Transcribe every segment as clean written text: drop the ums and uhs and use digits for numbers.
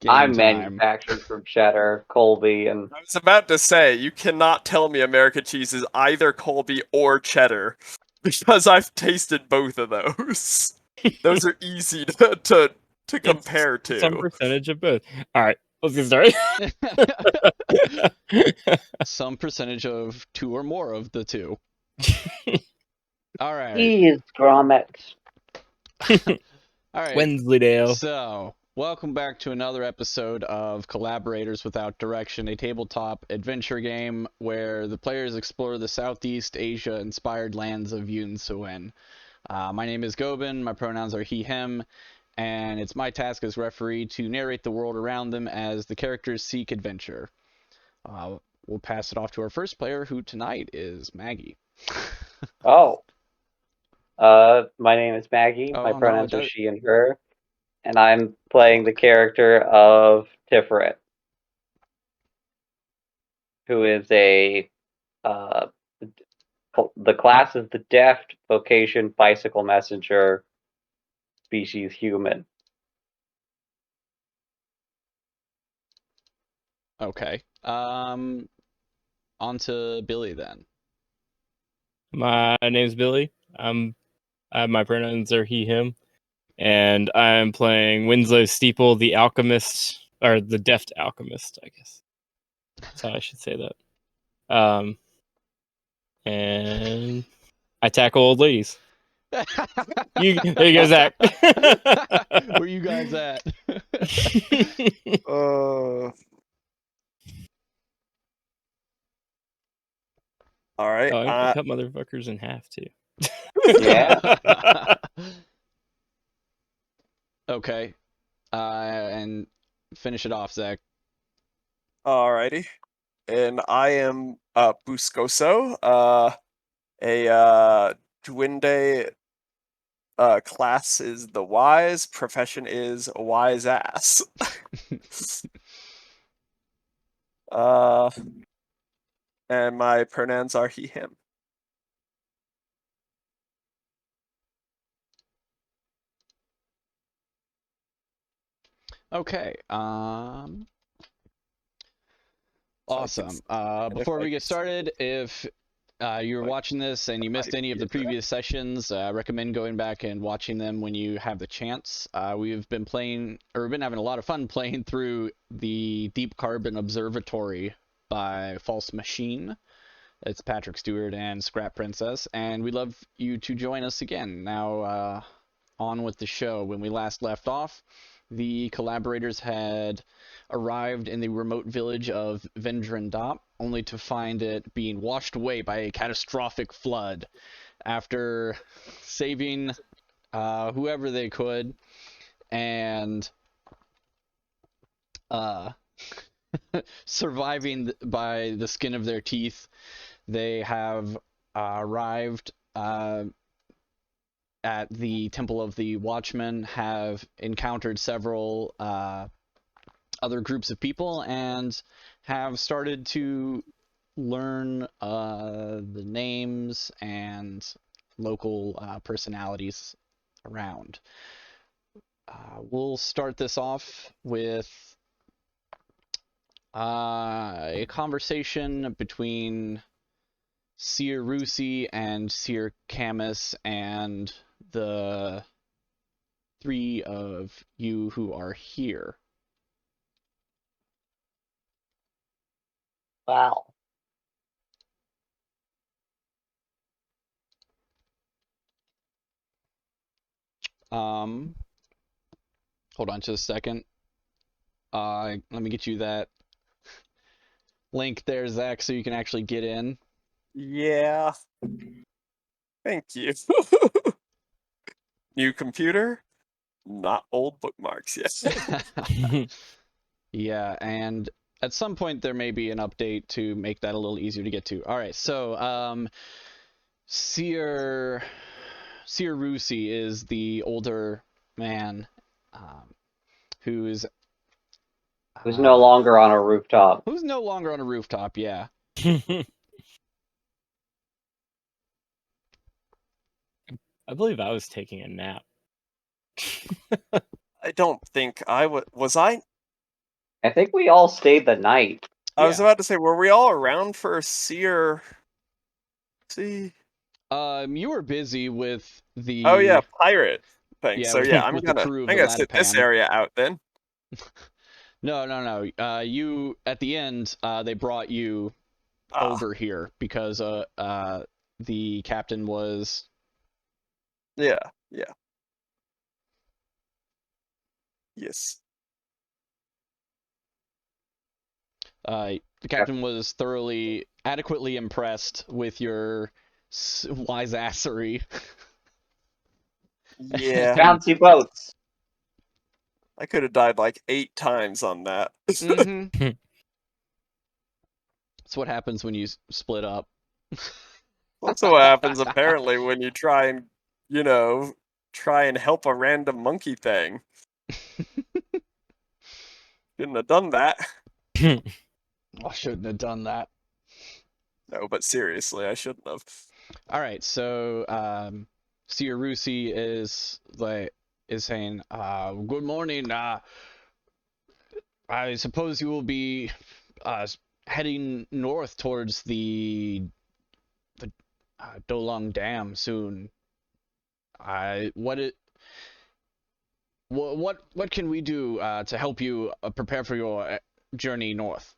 I'm time. manufactured from cheddar, Colby, and I was about to say, you cannot tell me American cheese is either Colby or cheddar, because I've tasted both of those. Those are easy to compare to. Some percentage of both. All right, let's get started. Some percentage of two or more of the two. All right. Jeez, grommets. All right. Wensleydale. So, welcome back to another episode of Collaborators Without Direction, a tabletop adventure game where the players explore the Southeast Asia-inspired lands of Yoon-Suin. My name is Gobin, my pronouns are he, him, and it's my task as referee to narrate the world around them as the characters seek adventure. We'll pass it off to our first player, who tonight is Maggie. Oh. My name is Maggie. My pronouns are she and her. And I'm playing the character of Tiferet, who is the class is the deft, vocation, bicycle messenger, species human. Okay. On to Billy then. My name's Billy. My pronouns are he, him, and I'm playing Winslow Steeple, the alchemist, or the deft alchemist, I guess. That's how I should say that. And I tackle old ladies. There you go, Zach. Where you guys at? All right. Oh, I cut motherfuckers in half too. Yeah. Okay. And finish it off, Zach. Alrighty. And I am Buscoso, a Duende. Class is the wise, profession is wise ass. And my pronouns are he, him. Okay. Awesome. Before we get started, if you're watching this and you missed any of the previous sessions, I recommend going back and watching them when you have the chance. We've been having a lot of fun playing through the Deep Carbon Observatory by False Machine. It's Patrick Stewart and Scrap Princess, and we'd love you to join us again. Now, on with the show. When we last left off, the collaborators had arrived in the remote village of Vin Drin Dop, only to find it being washed away by a catastrophic flood. After saving whoever they could and surviving by the skin of their teeth, they have arrived at the Temple of the Watchmen, have encountered several other groups of people, and have started to learn the names and local personalities around. We'll start this off with a conversation between Seer Rusi and Seer Camus and the three of you who are here. Wow. Hold on just a second. Let me get you that link there, Zach, so you can actually get in. Yeah. Thank you. New computer, not old bookmarks yet. Yeah, and at some point there may be an update to make that a little easier to get to. All right, so Seer Rusi is the older man who's no longer on a rooftop. Who's no longer on a rooftop, yeah. I believe I was taking a nap. I don't think I was I? I think we all stayed the night. I was about to say, were we all around for Seer? See? You were busy with the. Oh yeah, pirate thing. Yeah, so yeah, with the crew of the I'm gonna sit this Latapan. area out then. No. You at the end, they brought you over here because the captain was. Yeah. Yes. The captain was adequately impressed with your wiseassery. Yeah. Bouncy boats. I could have died like 8 times on that. Mm-hmm. That's what happens when you split up. That's what happens apparently when you try and, help a random monkey thing. Shouldn't have done that. I shouldn't have done that. No, but seriously, I shouldn't have. All right, so Seer Rusi is saying, "Good morning. I suppose you will be heading north towards the Dolong Dam soon. What can we do to help you prepare for your journey north?"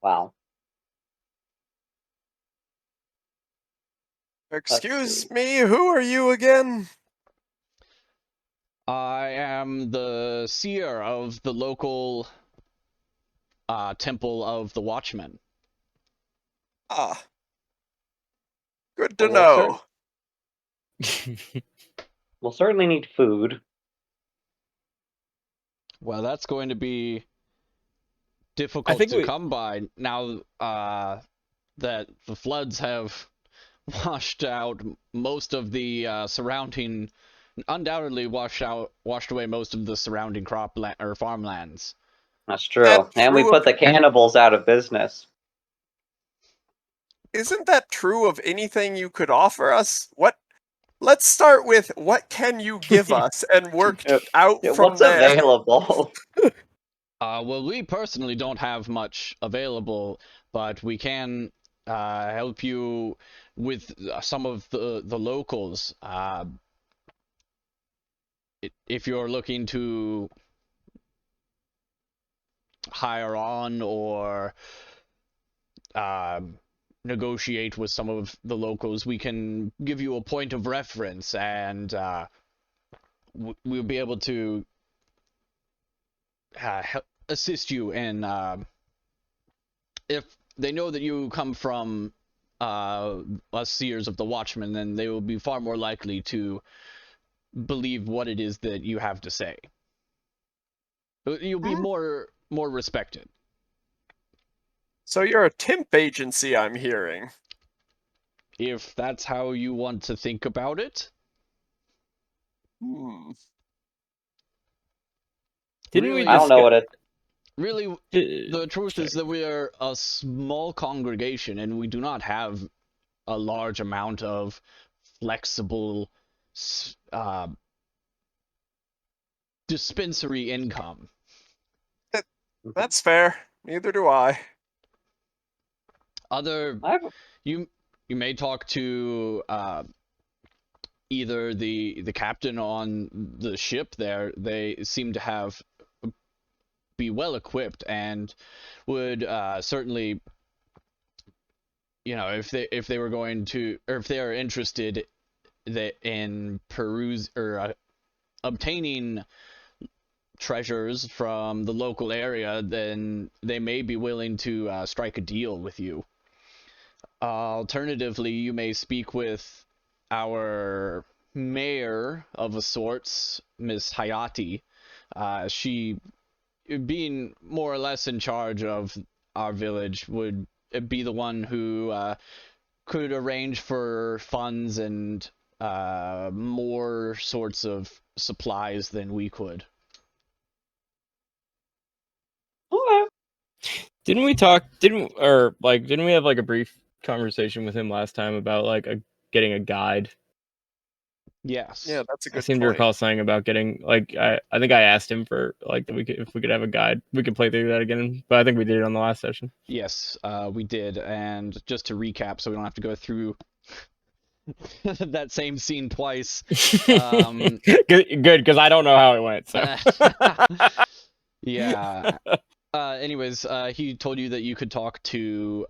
Wow. Excuse me, who are you again? I am the seer of the local temple of the Watchmen. Ah. Good to know. We'll certainly need food. Well, that's going to be difficult to come by now that the floods have washed out most of the undoubtedly washed away most of the surrounding farmlands. That's true. And we put the cannibals out of business. Isn't that true of anything you could offer us? Let's start with what can you give us and work out from what's there. available? Well, we personally don't have much available, but we can help you with some of the locals. If you're looking to hire on or negotiate with some of the locals, we can give you a point of reference, and we'll be able to assist you in if they know that you come from us seers of the Watchmen, then they will be far more likely to believe what it is that you have to say. You'll be more respected. So you're a temp agency, I'm hearing. If that's how you want to think about it. Didn't we? I don't know what it. Really, the truth is that we are a small congregation, and we do not have a large amount of flexible dispensary income. That's fair. Neither do I. You may talk to either the captain on the ship there. They seem to be well equipped and would certainly, if they were going to, or if they are interested in obtaining treasures from the local area, then they may be willing to strike a deal with you. Alternatively, you may speak with our mayor of a sorts, Miss Hayati. She, being more or less in charge of our village, would be the one who could arrange for funds and more sorts of supplies than we could. Okay. Didn't we have like a brief conversation with him last time about like getting a guide? Yes. Yeah, that's a good I seem to point. recall something about getting like I think I asked him for like that if we could have a guide, we could play through that again. But I think we did it on the last session. Yes, we did. And just to recap, so we don't have to go through that same scene twice. Good, because I don't know how it went. So yeah. Anyways, he told you that you could talk to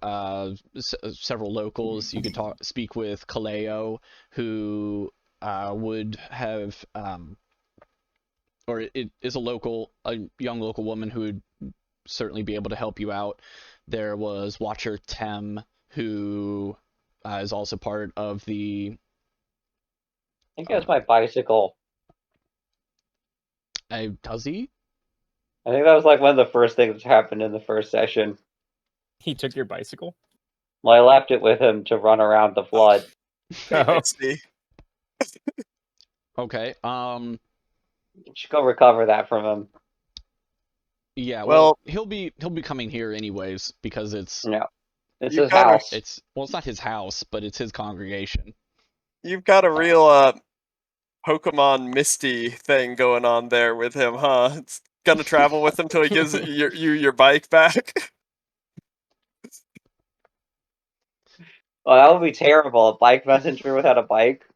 several locals. You could speak with Kaleo, who would have, or it is a young local woman who would certainly be able to help you out. There was Watcher Tem, who is also part of the. I think that's my bicycle. Does he? I think that was like one of the first things that happened in the first session. he took your bicycle. Well, I left it with him to run around the flood. It's me. Okay. You should go recover that from him. Yeah. Well, he'll be coming here anyways because it's. No, it's You've his got house. It's not his house, but it's his congregation. You've got a real Pokemon Misty thing going on there with him, huh? It's gonna travel with him till he gives you your bike back. Oh, that would be terrible. A bike messenger without a bike.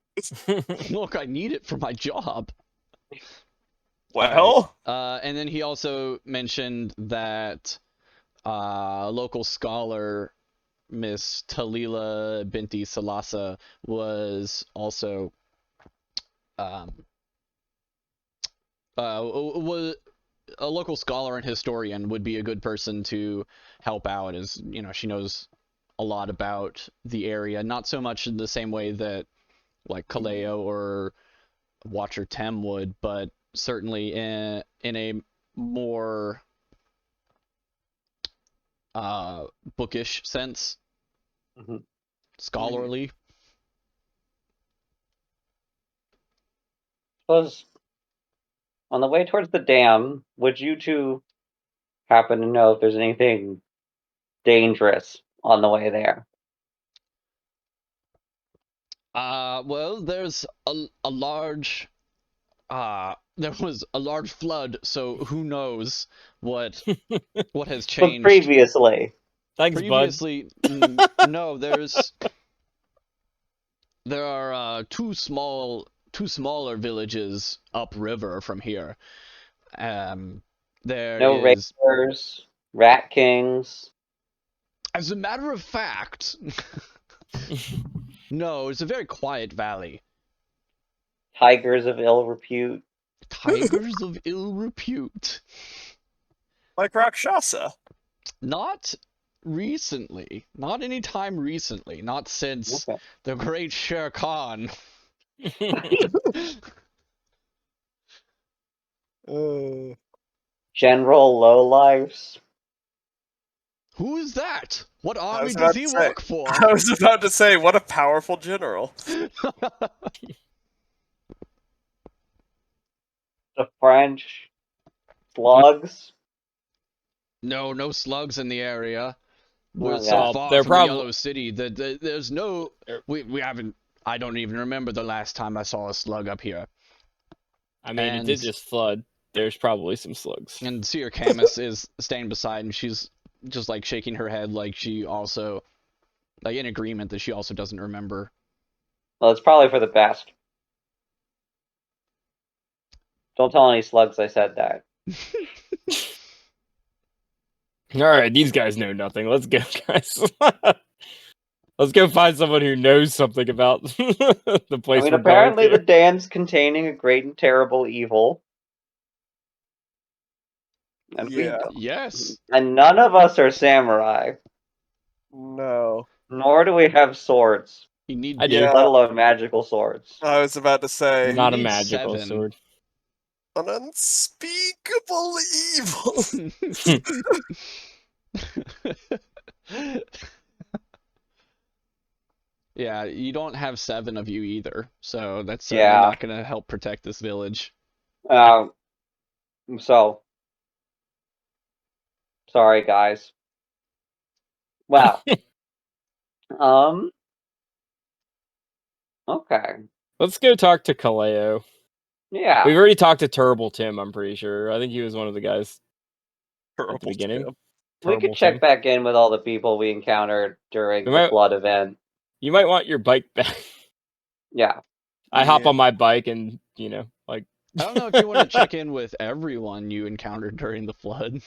Look, I need it for my job. Well, And then he also mentioned that local scholar Miss Talila Binti Salasa was also was a local scholar and historian, would be a good person to help out, as you know, she knows a lot about the area, not so much in the same way that like Kaleo or Watcher Tem would, but certainly in a more bookish sense, scholarly. Suppose on the way towards the dam, would you two happen to know if there's anything dangerous on the way there? Well, there's a large there was a large flood, so who knows what has But changed. previously. Thanks, Previously, no, there are two smaller villages upriver from here. There No is, raiders, rat kings. as a matter of fact, no, it's a very quiet valley. Tigers of ill repute. Tigers of ill repute. like Rakshasa. Not recently. Not any time recently. Not since Okay. the great Shere Khan. General lowlifes. Who is that? What I army was does about he to say- work for? I was about to say, what a powerful general. The French. Slugs. No slugs in the area. We're Oh, so yeah. far they're from the prob- Yellow City that there's no. We haven't. I don't even remember the last time I saw a slug up here. I mean, it And- did just flood. There's probably some slugs. And Seer Camus is standing beside, and she's just like shaking her head, like she also, like in agreement that she also doesn't remember. Well, it's probably for the best. Don't tell any slugs I said that. All right, these guys know nothing. Let's go, guys. Let's go find someone who knows something about the place I mean, we're apparently going the dam's containing a great and terrible evil. And we Yeah. don't. Yes. And none of us are samurai. No. Nor do we have swords. You need. I do. Yeah. Let alone magical swords. I was about to say, Not a need magical 7. sword. an unspeakable evil. Yeah, you don't have 7 of you either, so that's certainly Yeah. not going to help protect this village. So. Sorry, guys. Well. Okay. Let's go talk to Kaleo. Yeah. We've already talked to Terrible Tim, I'm pretty sure. I think he was one of the guys at the beginning. We could check back in with all the people we encountered during the flood event. You might want your bike back. Yeah. I hop on my bike and, like... I don't know if you want to check in with everyone you encountered during the flood.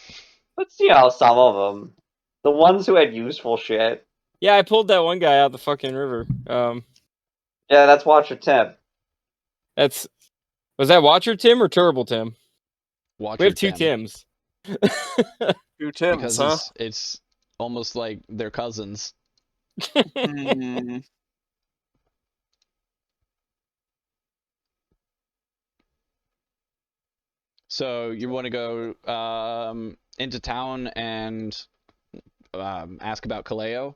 But, some of them. The ones who had useful shit. Yeah, I pulled that one guy out the fucking river. Yeah, that's Watcher Tim. Was that Watcher Tim or Terrible Tim? Watcher we have two Tim. Tims. Two Tims, because huh? It's almost like they're cousins. So you want to go into town and ask about Kaleo?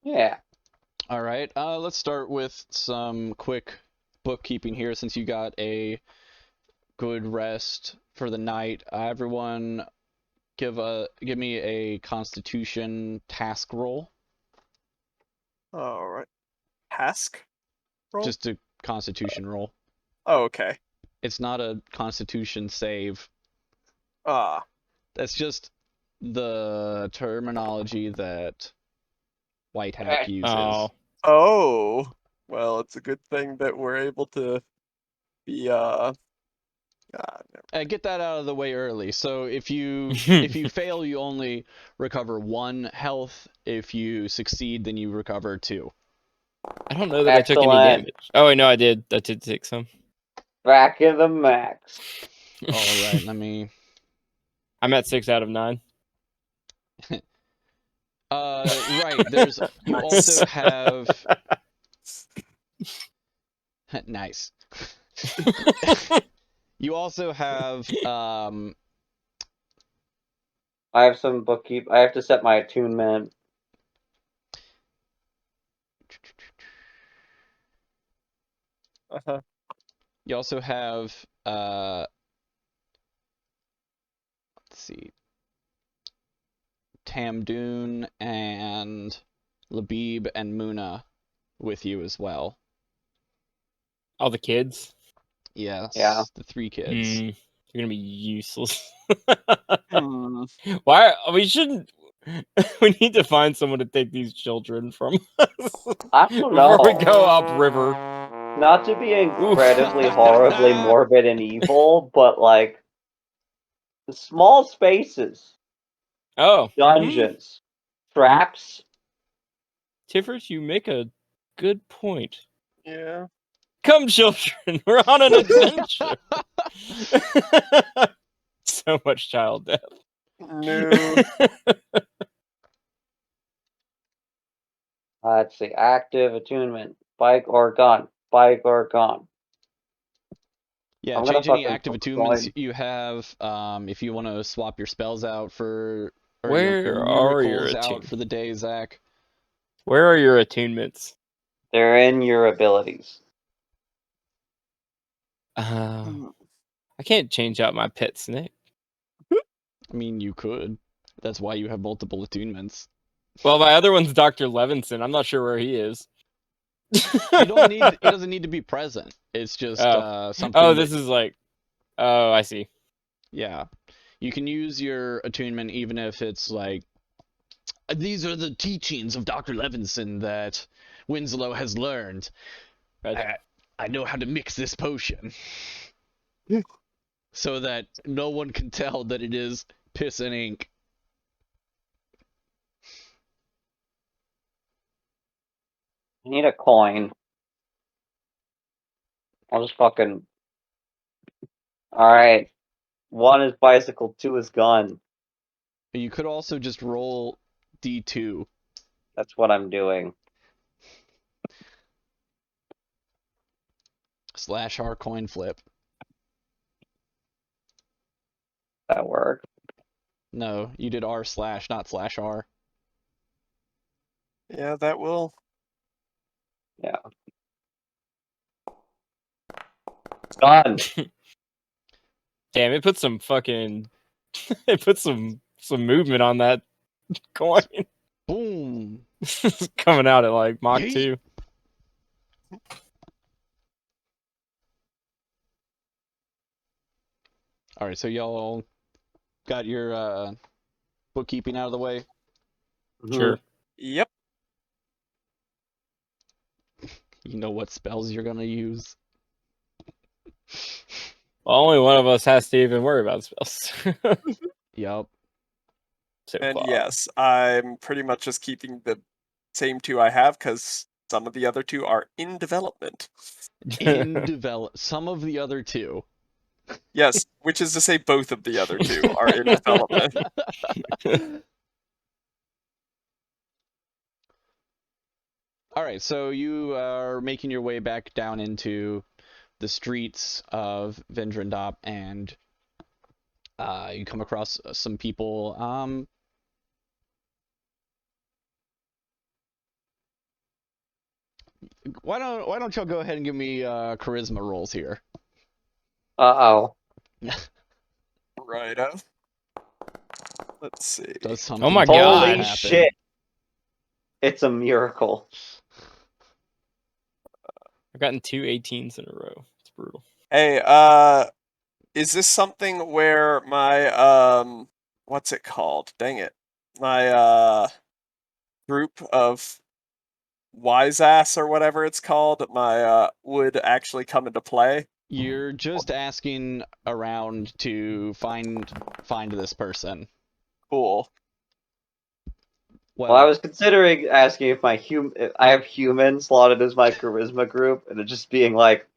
Yeah. All right. Let's start with some quick bookkeeping here, since you got a good rest for the night. Everyone, give me a Constitution task roll. All right. Task roll? Just a Constitution roll. Oh, okay. It's not a Constitution save. That's just the terminology that Whitehack uses. Oh. Well, it's a good thing that we're able to be Get that out of the way early. So if you fail, you only recover 1 health. If you succeed, then you recover 2. I don't know that I took any damage. Oh, wait, no, I did. I did take some. Back in the max. All right, let me... I'm at 6 out of 9. Right, you also have... Nice. You also have, I have some bookkeep. I have to set my attunement. You also have, let's see, Tamdoon and Labib and Muna with you as well. All the kids? Yes. Yeah. The 3 kids. You're gonna be useless. Why? We shouldn't. We need to find someone to take these children from us. I don't know. Before we go upriver. Not to be incredibly, horribly morbid and evil, but like small spaces. Oh. Dungeons. Traps. Tiffers, you make a good point. Yeah. Come, children, we're on an adventure. So much child death. No. Let's see. Active attunement. Bike or gun. Bike or gun. Yeah, change any active attunements you have. If you want to swap your spells out for... Where are your miracles out for the day, Zach? Where are your attunements? They're in your abilities. I can't change out my pet snake. I mean, you could. That's why you have multiple attunements. Well, my other one's Dr. Levinson. I'm not sure where he is. He doesn't need to be present. It's just something. Oh, this is like... Oh, I see. Yeah. You can use your attunement even if it's like, these are the teachings of Dr. Levinson that Winslow has learned. Right. I know how to mix this potion. So that no one can tell that it is piss and ink. I need a coin. I'll just fucking... Alright. 1 is bicycle, 2 is gun. You could also just roll D2. That's what I'm doing. /R coin flip. That work? No, you did R/, not /R. Yeah, that will. Yeah. Gun. Damn, it put some fucking... it put some movement on that coin. Boom. It's coming out at like Mach 2. All right, so y'all got your bookkeeping out of the way. Sure. Yep. You know what spells you're gonna use. Well, only one of us has to even worry about spells. Yup. So And far. yes, I'm pretty much just keeping the same 2 I have because some of the other 2 are in development. Some of the other 2. Yes, which is to say both of the other 2 are in development. All right, so you are making your way back down into the streets of Vin Drin Dop, and you come across some people. Why don't y'all go ahead and give me charisma rolls here? Uh-oh. Righto. Let's see. Does something Oh my bad God. Holy happen? shit. It's a miracle. I've gotten 2 18s in a row. It's brutal. Hey, is this something where my what's it called? Dang it. My group of wise ass or whatever it's called, my would actually come into play? You're just asking around to find this person. Cool. Well, I was considering asking if I have human slotted as my charisma group, and it just being like,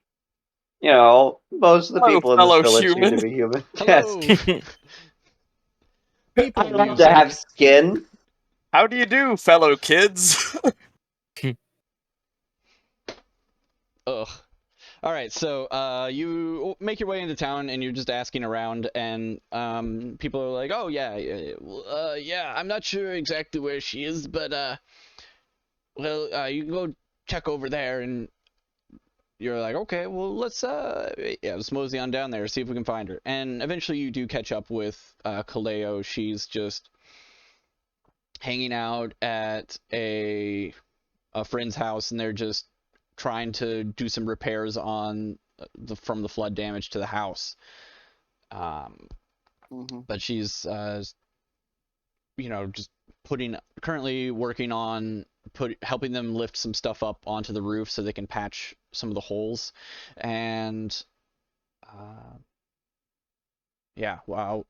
you know, most of the Hello, people in this fellow village seem to human. be human. Hello, Yes. people I love music. to have skin. How do you do, fellow kids? Ugh. All right, so you make your way into town, and you're just asking around, and people are like, "Oh yeah, yeah, I'm not sure exactly where she is, but well, you can go check over there." And you're like, "Okay, well, let's mosey on down there, see if we can find her." And eventually, you do catch up with Kaleo. She's just hanging out at a friend's house, and they're just trying to do some repairs on from the flood damage to the house. But she's just currently working on helping them lift some stuff up onto the roof so they can patch some of the holes. And yeah, wow,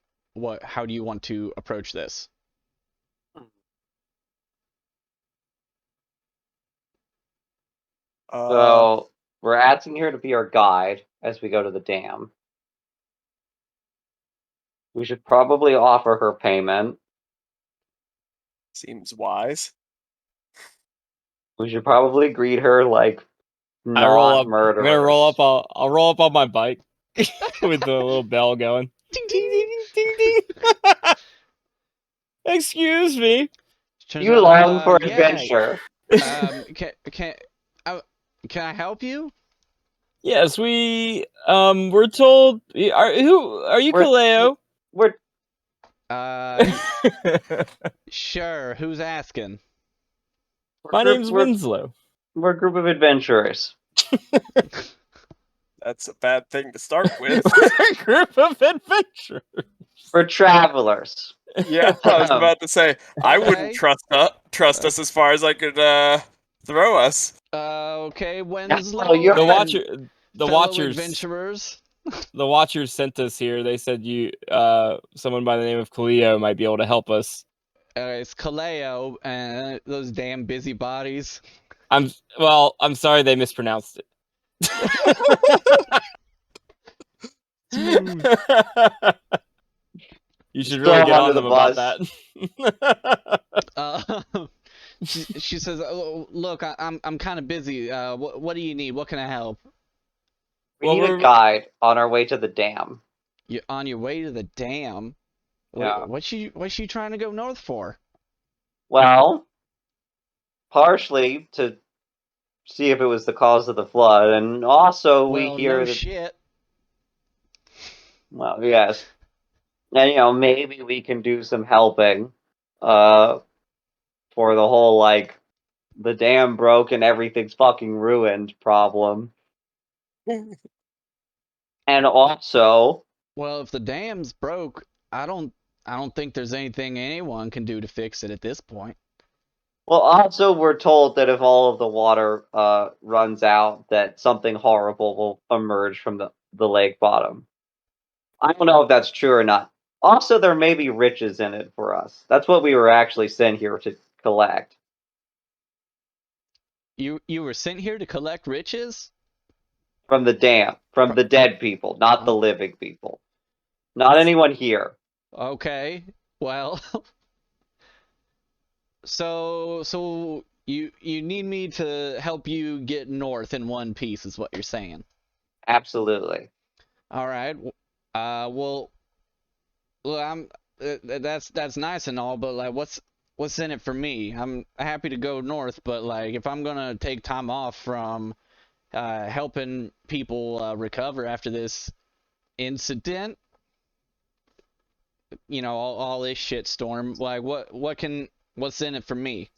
how do you want to approach this? So we're asking her to be our guide as we go to the dam. We should probably offer her payment. Seems wise. We should probably greet her like I roll not up. murderers. I'm gonna roll up. I'll roll up on my bike with the little bell going. Ding Ding ding ding ding. Excuse me. You long for Yeah. adventure. Can I help you? Yes, we're told. Are you, Kaleo? We're Sure. Who's asking? My name's Winslow. We're a group of adventurers. That's a bad thing to start with. We're a group of adventurers. We're travelers. Yeah, I was about to say I wouldn't trust us as far as I could throw us. Okay, Winslow. The Watchers. Adventurers. The Watchers sent us here. They said someone by the name of Kaleo might be able to help us. It's Kaleo and those damn busybodies. I'm sorry they mispronounced it. You should really get on them about that. She says, oh, "Look, I'm kind of busy. What do you need? What can I help?" We need a guide on our way to the dam. You're on your way to the dam? Yeah. What's she trying to go north for? Well, partially to see if it was the cause of the flood, and also we hear that. Shit. Well, yes, and maybe we can do some helping, for the whole the dam broke and everything's fucking ruined problem. And also, Well, if the dam's broke, I don't think there's anything anyone can do to fix it at this point. Well, also we're told that if all of the water runs out, that something horrible will emerge from the lake bottom. I don't know if that's true or not. Also, there may be riches in it for us. That's what we were actually sent here to collect. You were sent here to collect riches? From the dam. From the dead people, not the living people. Not anyone here. Okay. Well, so you need me to help you get north in one piece is what you're saying. Absolutely. All right. Well, that's nice and all, but like, what's in it for me? I'm happy to go north, but like, if I'm gonna take time off from helping people recover after this incident, you know, all this shit storm, like, what's in it for me?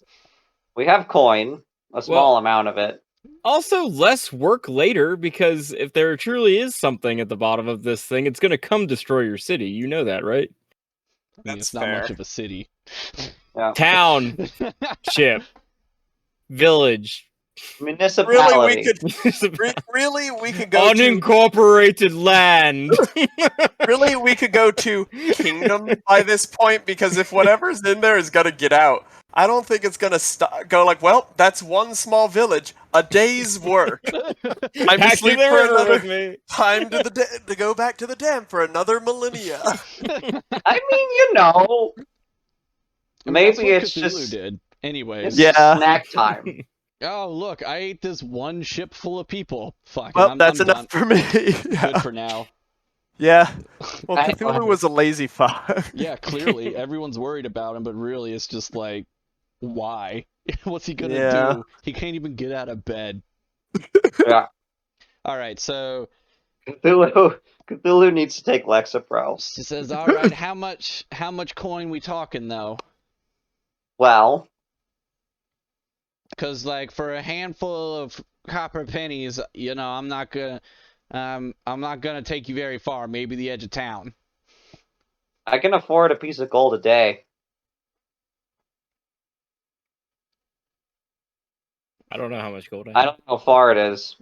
We have coin, a small amount of it. Also, less work later, because if there truly is something at the bottom of this thing, it's going to come destroy your city. You know that, right? I mean, That's it's not fair. much of a city. Yeah. Town, ship, village, Municipality. Really, we could go to unincorporated land. really we could go to kingdom by this point, because if whatever's in there is gonna get out, I don't think it's gonna go like, well, that's one small village, a day's work. I'm Back to asleep the for river another with me. time to go back to the dam for another millennia. I mean, you know. I mean, that's Maybe what it's Cthulhu just did. Anyways. it's Yeah. snack time. Oh, look, I ate this one ship full of people. Fuck it, Well, that's I'm enough done. for me. Good for now. Yeah. Well, I- Cthulhu was a lazy fuck. Yeah, clearly everyone's worried about him, but really it's just like, why? What's he gonna Yeah. do? He can't even get out of bed. Yeah. All right, so Cthulhu needs to take Lexapro. she says, all right, how much coin we talking though? Well, Because like for a handful of copper pennies, you know, I'm not gonna take you very far. Maybe the edge of town. I can afford a piece of gold a day. I don't know how much gold I I have. don't know how far it is.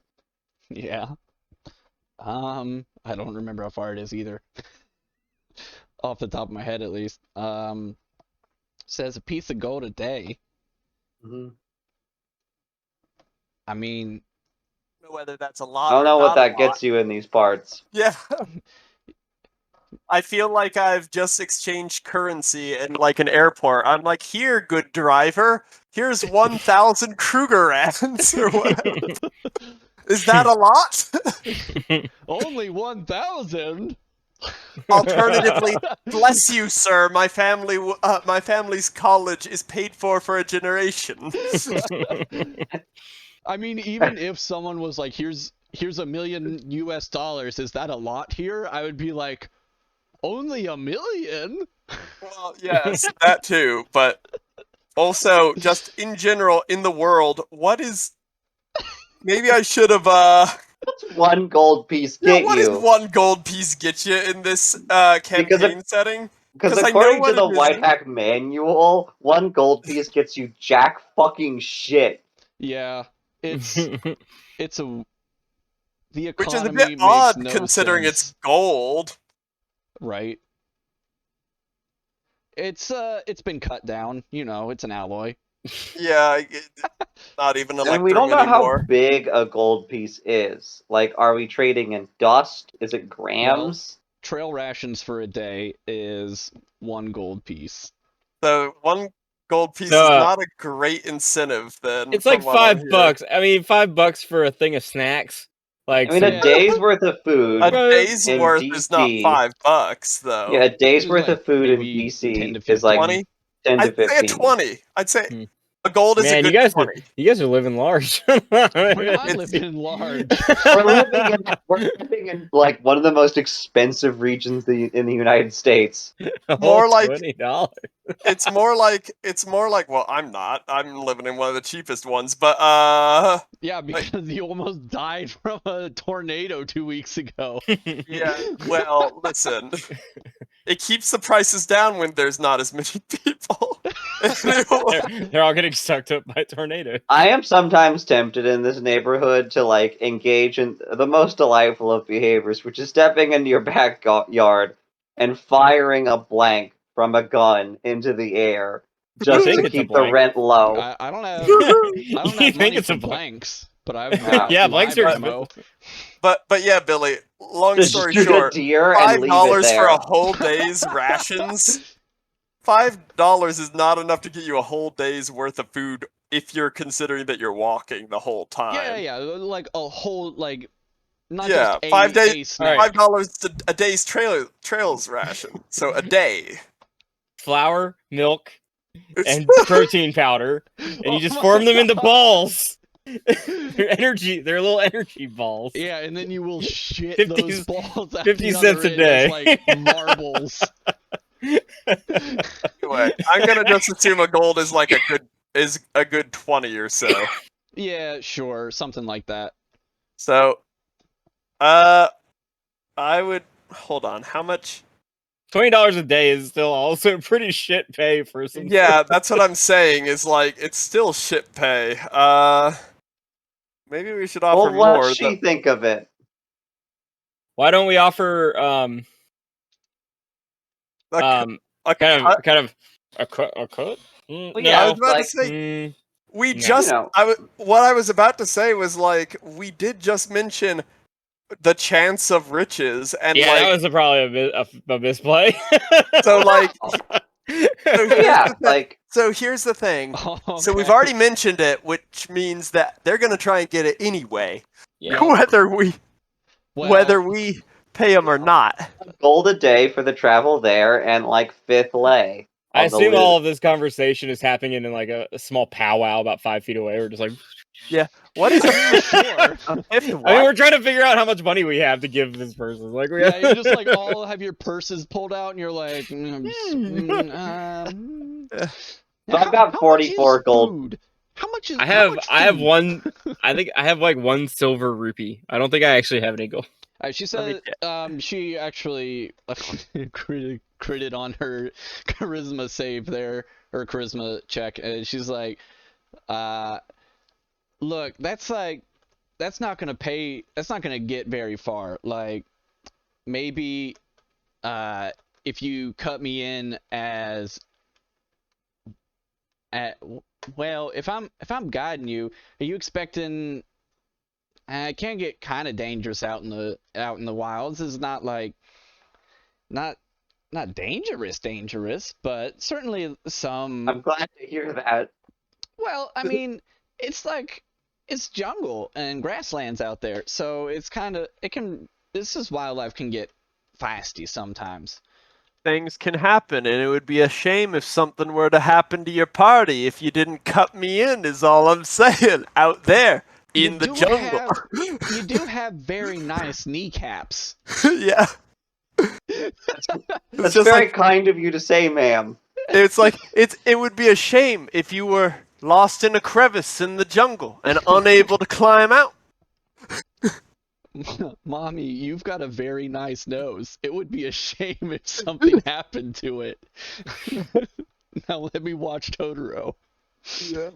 Yeah. I don't remember how far it is either. Off the top of my head, at least. Says a piece of gold a day. Mm-hmm. I mean, I don't know whether that's a lot. I don't know or what not that a gets lot. you in these parts. Yeah. I feel like I've just exchanged currency in like an airport. I'm like, here, good driver. Here's 1,000 Kruger ants or whatever. Is that a lot? only 1,000. Alternatively, bless you, sir. My family's college is paid for a generation. I mean, even if someone was like, here's $1 million US, is that a lot here? I would be like, only $1 million? Well, yes, that too, but also just in general in the world, what is? Maybe I should have. What's one gold piece Yeah, get what you? does one gold piece get you in this campaign setting? Because I know according what to the it is. Whitehack manual, one gold piece gets you jack fucking shit. Yeah, it's the Which is a economy bit makes odd no considering sense, it's gold. right? It's been cut down, you know, it's an alloy. Yeah, not even And we don't know anymore. how big a gold piece is. Like, are we trading in dust? Is it grams? Trail rations for a day is 1 gold piece. So one gold piece is not a great incentive then. It's like $5. I mean, $5 for a thing of snacks. Like, I mean, a day's worth of food. A day's in worth DC, is not $5 though. Yeah, a day's It's worth like of food in maybe DC 10 to is like 20. 10 to I'd say 15. a 20. I'd say A gold is a Man, good you guys 20. are living large. We're not It's- living large. We're living in like one of the most expensive regions in the United States. More like- $20. It's more like well, I'm not. I'm living in one of the cheapest ones, but Yeah, because you almost died from a tornado 2 weeks ago. yeah. Well, listen. It keeps the prices down when there's not as many people. They're all getting sucked up by tornadoes. I am sometimes tempted in this neighborhood to like engage in the most delightful of behaviors, which is stepping into your backyard and firing a blank from a gun into the air just think to it's a keep the blank. rent low. I don't have You money think it's for a blank? blanks, but I've Yeah, blanks are live ammo. but yeah, Billy. Long Just story shoot short, a deer and leave it $5 there. for a whole day's rations. $5 is not enough to get you a whole day's worth of food if you're considering that you're walking the whole time. Yeah, like a whole like not Yeah, just a 5 days. a snack. $5 a day's trails ration. So a day. Flour, milk, and protein powder, and you Oh just my form them into God. balls. They're little energy balls. Yeah, and then you will shit 50 those balls out 50 the cents other a end as, day. like marbles. Anyway, I'm gonna just assume a gold is like a good 20 or so. Yeah, sure, something like that. So, I would hold on. How much? $20 a day is still also pretty shit pay for some. Yeah, that's what I'm saying. Is like it's still shit pay. Maybe we should offer Well, what more. does she think of it? Why don't we offer A kind cut? of a cut? Well, No. yeah, I was about like, to say we no. just. You know. What I was about to say was like we did just mention the chance of riches and Yeah, like that was probably a misplay. so like. yeah, like So here's the thing. Oh, So we've okay. already mentioned it, which means that they're gonna try and get it anyway, Yeah. whether Well, we pay them or not. gold a day for the travel there and like fifth lay. I on the assume loot. all of this conversation is happening in like a small powwow about 5 feet away. We're just like, What is sure. if I mean, we're trying to figure out how much money we have to give this person. Like, we Yeah, have... you just like all have your purses pulled out, and you're like, So I've got how 44 much is gold. food? How much is? I how much have food? one. I think I have like 1 silver rupee. I don't think I actually have any gold. She said, she actually critted on her charisma save there, or charisma check, and she's like, look, that's not gonna pay. That's not gonna get very far. Like, maybe, if you cut me in as, well, if I'm guiding you, are you expecting? It can get kind of dangerous out in the wilds. It's not like not dangerous, but certainly some. I'm glad to hear that. Well, I mean, it's like it's jungle and grasslands out there, so it's kind of This is wildlife can get feisty sometimes. things can happen, and it would be a shame if something were to happen to your party if you didn't cut me in. Is all I'm saying. Out there in the jungle. You do have very nice kneecaps. Yeah. That's just very like- kind of you to say, ma'am. It's like it would be a shame if you were lost in a crevice in the jungle and unable to climb out. Mommy, you've got a very nice nose. It would be a shame if something happened to it. Now let me watch Totoro. Yeah.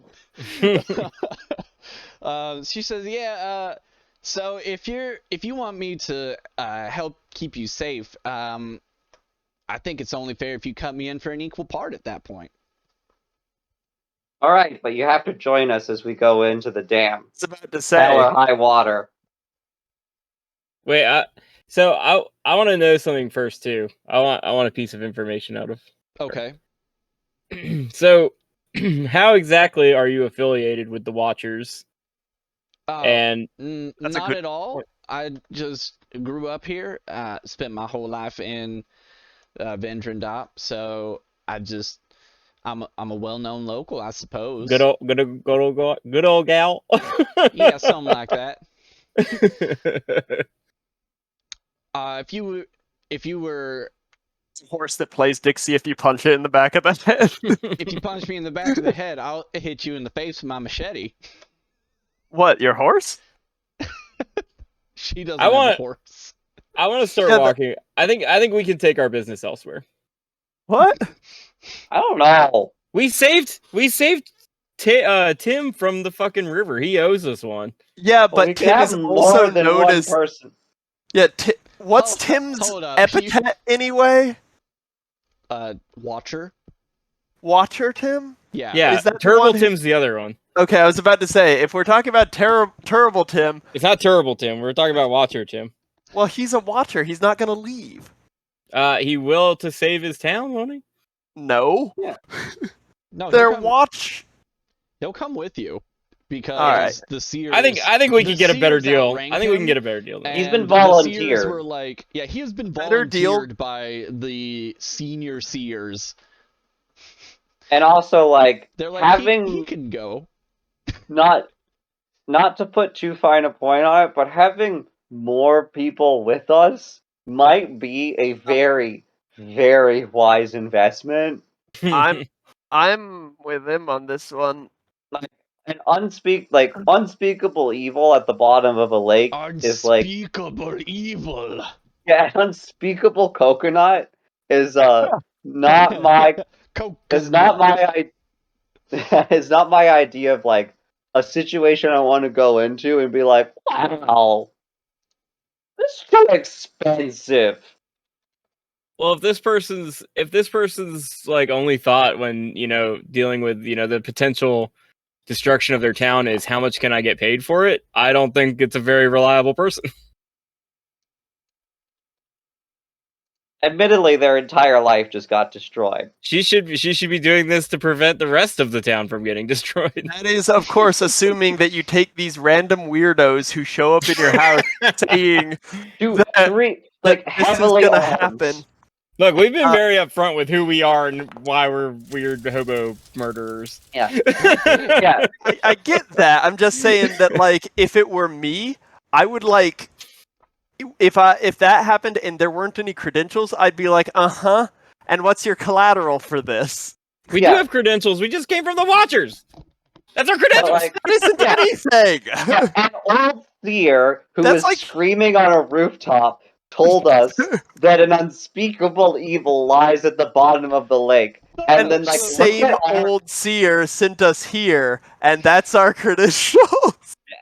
She says, yeah, so if you want me to help keep you safe, I think it's only fair if you cut me in for an equal part at that point. All right, but you have to join us as we go into the dam. It's about to Hell say. or high water. Wait, I want to know something first too. I want a piece of information out of. Okay. So, how exactly are you affiliated with the Watchers? And That's a not good at all. point. I just grew up here. Spent my whole life in Vin Drin Dop, so I'm a well-known local, I suppose. Good old gal. Yeah, something like that. If you were Horse that plays Dixie if you punch it in the back of the head. if you punch me in the back of the head, I'll hit you in the face with my machete. What, your horse? She doesn't I have want- a horse. I want to start Yeah, walking. I think we can take our business elsewhere. What? I don't know. We saved Tim from the fucking river. He owes us one. Yeah, Well, we but can Tim have is more also than known one as... person. Yeah, what's Hold- Tim's hold up, epithet anyway? Watcher. Watcher Tim? Yeah. Yeah, Is that the Terrible one who- Tim's the other one. Okay, I was about to say, if we're talking about terrible Tim, It's not Terrible Tim. We're talking about Watcher Tim. well, he's a watcher. He's not going to leave. He will to save his town, won't he? No. No, he'll come with you because Alright. the Seers. I think we the can get a better Seers deal. outrank I think we him, can get a better deal. Than He's and been the Seers volunteered. were like, yeah, he has been Better deal. volunteered by the senior Seers. And also, like, They're like, having he can go. not to put too fine a point on it, but having more people with us might be a very, very wise investment. I'm with him on this one. An unspeakable evil at the bottom of a lake is like Unspeakable evil. an unspeakable coconut is not my is not my it's not my idea of like a situation I want to go into and be like, wow, this is too expensive. Well, if this person's like only thought when dealing with the potential destruction of their town is how much can I get paid for it, I don't think it's a very reliable person. Admittedly, their entire life just got destroyed. She should be doing this to prevent the rest of the town from getting destroyed. That is, of course, assuming that you take these random weirdos who show up in your house saying Three, like, this is heavily gonna armed. happen. Look, we've been very upfront with who we are and why we're weird hobo murderers. Yeah. Yeah. I get that. I'm just saying that, like, if it were me, I would like, if that happened and there weren't any credentials, I'd be like, and what's your collateral for this? We do have credentials. We just came from the Watchers. That's our credentials. Like, That isn't anything. an old seer who That's was like- screaming on a rooftop told us that an unspeakable evil lies at the bottom of the lake. And then, like, same look at old seer sent us here, and that's our credentials.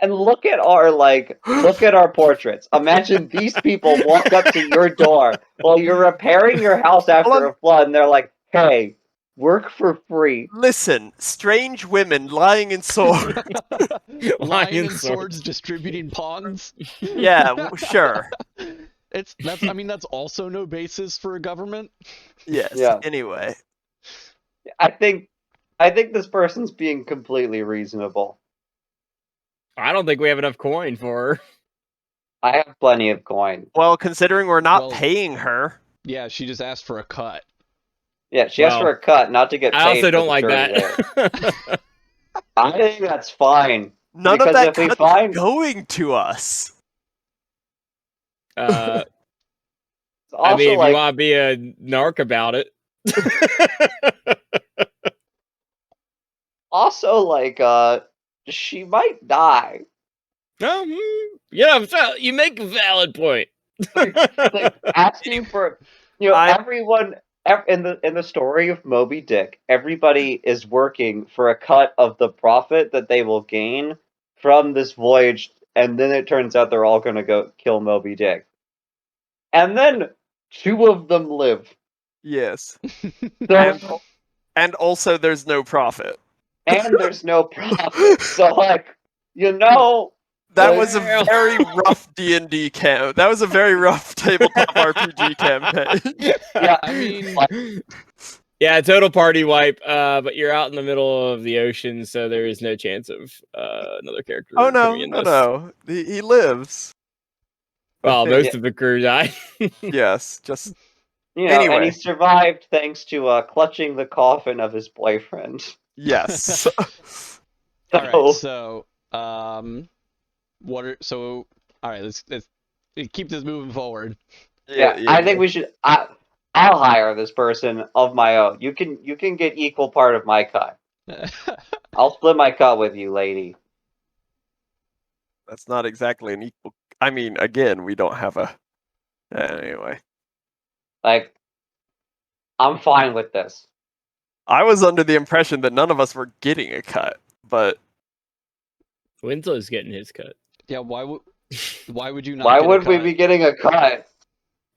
look at our portraits. Imagine these people walk up to your door while you're repairing your house after a flood, and they're like, "Hey, work for free." Listen, strange women lying in swords. Lying in swords. swords, distributing pawns. Yeah, sure. That's also no basis for a government. Yes. Yeah. Anyway. I think this person's being completely reasonable. I don't think we have enough coin for her. I have plenty of coin. Well, considering we're not Well- paying her. Yeah, she just asked for a cut. Yeah, she asked Well, for a cut, not to get paid. I also for don't the like dirty work. that. I think that's fine. None Because of that if we cut's find- going to us. It's also I mean, if like, you want to be a narc about it. she might die. Yeah, you make a valid point. Like asking for, I- everyone in the story of Moby Dick, everybody is working for a cut of the profit that they will gain from this voyage, and then it turns out they're all going to go kill Moby Dick, and then two of them live. Yes. So, And also there's no profit. and there's no profit. So, like, That was a very rough D&D camp. That was a very rough tabletop RPG campaign. Yeah, I mean, Yeah, total party wipe. But you're out in the middle of the ocean, so there is no chance of another character. Oh no, coming in this. no. He lives. Well, Okay, most of the crew die. Yes, just You know, and he Anyway. survived thanks to clutching the coffin of his boyfriend. Yes. All right, so all right, let's keep this moving forward. Yeah, I think we should. I'll hire this person of my own. You can get equal part of my cut. I'll split my cut with you, lady. That's not exactly an equal. I mean, again, we don't have a. Anyway. Like, I'm fine with this. I was under the impression that none of us were getting a cut, but Winslow's getting his cut. Yeah, why would you not? Why get would a we cut? be getting a cut?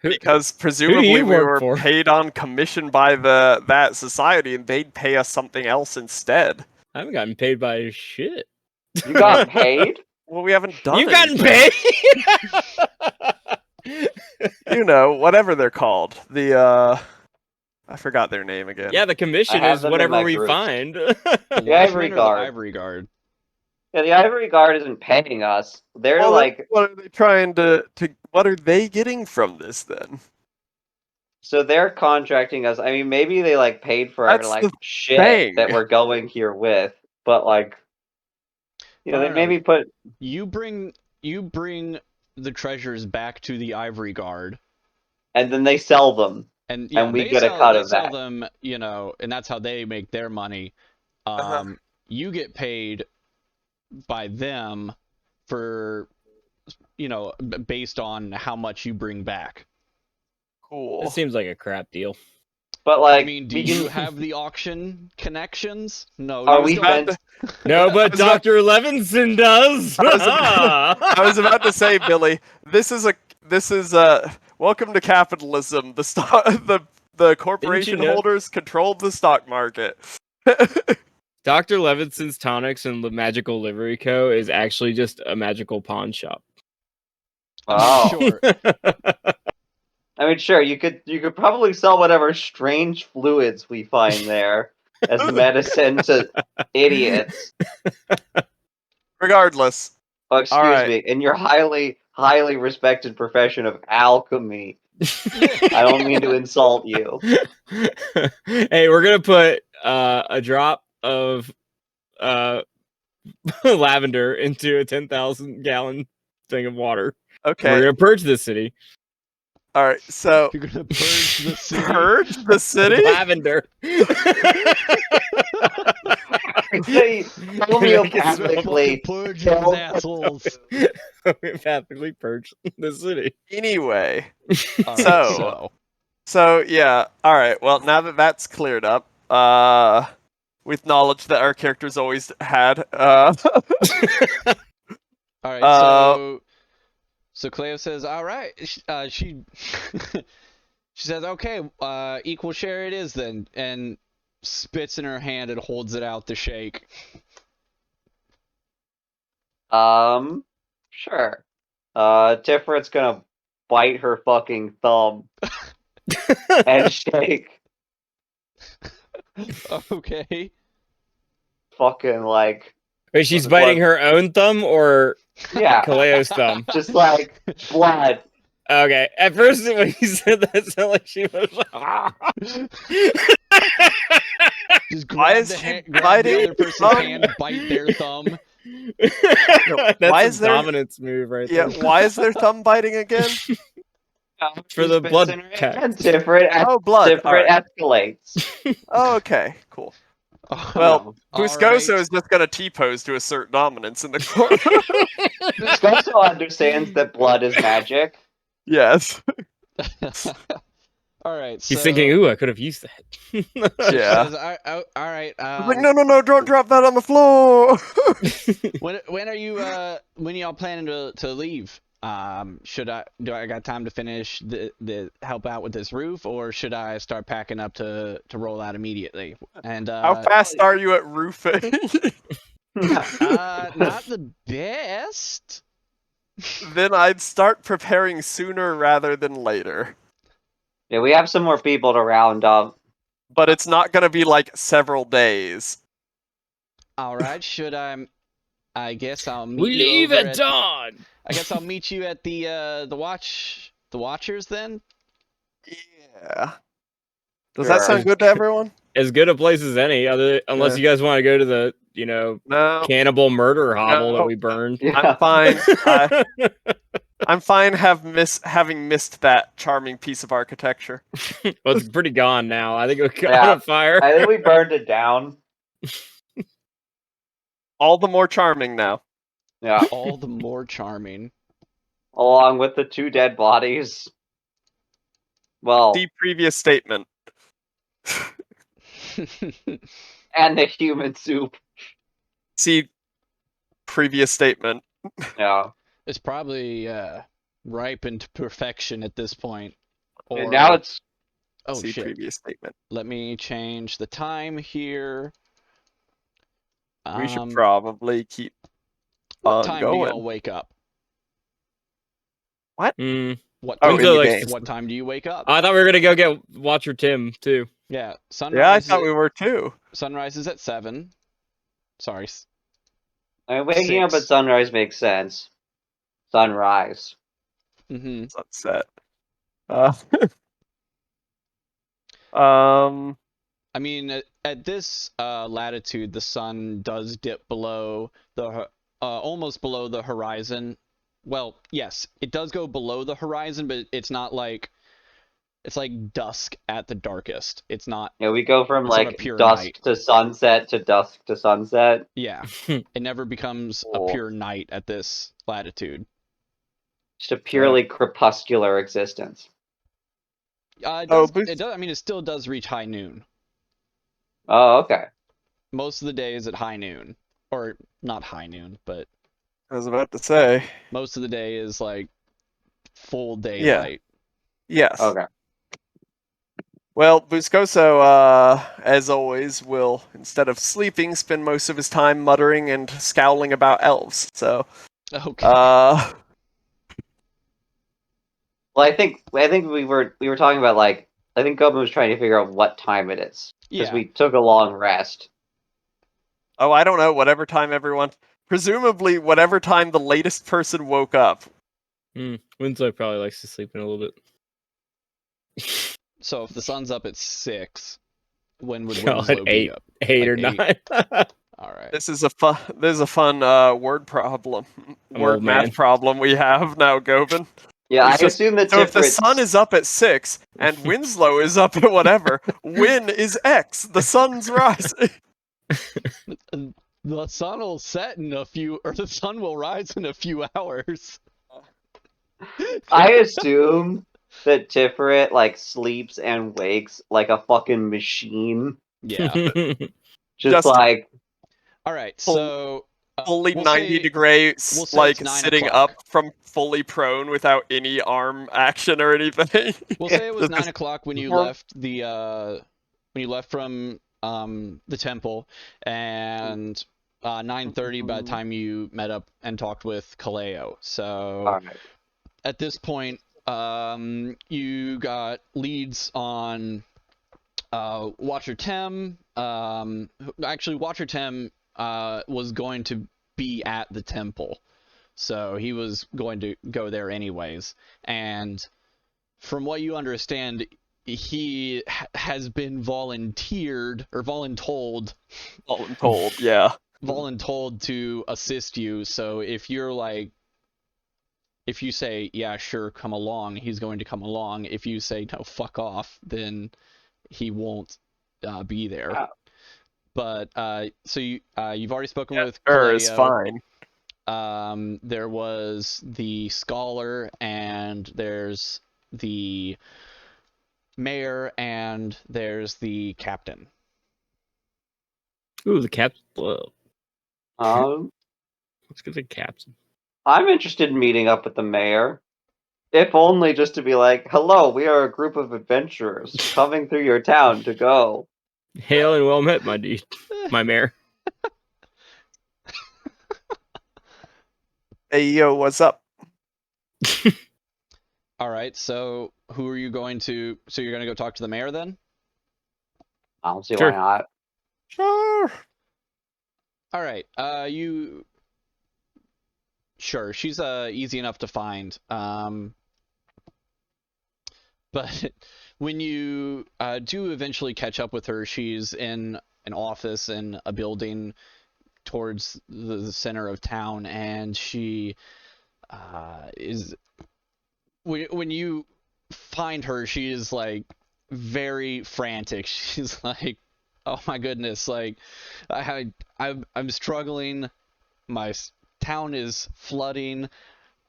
because Who do presumably you we work were for? paid on commission by that society, and they'd pay us something else instead. I haven't gotten paid by shit. You got paid? Well, we haven't done. You've gotten anything. paid. You know, whatever they're called. The I forgot their name again. Yeah, the commission have is them in whatever my we group. find. The Ivory Watchmen or Guard. The Ivory Guard. Yeah, the Ivory Guard isn't paying us. They're Well, like, what are they trying to? What are they getting from this then? so they're contracting us. I mean, maybe they like paid for our That's like the shit thing. that we're going here with, but like, you know, No, they no, maybe put. You bring the treasures back to the Ivory Guard, And then they sell them, and yeah, and we they get a sell cut they of sell that. them, you know, and that's how they make their money. Uh-huh. You get paid by them for, you know, based on how much you bring back. Cool. That seems like a crap deal. But like, I mean, do we you can- have the auction connections? No. Are you we don't. meant? No, but was about- Dr. Levinson does. I was about to say, Billy, this is welcome to capitalism. The corporation know- holders control the stock market. Dr. Levinson's Tonics and the Magical Livery Co. is actually just a magical pawn shop. Oh, Sure. I mean, sure. You could probably sell whatever strange fluids we find there as medicine to idiots. Regardless, Oh, excuse Alright. me. In your highly respected profession of alchemy, I don't mean to insult you. Hey, we're gonna put a drop of lavender into a 10,000-gallon thing of water. okay. We're gonna purge this city. All right. So You're gonna purge the city. purge the city. Lavender. They homeopathically Purge Don't- those assholes. Homeopathically purge the city. Anyway. All right, So- So yeah. All right. Well, now that that's cleared up, with knowledge that our characters always had, all right, Uh, so Cleo says, all right. She she says, okay, equal share it is then, and spits in her hand and holds it out to shake. Sure. Tifret's gonna bite her fucking thumb and shake. Okay. Fucking like, Wait, she's What- biting her own thumb or yeah, Kaleo's thumb? just like blood. Okay. At first, when you said that, it sounded like she was. Just Why grab is the, she grab the biting other person's thumb? hand, bite their thumb. That's why a is there- dominance move right yeah. there. Why is their thumb biting again? For the Spits blood in her cut. hand. Tifret Oh, blood. All right. escalates. Oh, okay. Cool. Oh, Well, all Buscoso right. is just gonna T-pose to assert dominance in the corner. Buscoso understands that blood is magic. Yes. All right. He's so thinking, "Ooh, I could have used that." she Yeah. says, all right. I'm like, no, don't drop that on the floor. When are you when y'all planning to leave? Do I got time to finish the help out with this roof, or should I start packing up to roll out immediately? And How fast are you at roofing? not the best. Then I'd start preparing sooner rather than later. Yeah, we have some more people to round up. But it's not gonna be like several days. All right, should I guess I'll meet We you leave over at dawn. I guess I'll meet you at the Watchers then. Yeah. Does that Sure. sound good to everyone? As good a place as any, unless you guys want to go to the No. cannibal murder hovel that No. we burned. Yeah. I'm fine. I'm fine having missed that charming piece of architecture. Well, it's pretty gone now. I think it caught Yeah, on fire. I think we burned it down. All the more charming now. Yeah, All the more charming. along with the 2 dead bodies. Well, See previous statement. and the human soup. See previous statement. Yeah. It's probably ripened to perfection at this point. Or And now it's oh See shit. previous statement. Let me change the time here. We should probably keep What on time do y'all going. wake up? Mm. What Oh, time, in Winslow the likes game. to- what time do you wake up? I thought we were gonna go get Watcher Tim too. Yeah, Yeah, I sunrise. thought we were too. Sunrise is at 7. Sorry. I mean, waking up at 6. sunrise makes sense. Sunrise. Mm-hmm. Sunset. Um. I mean, at this latitude, the sun does dip below the almost below the horizon. Well, yes, it does go below the horizon, but it's not like it's like dusk at the darkest. It's not. Yeah, we go from It's not a like pure dusk night. to sunset to dusk to sunset. Yeah, it never becomes a Cool. pure night at this latitude. Just a purely crepuscular existence. It Oh, does. but- It does. I mean, it still does reach high noon. Oh, okay. Most of the day is at high noon, or not high noon, but I was about to say. most of the day is like full daylight. Yes. Okay. Well, Buscoso, as always, will, instead of sleeping, spend most of his time muttering and scowling about elves. So, Okay. Well, I think we were talking about like I think Goblin was trying to figure out what time it is because Yeah. we took a long rest. oh, I don't know, whatever time everyone, presumably whatever time the latest person woke up. Winslow probably likes to sleep in a little bit. So if the sun's up at 6, when would Yeah, Winslow at be up? 8 or Like 9. All right. This is a fun word problem, I'm word old, math man. problem we have now, Govin. Yeah, I It's just- assume that So if the Tifrit- sun is up at 6 and Winslow is up at whatever, Win is X. The sun's rising. The sun will set in a few, or the sun will rise in a few hours. I assume that Tiferet like sleeps and wakes like a fucking machine. Yeah. Just like All right. Full- So Fully we'll 90 say- degrees, we'll say like it's 9 sitting o'clock. up from fully prone without any arm action or anything. We'll say it was Just 9 o'clock when you before- left the when you left from the temple, and 9:30 by the time you met up and talked with Kaleo. So alright. at this point, you got leads on Watcher Tem. Actually, Watcher Tem was going to be at the temple, so he was going to go there anyways. And from what you understand, he has been volunteered or voluntold to assist you. So if you're like, if you say, yeah, sure, come along, he's going to come along. If you say, no, fuck off, then he won't be there. Wow. But so you've already spoken with is Kaleo. fine. There was the scholar, and there's the mayor, and there's the captain. Ooh, the captain. Whoa. Let's get the captain. I'm interested in meeting up with the mayor. If only just to be like, hello, we are a group of adventurers coming through your town to go. Hail and well met, my dude. My mayor. Hey, yo, what's up? All right, so who are you going to? So you're going to go talk to the mayor then? I don't see Sure. why not. Sure. All right, you. Sure, she's easy enough to find. But when you do eventually catch up with her, she's in an office in a building towards the center of town, and she is when you find her, she is like very frantic. She's like, "Oh my goodness! Like, I'm struggling. My town is flooding.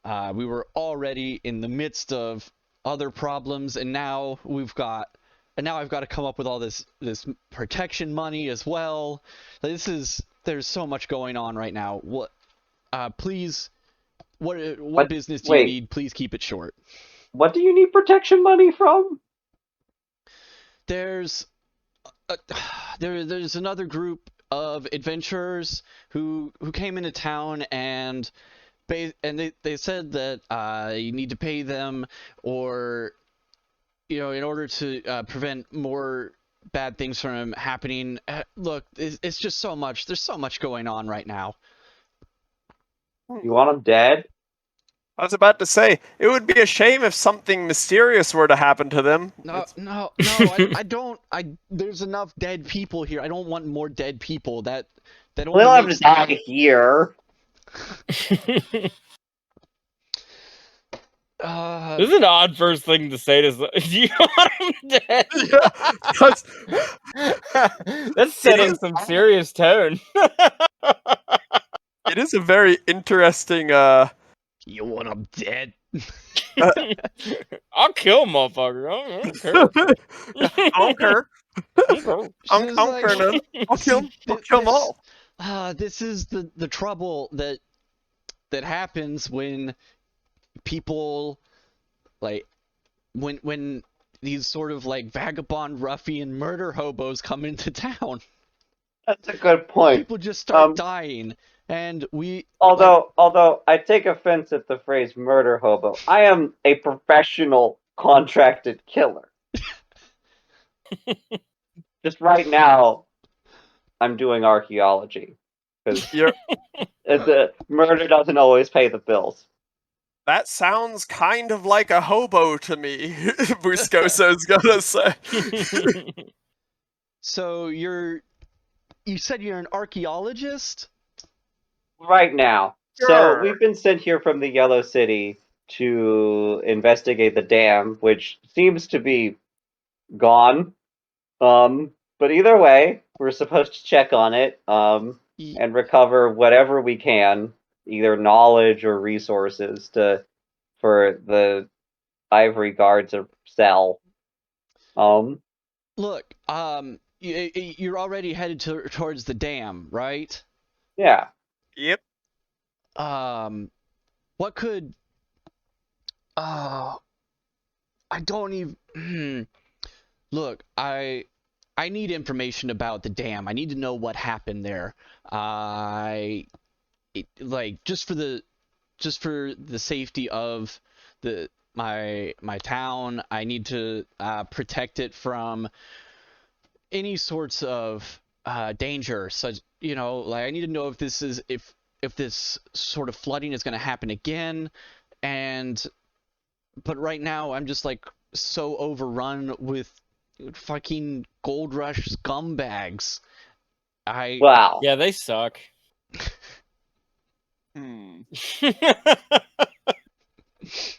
We were already in the midst of other problems, and now I've got to come up with all this protection money as well. There's so much going on right now. Please, what business do you wait. need? Please keep it short." What do you need protection money from? There's there's another group of adventurers who came into town, and they said that you need to pay them, or in order to prevent more bad things from happening. Look, it's just so much. There's so much going on right now. You want them dead? I was about to say, it would be a shame if something mysterious were to happen to them. No, I don't. There's enough dead people here. I don't want more dead people. That We only don't have to makes die here. This is an odd first thing to say to do you want him dead? That's setting some serious tone. It is a very interesting. You want them dead? I'll kill motherfucker. I don't care. I don't care. I don't care none. I'll kill them. I'll kill them all. This is the trouble that happens when people when these sort of like vagabond ruffian murder hobos come into town. That's a good point. People just start dying, and Although I take offense at the phrase murder hobo, I am a professional contracted killer. Just right now, I'm doing archaeology because the murder doesn't always pay the bills. That sounds kind of like a hobo to me, Buscoso's gonna say. So you said you're an archaeologist? Right now. Sure. So we've been sent here from the Yellow City to investigate the dam, which seems to be gone. But either way, we're supposed to check on it, and recover whatever we can, either knowledge or resources for the Ivory Guard to sell. Look, you're already headed towards the dam, right? Yeah. Yep. What could... I don't even... Look, I need information about the dam. I need to know what happened there. Just for the safety of my town, I need to protect it from any sorts of danger. Such I need to know if this sort of flooding is going to happen again, but right now I'm just like so overrun with fucking gold rush scumbags. Wow. Yeah, they suck.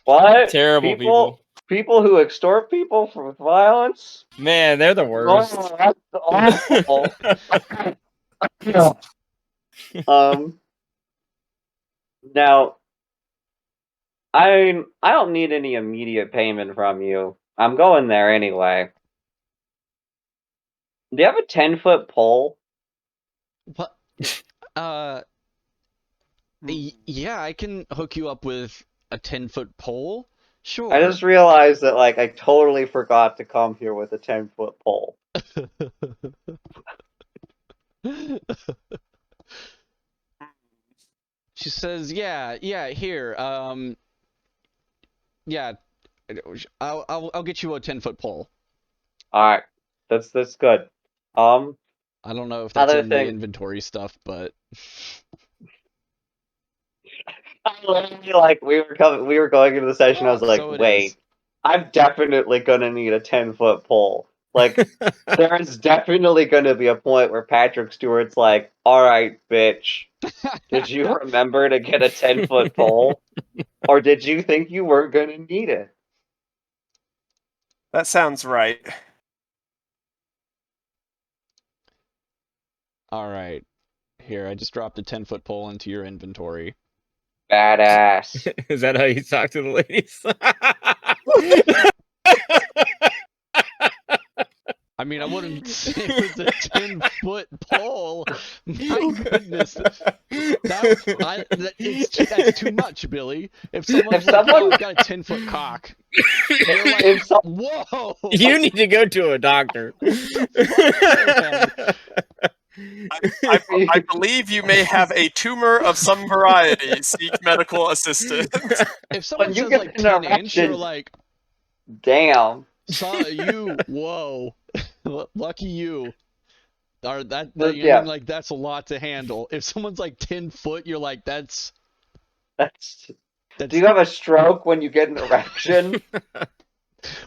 What? Terrible people. People who extort people for violence? Man, they're the worst. Oh, that's awful. Now, I don't need any immediate payment from you. I'm going there anyway. Do you have a 10-foot pole? What? Yeah, I can hook you up with a 10-foot pole. Sure. I just realized that I totally forgot to come here with a 10-foot pole. She says, "Yeah, here. Yeah, I'll get you a 10-foot pole." All right, that's good. I don't know if that's Other in the thing- inventory stuff, but I literally, we were going into the session. I was like, So it wait, is. I'm definitely gonna need a 10-foot pole. Like, there's definitely gonna be a point where Patrick Stewart's like, "Alright, bitch, did you remember to get a 10-foot pole? Or did you think you weren't gonna need it?" That sounds right. All right. Here, I just dropped a 10-foot pole into your inventory. Badass. Is that how you talk to the ladies? I mean, I wouldn't say it was a 10-foot pole. My goodness. That's too much, Billy. If someone's like, someone- "Oh, I've got a 10-foot cock," you're like, If some- "Whoa!" You need to go to a doctor. I believe you may have a tumor of some variety. Seek medical assistance. If someone you says get like an 10-inch, you're erection- like, Damn. you, whoa, lucky you. Or that Yeah. you're like, that's a lot to handle. If someone's like 10 foot, you're like, that's. Do you have a stroke when you get an erection?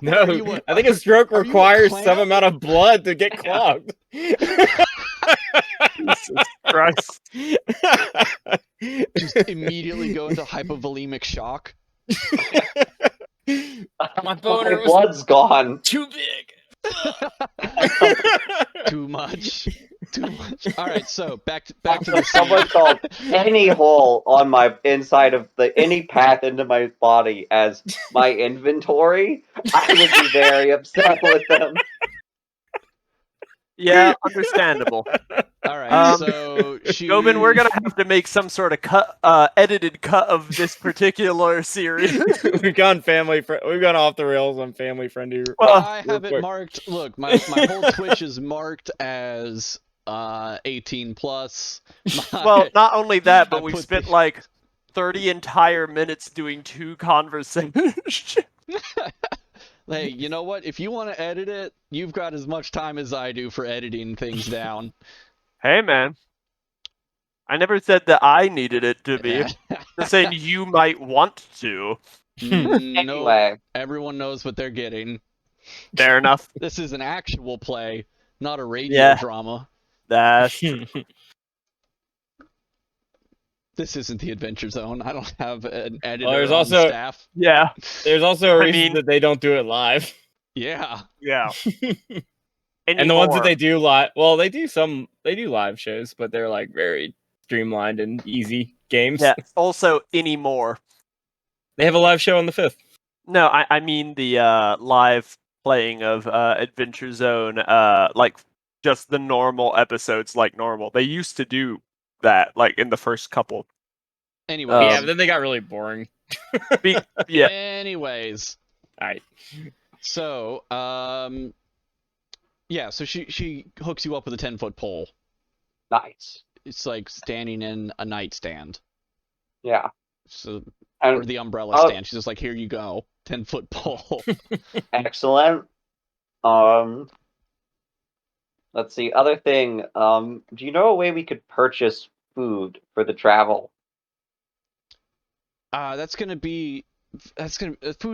No, Are you I think a stroke are you a requires some clam? amount of blood to get clogged. Jesus Christ. Just immediately go into hypovolemic shock. My boner My was blood's gone. too big. Too much. Too much. All right, so back to the Someone scene. called any hole on my inside of any path into my body as my inventory, I would be very upset with them. Yeah, understandable. All right, so Gobin, we're gonna have to make some sort of edited cut of this particular series. We've gone we've gone off the rails on family friendly. I have it quick. marked. Look, my whole Twitch is marked as 18 plus. Well, not only that, but I we put spent the- like 30 entire minutes doing 2 conversations. Hey, you know what? If you want to edit it, you've got as much time as I do for editing things down. Hey, man. I never said that I needed it to be. Just saying you might want to. No, Anyway, everyone knows what they're getting. Fair enough. This is an actual play, not a radio Yeah. drama. That's true. This isn't the Adventure Zone. I don't have an editor there's on also- staff. Yeah. There's also a I reason mean- that they don't do it live. Yeah. Yeah. And the ones that Anymore. they do live, well, they do live shows, but they're like very streamlined and easy games. Yeah. Also, anymore. They have a live show on the 5th. No, I mean the live playing of Adventure Zone, like just the normal episodes like normal. They used to do that, like in the first couple. Anyway. Yeah, but then they got really boring. Yeah. Anyways. Alright. So, yeah, so she hooks you up with a 10-foot pole. nice. It's like standing in a nightstand. Yeah. So, And or the umbrella oh. stand. She's just like, here you go. 10-foot pole. excellent. Let's see. Other thing. Do you know a way we could purchase food for the travel? Food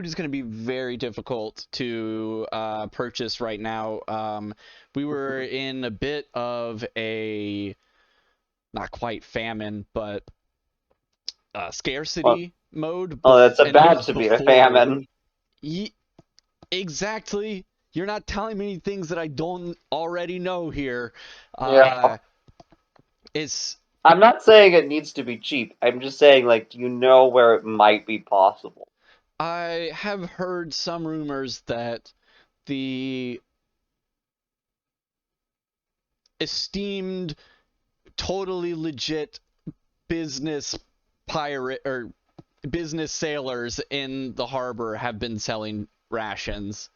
is gonna be very difficult to purchase right now. We were in a bit of a not quite famine, but scarcity mode. Oh, that's and it about was to be a before- famine. Exactly. You're not telling me things that I don't already know here. Yeah. It's I'm not saying it needs to be cheap. I'm just saying, like, do you know where it might be possible? I have heard some rumors that the esteemed, totally legit business pirate or business sailors in the harbor have been selling rations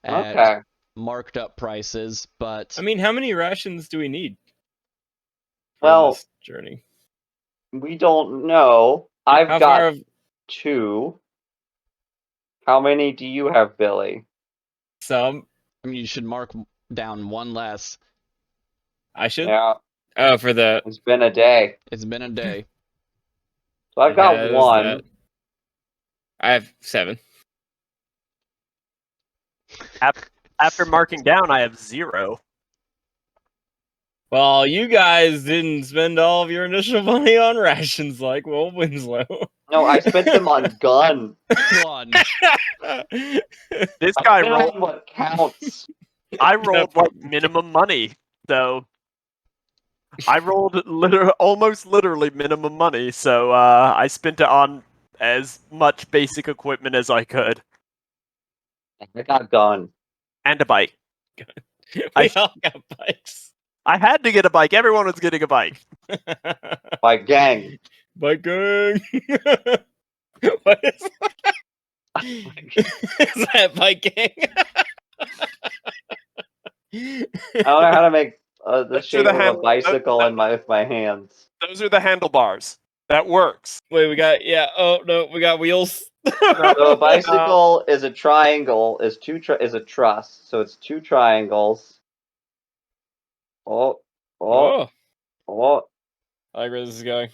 at Okay. marked up prices, but I mean, how many rations do we need for Well, this journey? we don't know. I've How got far of 2. How many do you have, Billy? some? I mean, you should mark down one less. I should? Yeah, Oh, for the... it's been a day. It's been a day. So I've got Has 1. that- I have 7. After marking down, I have 0. Well, you guys didn't spend all of your initial money on rations like Winslow. No, I spent them on gun. Gun. This guy I spent rolled. on what counts. I rolled like minimum money, so I rolled almost literally minimum money. So I spent it on as much basic equipment as I could, I got gun. and a bike. We all got bikes. I had to get a bike. Everyone was getting a bike. By gang. Bike gang. What is that? Is that bike gang? I don't know how to make the Those are shape the of a hand- bicycle with my hands. Those are the handlebars. That works. Wait, we got oh no, we got wheels. So a bicycle is a triangle, is a truss. So it's 2 triangles. Oh, Oh, oh, I like where this is going.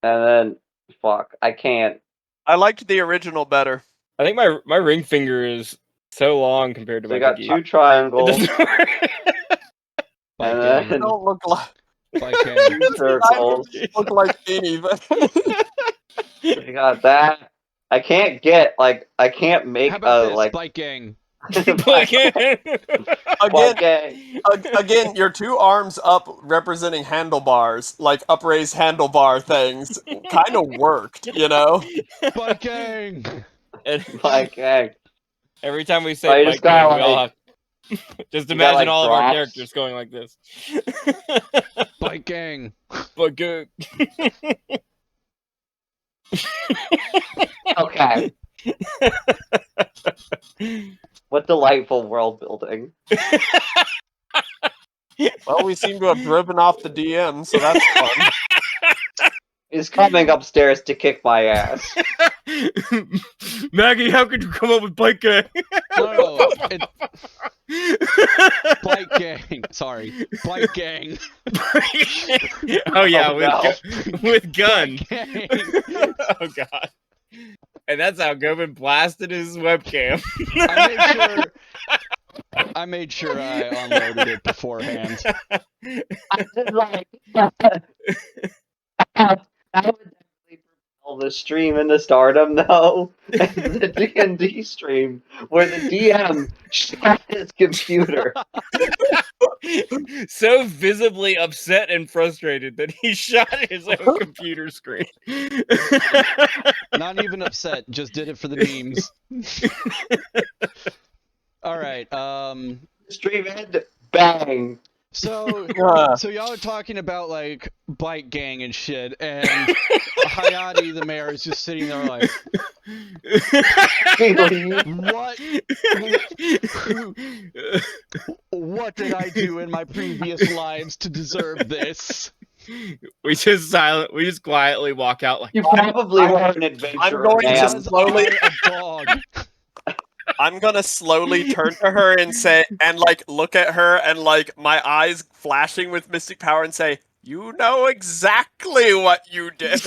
and then fuck, I can't. I liked the original better. I think my ring finger is so long compared to So my you got pinky. 2 It triangles, doesn't work. Bike and gang. then Don't look like Bike gang. 2 circles. look like any, but You got that. I can't make How about a this? like Bike gang. Bike gang. again, gang. again, your 2 arms up representing handlebars, like upraised handlebar things, kind of worked, you know. Bike gang. And Bike gang. every time we say So you bike just gotta, gang, we all like- have. Just you got, imagine like, all of our drops. characters going like this. Bike gang. Bike gang. Okay. What delightful world building. Well, we seem to have driven off the DM, so that's fun. He's coming upstairs to kick my ass. Maggie, how could you come up with bike gang? No, it's bike gang. Sorry, bike gang. Oh yeah, Oh, no. with gun. Gang. Oh god. And that's how Govan blasted his webcam. I made sure I unloaded it beforehand. I was like, that would definitely propel the stream into stardom, though. And the D&D stream, where the DM shot his computer. So visibly upset and frustrated that he shot his own computer screen. Not even upset, just did it for the memes. All right. Stream end, bang. So y'all are talking about like bike gang and shit, and Hayati the mayor is just sitting there like, what did I do in my previous lives to deserve this? We just quietly walk out like, You probably were an adventurer, I'm going to ma'am. just slowly. A dog. I'm gonna slowly turn to her and say, and like look at her, and like my eyes flashing with mystic power, and say, "You know exactly what you did."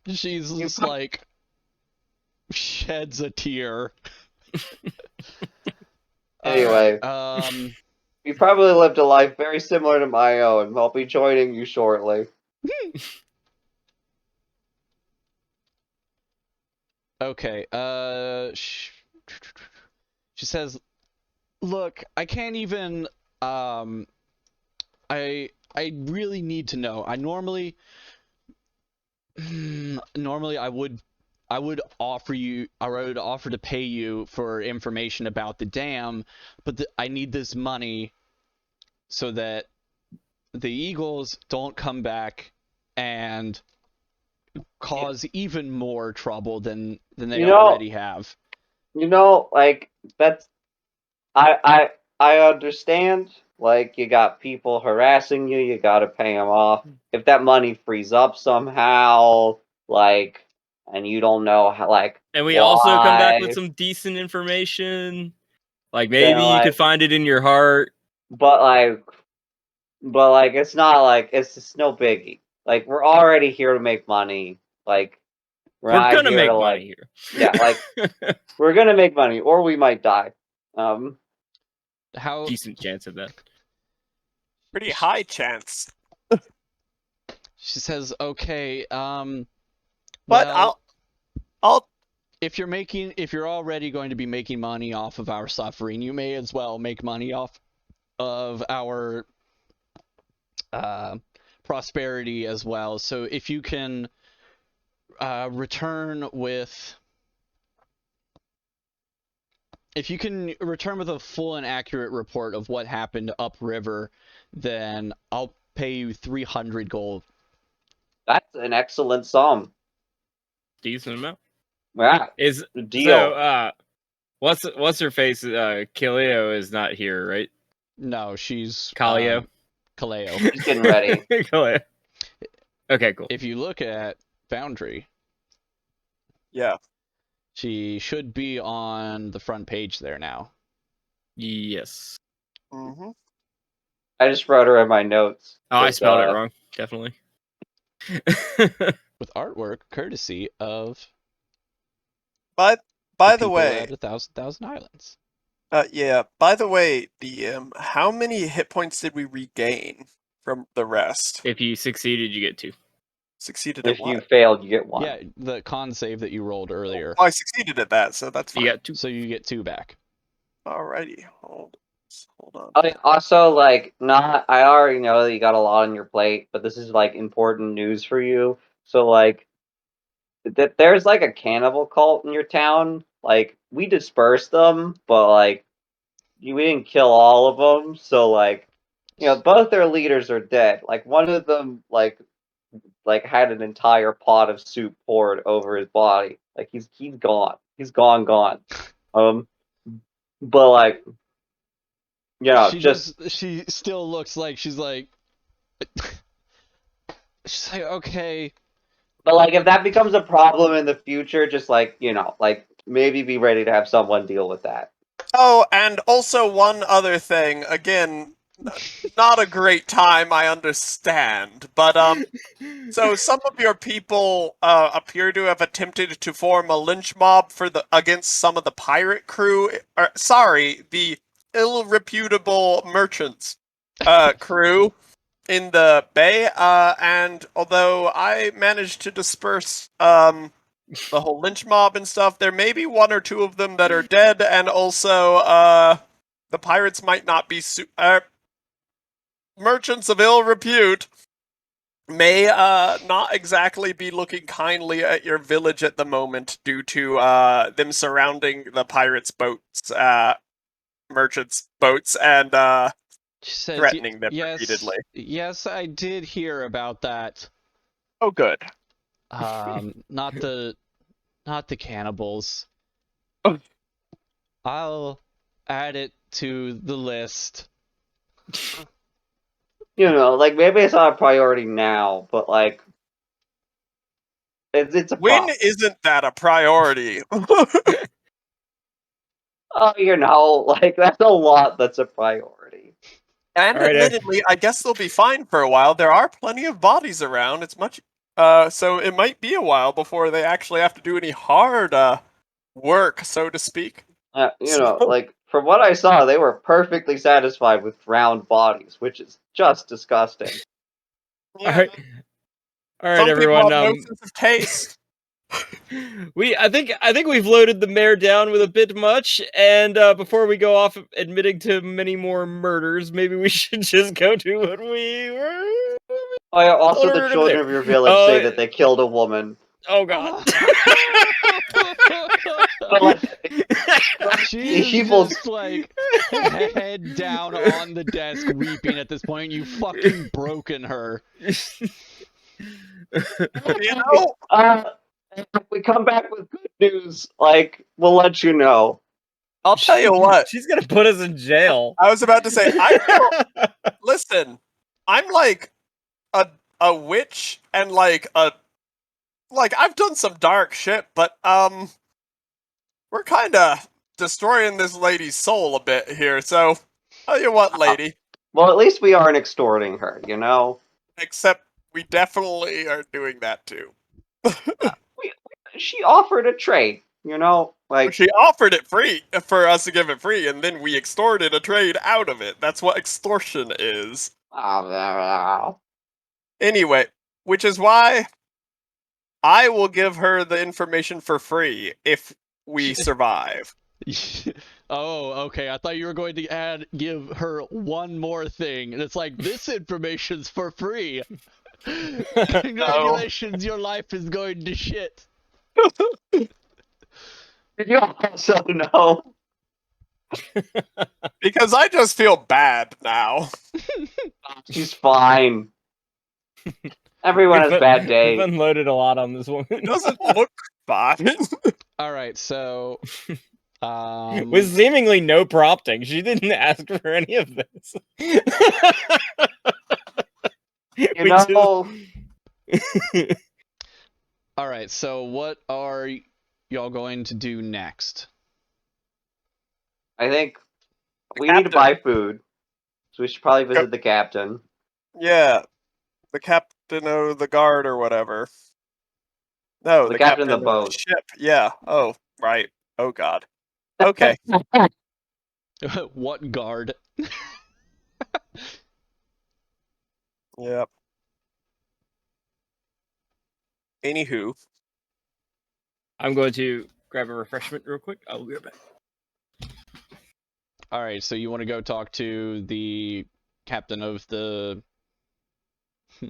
She's just like sheds a tear. Anyway, you probably lived a life very similar to my own. I'll be joining you shortly. Okay, she says, look, I can't even, I really need to know. I normally I would offer to pay you for information about the dam, but I need this money so that the Eagles don't come back and cause even more trouble than they already have. You know, like that's I understand. Like you got people harassing you, you got to pay them off. If that money frees up somehow, like, and you don't know how, like, and we also come back with why, some decent information. Like maybe then, you could find it in your heart. but it's not like it's just no biggie. Like we're already here to make money. Like We're not gonna here make to, money here. Yeah, like we're gonna make money, or we might die. How Decent chance of that. Pretty high chance. she says, okay, But well, I'll if you're already going to be making money off of our suffering, you may as well make money off of our prosperity as well. So if you can return with a full and accurate report of what happened upriver, then I'll pay you 300 gold. That's an excellent sum. Decent amount. Yeah, Is deal. so. What's her face? Kileo is not here, right? No, she's Kaleo. Kaleo. He's getting ready. Kaleo. Okay, cool. If you look at Foundry, yeah. she should be on the front page there now. Yes. Mm-hmm. I just wrote her in my notes. Oh, I spelled it wrong. Definitely. With artwork courtesy of By the people way, at 1,000 Islands. yeah. By the way, DM, how many hit points did we regain from the rest? If you succeeded, you get 2. Succeeded at If you what? failed, you get 1. Yeah, the con save that you rolled earlier. Oh, I succeeded at that, so that's fine. You got 2. So you get 2 back. Alrighty, hold on. Also, like, I already know that you got a lot on your plate, but this is like important news for you. So, like, that there's like a cannibal cult in your town. Like, we dispersed them, but like, we didn't kill all of them. So, like, both their leaders are dead. Like, one of them, like had an entire pot of soup poured over his body. Like, he's gone. He's gone. But like, she still looks like she's like okay. But like, if that becomes a problem in the future, just like like maybe be ready to have someone deal with that. Oh, and also one other thing. Again, not a great time, I understand. But so some of your people appear to have attempted to form a lynch mob against some of the pirate crew. Sorry, the ill-reputable merchants crew in the bay. And although I managed to disperse the whole lynch mob and stuff, there may be 1 or 2 of them that are dead, and also the pirates might not be merchants of ill repute may not exactly be looking kindly at your village at the moment due to them surrounding the pirates' boats, merchants' boats, and She says, threatening them repeatedly. Yes, I did hear about that. Oh, good. Not the cannibals. Oh. I'll add it to the list. Like, maybe it's not a priority now, but like, it's a When problem. isn't that a priority? Oh, like, that's a lot that's a priority. And All right, admittedly, I guess they'll be fine for a while. There are plenty of bodies around. It's much, so it might be a while before they actually have to do any hard, work, so to speak. Like, from what I saw, they were perfectly satisfied with drowned bodies, which is just disgusting. Yeah, All right, some everyone. people have no sense of taste. I think we've loaded the mayor down with a bit much, and before we go off admitting to many more murders, maybe we should just go to what we were. Oh, yeah, also, the ordered over children there. of your village say that they killed a woman. Oh god. But like, She's people- just like head down on the desk weeping at this point. You fucking broken her. You know, if we come back with good news, like, we'll let you know. I'll tell you what. She's gonna put us in jail. I was about to say, listen, I'm like a witch and like I've done some dark shit, but we're kind of destroying this lady's soul a bit here. So, tell you what, lady. Well, at least we aren't extorting her, Except we definitely are doing that too. she offered a trade, you know? Like, She offered it free for us to give it free, and then we extorted a trade out of it. That's what extortion is. Anyway, which is why I will give her the information for free if we survive. Oh, okay. I thought you were going to give her one more thing, and it's like, this information's for free. Congratulations, your life is going to shit. did you also know? Because I just feel bad now. She's fine. Everyone has bad We've days. unloaded a lot on this woman. It doesn't look fine. Alright, so... With seemingly no prompting. She didn't ask for any of this. You know, Alright, so what are y'all going to do next? I think The we need to captain. buy food, so we should probably visit the captain. Yeah, the captain of the guard or whatever. No, The captain of the the boat. ship. Yeah. Oh, right. Oh God. Okay. What guard? Yep. Anywho, I'm going to grab a refreshment real quick. I'll be right back. Alright, so you want to go talk to the captain of the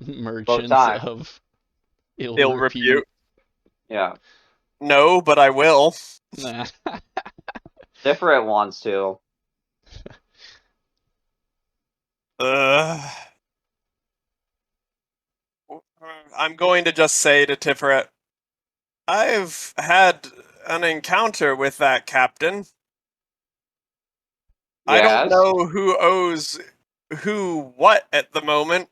merchants time. of ill repute. Yeah. No, but I will. Nah. Different wants to. I'm going to just say to Tiferet, I've had an encounter with that captain. I don't Yes. know who owes who what at the moment,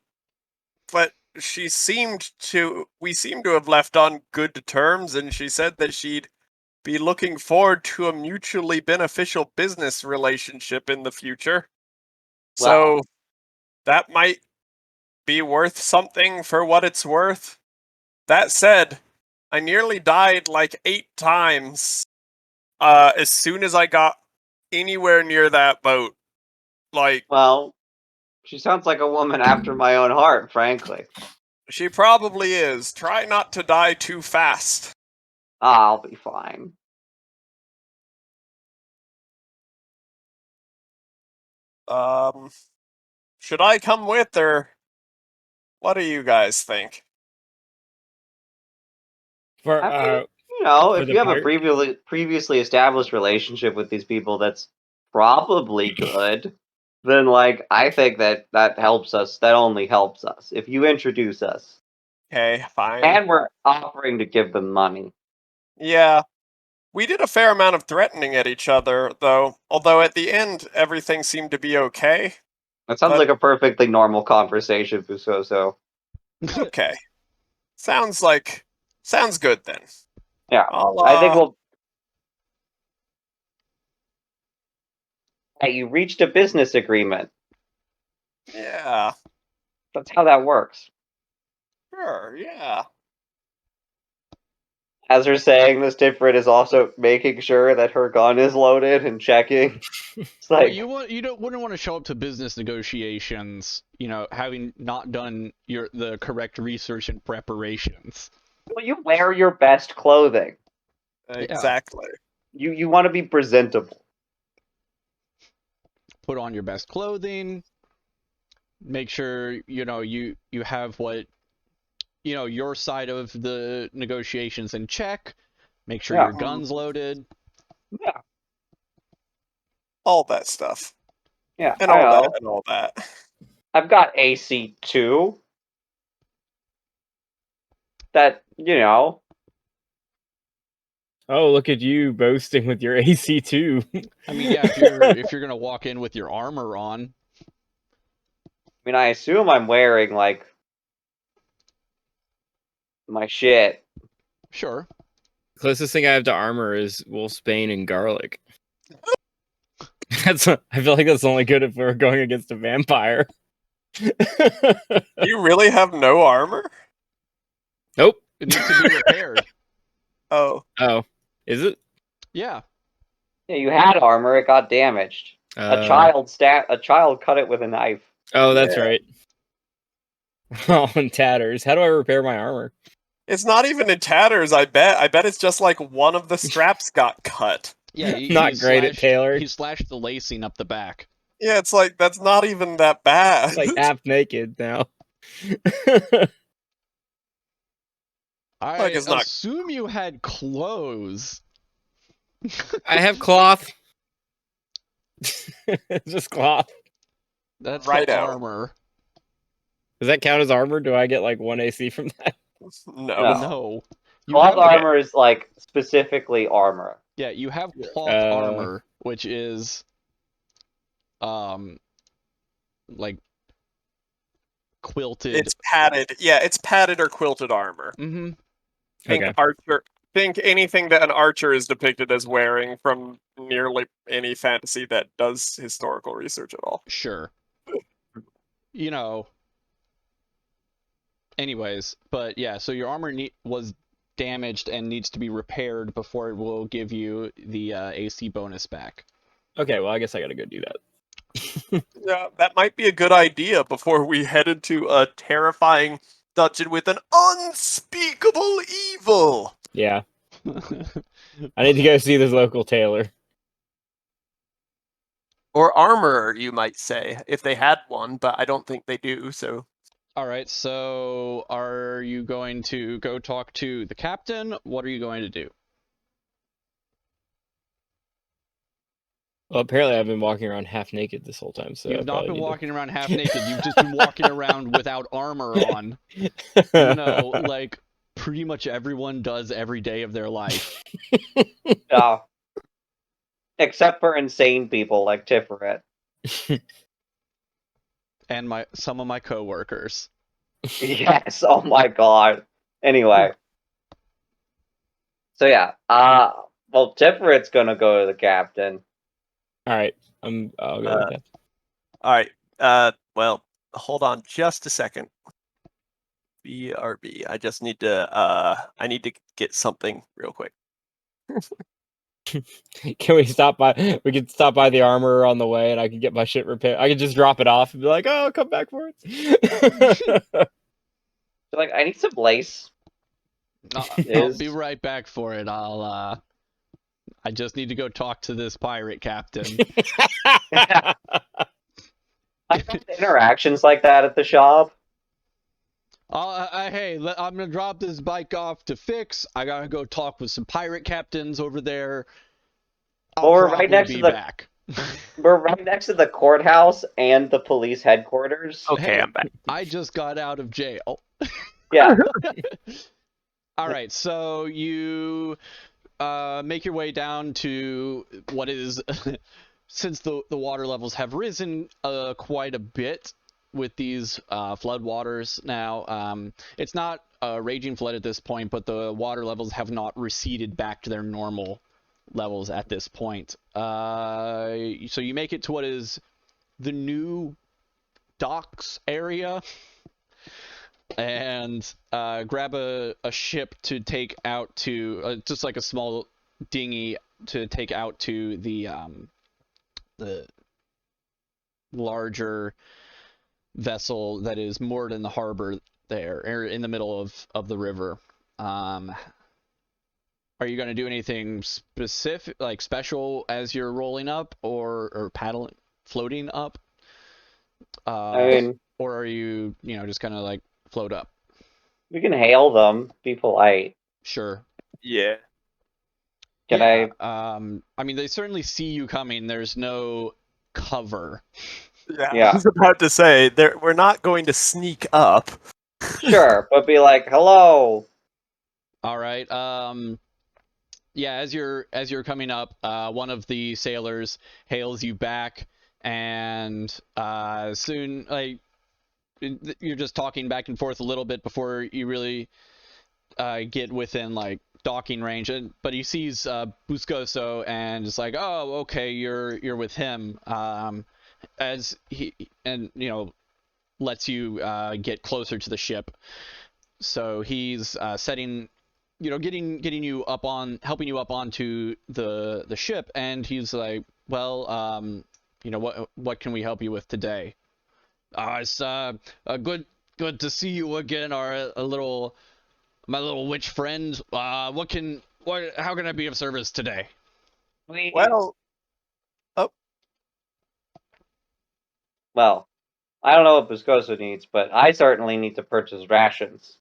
but we seem to have left on good terms, and she said that she'd be looking forward to a mutually beneficial business relationship in the future. So Well, that might be worth something for what it's worth. That said, I nearly died like 8 times as soon as I got anywhere near that boat. Like, well, she sounds like a woman after my own heart, frankly. she probably is. Try not to die too fast. I'll be fine. Should I come with, or what do you guys think? For I mean, you know, for if the you have a pirate? previously established relationship with these people, that's probably good. Then, like, I think that helps us. That only helps us if you introduce us, Okay, fine. and we're offering to give them money. Yeah. We did a fair amount of threatening at each other, though. Although at the end, everything seemed to be okay. That sounds But- like a perfectly normal conversation, Fusoso. Okay. Sounds good then. Yeah, I'll, I think we'll. Hey, you reached a business agreement. Yeah, That's how that works. sure, yeah. As her saying this, Tiferet is also making sure that her gun is loaded and checking. It's Well, like, wouldn't want to show up to business negotiations, having not done the correct research and preparations. well, you wear your best clothing. Exactly. You want to be presentable. Put on your best clothing. Make sure you have what your side of the negotiations in check. Make sure Yeah. your gun's loaded. Yeah, All that stuff. yeah. And I all know. that and all that. I've got AC2. That, Oh, look at you boasting with your AC2. I mean, yeah, if you're gonna walk in with your armor on. I mean, I assume I'm wearing, like, my shit. Sure. Closest thing I have to armor is wolfsbane and garlic. I feel like that's only good if we're going against a vampire. You really have no armor? Nope. It needs to be repaired. Oh. Oh, is it? Yeah. Yeah, you had armor. It got damaged. A child cut it with a knife. Oh, that's Yeah. right. Oh, in tatters. How do I repair my armor? It's not even in tatters, I bet. I bet it's just like one of the straps got cut. Yeah, Not great at tailoring. He slashed the lacing up the back. Yeah, it's like, that's not even that bad. It's like half naked now. I Like, it's not- assume you had clothes. I have cloth. Just cloth. That's Righto. armor. Does that count as armor? Do I get like 1 AC from that? No. No. You Cloth have, armor is like specifically armor. yeah, you have cloth armor, which is like quilted. It's padded. Yeah, it's padded or quilted armor. Mm-hmm. Think Okay. archer. Think anything that an archer is depicted as wearing from nearly any fantasy that does historical research at all. Sure. You know. Anyways, but yeah, so your armor was damaged and needs to be repaired before it will give you the AC bonus back. Okay, well, I guess I gotta go do that. Yeah, that might be a good idea before we head into a terrifying dungeon with an unspeakable evil. Yeah. I need to go see this local tailor. Or armorer, you might say, if they had one, but I don't think they do, so. All right, so are you going to go talk to the captain? What are you going to do? Well, apparently I've been walking around half naked this whole time, so You've I not probably been need to- walking around half naked. You've just been walking around without armor on. You know, like pretty much everyone does every day of their life. Yeah. Except for insane people like Tiferet. And some of my coworkers. Yes, oh my god. Anyway. So yeah, well, Tiferet's gonna go to the captain. All right, I'll go with that. Alright, well, hold on just a second. BRB. I just need to, I need to get something real quick. Can we stop by? We could stop by the armor on the way, and I could get my shit repaired. I could just drop it off and be like, "Oh, I'll come back for it." So like, I need some lace. I'll be right back for it. I just need to go talk to this pirate captain. I have interactions like that at the shop. Hey, I'm gonna drop this bike off to fix. I gotta go talk with some pirate captains over there. I'll We're probably right next be to the- back. We're right next to the courthouse and the police headquarters. Okay, Hey. I'm back. I just got out of jail. Yeah. All right, so you make your way down to what is, since the water levels have risen quite a bit with these flood waters now. It's not a raging flood at this point, but the water levels have not receded back to their normal levels at this point. So you make it to what is the new docks area, and grab a ship to take out to just like a small dinghy to take out to the larger vessel that is moored in the harbor there, or in the middle of the river. Are you going to do anything specific, like special, as you're rolling up, or paddling, floating up? I mean, Or are you, just kind of like float up? we can hail them. Be polite. Sure. Yeah. Can Yeah, I? I mean, they certainly see you coming. There's no cover. Yeah. I was about to say, we're not going to sneak up. Sure, but be like, hello. All right. Yeah, as you're coming up, one of the sailors hails you back, and soon, like, you're just talking back and forth a little bit before you really get within like docking range. But he sees Buscoso and is like, "Oh, okay, you're with him." As he lets you get closer to the ship. So he's setting getting you up on, helping you up onto the ship, and he's like, well, what can we help you with today? It's good to see you again, our my little witch friend. How can I be of service today? Well, Well, I don't know what Buscoso needs, but I certainly need to purchase rations.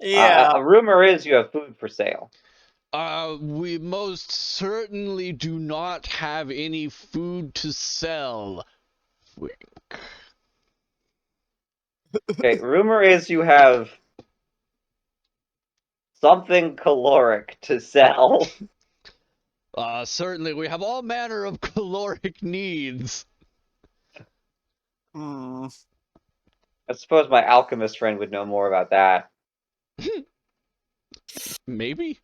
yeah. A rumor is you have food for sale. We most certainly do not have any food to sell. Wink. Okay, rumor is you have something caloric to sell. Certainly, we have all manner of caloric needs. Hmm. I suppose my alchemist friend would know more about that. Maybe?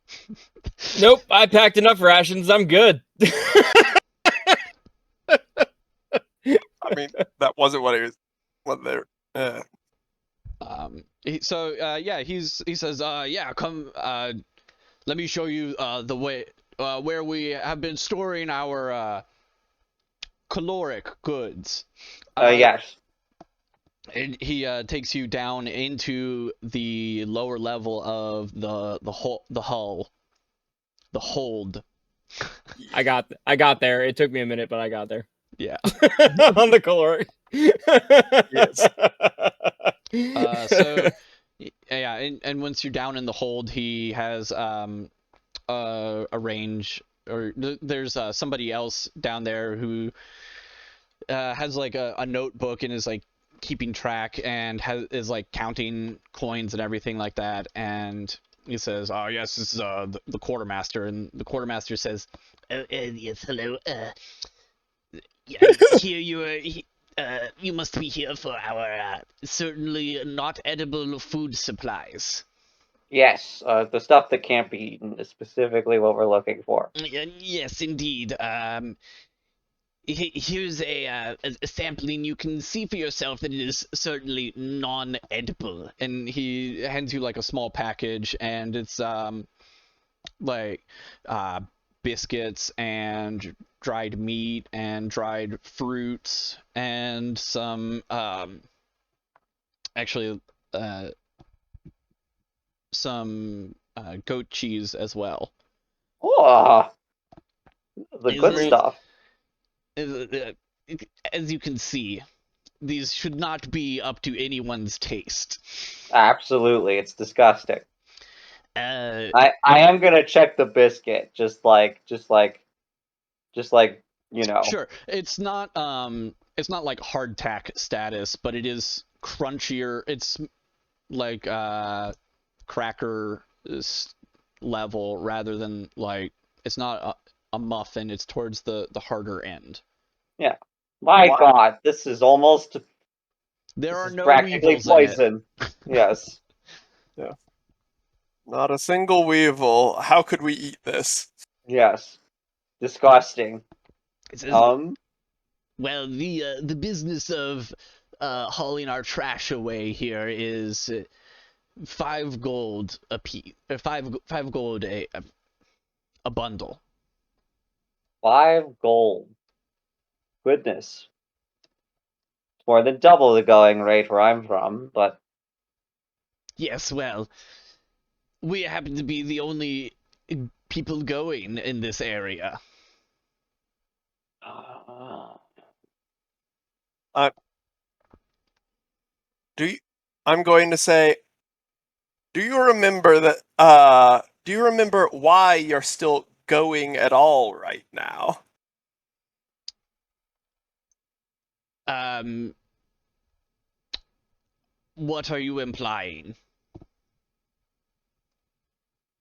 Nope, I packed enough rations. I'm good. I mean, that wasn't what he was. What they're. He says, yeah, come, let me show you, the way, where we have been storing our, caloric goods. Yes. And he takes you down into the lower level of the hull, the hold. I got there. It took me a minute, but I got there. Yeah. On the caloric. Yes. So yeah, and once you're down in the hold, he has arrange, or there's somebody else down there who has like a notebook and is like keeping track and is like counting coins and everything like that. And he says, "Oh yes, this is the quartermaster." And the quartermaster says, Oh, yes, hello. Here you must be here for our certainly not edible food supplies. Yes, the stuff that can't be eaten is specifically what we're looking for. Yes, indeed. Here's a sampling. You can see for yourself that it is certainly non-edible. and he hands you like a small package, and it's like biscuits and dried meat and dried fruits and some actually some goat cheese as well. Oh, the good Is it- stuff. As you can see, these should not be up to anyone's taste. Absolutely, it's disgusting. Uh, I am gonna check the biscuit, just like Sure, it's not like hardtack status, but it is crunchier. It's like cracker level rather than like, it's not a muffin. It's towards the harder end. Yeah. My Wow. God, this is almost There this are is no practically weevils in it. poison. Yes. Not a single weevil. How could we eat this? Yes. Disgusting. it says, Um. well, the business of hauling our trash away here is 5 gold a piece, or five gold a bundle. 5 gold. Goodness. It's more than double the going rate where I'm from, but Yes, well, we happen to be the only people going in this area. I'm going to say, do you remember that? Do you remember why you're still going at all right now? What are you implying?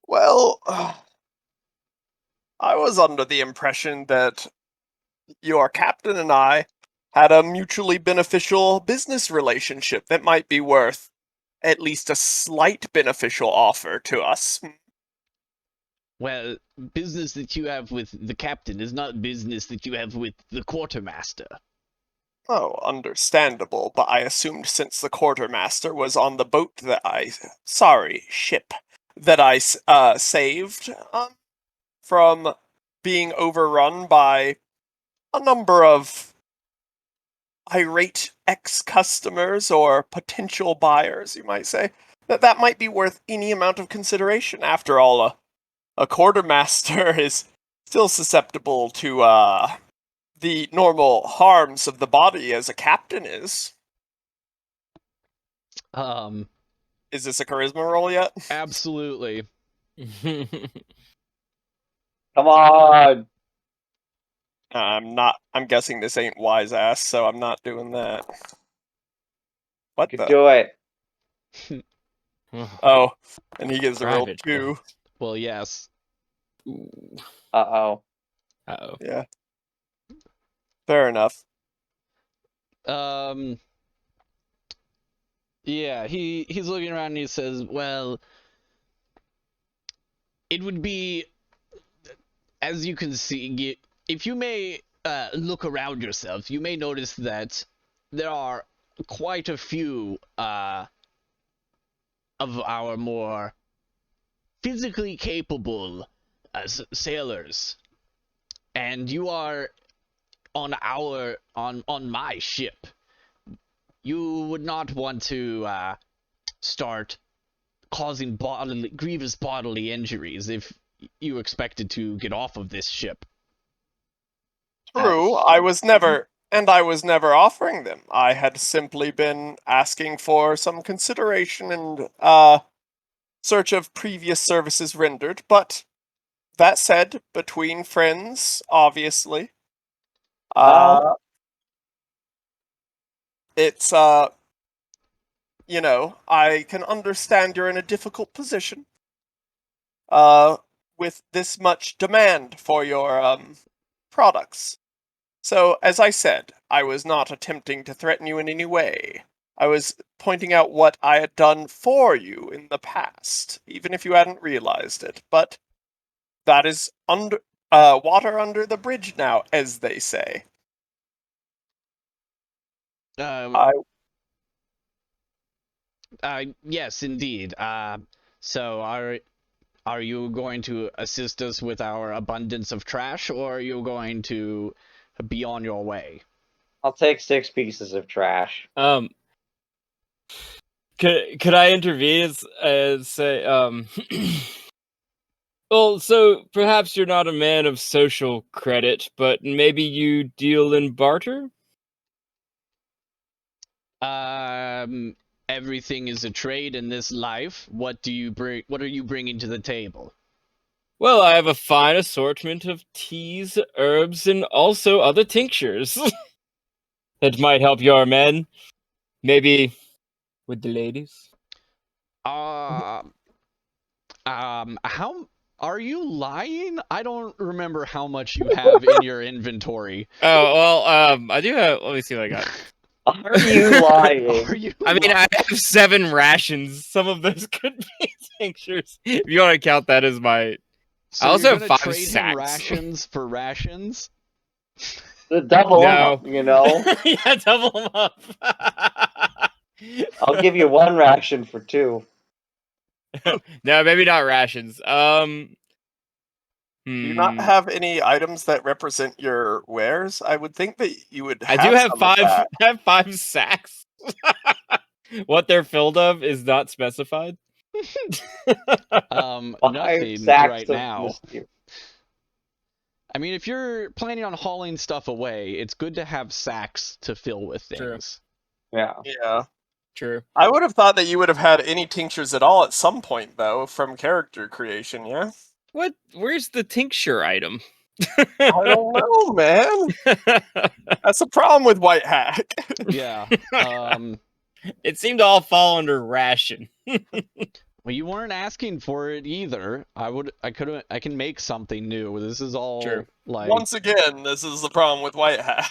Well, I was under the impression that your captain and I had a mutually beneficial business relationship that might be worth at least a slight beneficial offer to us. Well, business that you have with the captain is not business that you have with the quartermaster. Oh, understandable, but I assumed since the quartermaster was on the boat that Sorry, ship that I saved from being overrun by a number of irate ex-customers or potential buyers, you might say, that might be worth any amount of consideration. After all, a quartermaster is still susceptible to the normal harms of the body as a captain is. Is this a charisma roll yet? Absolutely. Come on. I'm guessing this ain't wise ass, so I'm not doing that. What You the? could do it. Oh, and he gives a roll Private 2. Well, yes. Uh-oh. Uh-oh. Yeah. Fair enough. Yeah, he's looking around and he says, well, it would be, as you can see, if you may look around yourself, you may notice that there are quite a few of our more physically capable sailors, and you are on my ship. You would not want to start causing grievous bodily injuries if you expected to get off of this ship. True, I was never offering them. I had simply been asking for some consideration and search of previous services rendered, but that said, between friends, obviously. It's you know, I can understand you're in a difficult position. With this much demand for your products. So, as I said, I was not attempting to threaten you in any way. I was pointing out what I had done for you in the past, even if you hadn't realized it. But that is water under the bridge now, as they say. Yes, indeed. So are you going to assist us with our abundance of trash, or are you going to be on your way? I'll take 6 pieces of trash. Could I intervene as say well, so perhaps you're not a man of social credit, but maybe you deal in barter? Everything is a trade in this life. What do you bring? What are you bringing to the table? Well, I have a fine assortment of teas, herbs, and also other tinctures that might help your men. Maybe with the ladies. How are you lying? I don't remember how much you have in your inventory. Oh well, I do have. Let me see what I got. Are you lying? Are you? I mean, I have 7 rations. Some of those could be tinctures. If you want to count that as my. So I also you're have gonna 5 trade him sacks. rations for rations? The double No. up, you know? Yeah, double them up. I'll give you 1 ration for 2. No, maybe not rations. Do you not have any items that represent your wares? I would think that you would have I do have some of 5. that. I have 5 sacks. What they're filled of is not specified. 5 Nothing sacks right of now. mysterious. I mean, if you're planning on hauling stuff away, it's good to have sacks to fill with True. things. Yeah. Yeah. True. I would have thought that you would have had any tinctures at all at some point, though, from character creation, yeah? What? Where's the tincture item? I don't know, man. That's the problem with Whitehack. Yeah. It seemed to all fall under ration. Well, you weren't asking for it either. I can make something new. This is all True. like. Once again, this is the problem with Whitehack.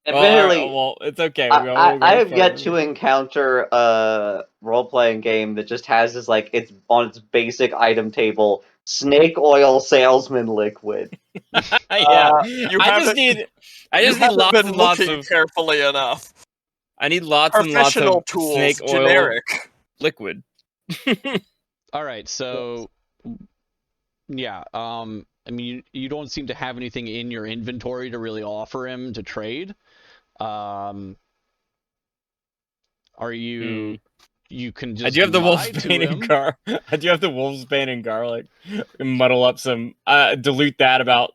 Admittedly, well, it's okay. I have yet to encounter a role-playing game that just has this, like, it's on its basic item table, snake oil salesman liquid. Yeah, You I just haven't- need You haven't lots been and lots looking of. carefully enough. I need lots and lots Professional of tools, snake oil generic. liquid. All right, so yeah, I mean, you don't seem to have anything in your inventory to really offer him to trade. Are you? You can just I do have the lie wolf's to bane him. and I do have the wolf's bane and garlic. Muddle up some, dilute that about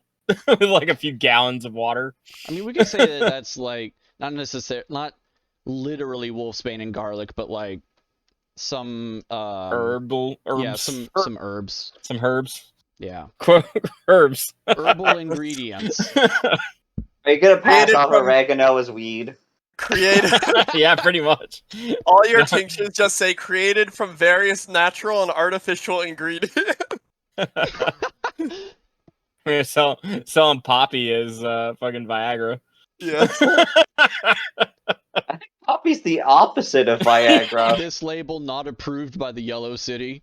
with like a few gallons of water. I mean, we could say that that's like not literally wolfsbane and garlic, but like some Herbs. yeah, some herbs. Some herbs. Yeah, Herbs. herbal ingredients. Are you gonna pass Created off from- oregano as weed? Created. Yeah, pretty much. All your tinctures just say created from various natural and artificial ingredients. We're selling poppy as fucking Viagra. Yeah. Poppy's the opposite of Viagra. This label not approved by the Yellow City.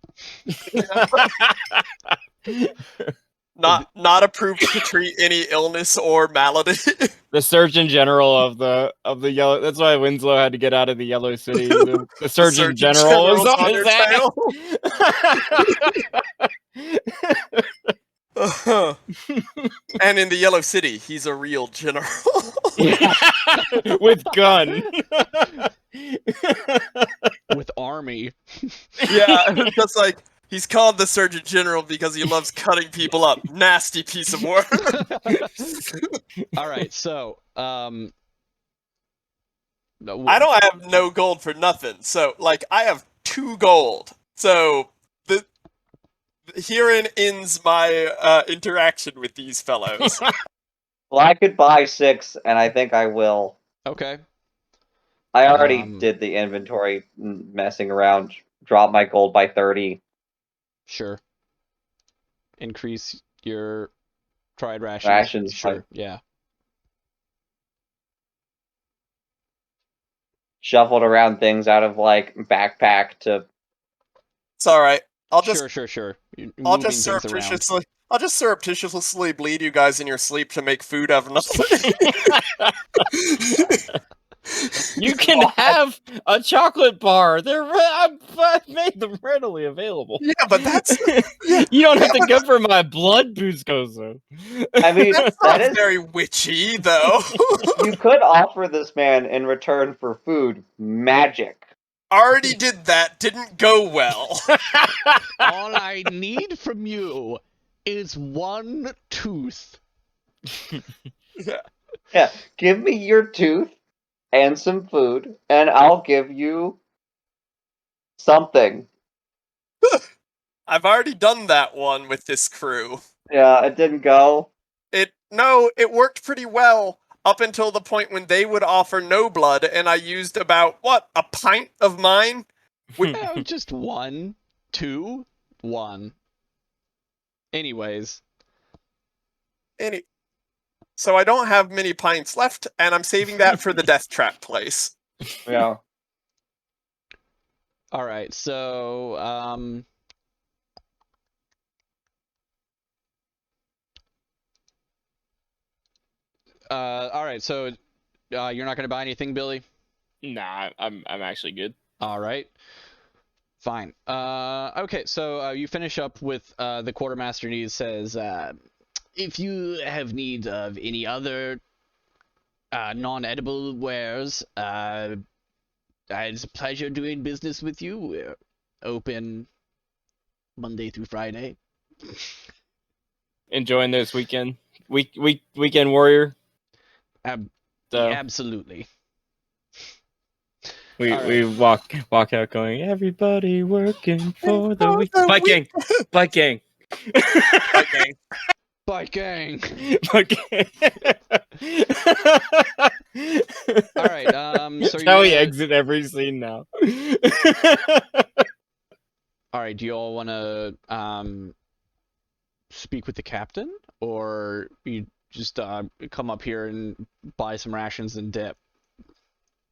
Not approved to treat any illness or malady. The Surgeon General of the yellow. That's why Winslow had to get out of the Yellow City. The Surgeon General was General's on on his your ass. And in the Yellow City, he's a real general. Yeah. With gun. With army. Yeah, just like he's called the Surgeon General because he loves cutting people up. Nasty piece of work. All right, so I don't have no gold for nothing. So like I have 2 gold. So herein ends my interaction with these fellows. Well, I could buy 6, and I think I will. Okay. I already Um, did the inventory messing around. Drop my gold by 30. Sure. Increase your tried rations. Rations, Sure. like- Yeah. Shuffled around things out of like backpack to. It's all right. I'll just Sure. You're I'll moving just things around. surreptitiously bleed you guys in your sleep to make food out of nothing. You can have a chocolate bar. I've made them readily available. Yeah, but that's You don't have to go for my blood, Buzcozo. I mean, that's that not is. very witchy, though. You could offer this man in return for food magic. Already did that. Didn't go well. All I need from you is 1 tooth. Yeah, give me your tooth and some food, and I'll give you something. I've already done that one with this crew. Yeah, it didn't go. It worked pretty well up until the point when they would offer no blood, and I used about a pint of mine. Just 1, 2, 1. Anyways. So I don't have many pints left, and I'm saving that for the death trap place. Yeah. All right, so all right, so you're not going to buy anything, Billy? Nah, I'm actually good. All right. Fine. Okay, so you finish up with the quartermaster, and he says, If you have need of any other non-edible wares, it's a pleasure doing business with you. We're open Monday through Friday. Enjoying this weekend. Weekend warrior. So Absolutely. we walk out going, everybody working for the week. Bike gang. Bike gang. Okay. Bike gang! Bike gang. All right, so That's you're how we gonna- exit every scene now. All right, do you all want to speak with the captain, or you just come up here and buy some rations and dip?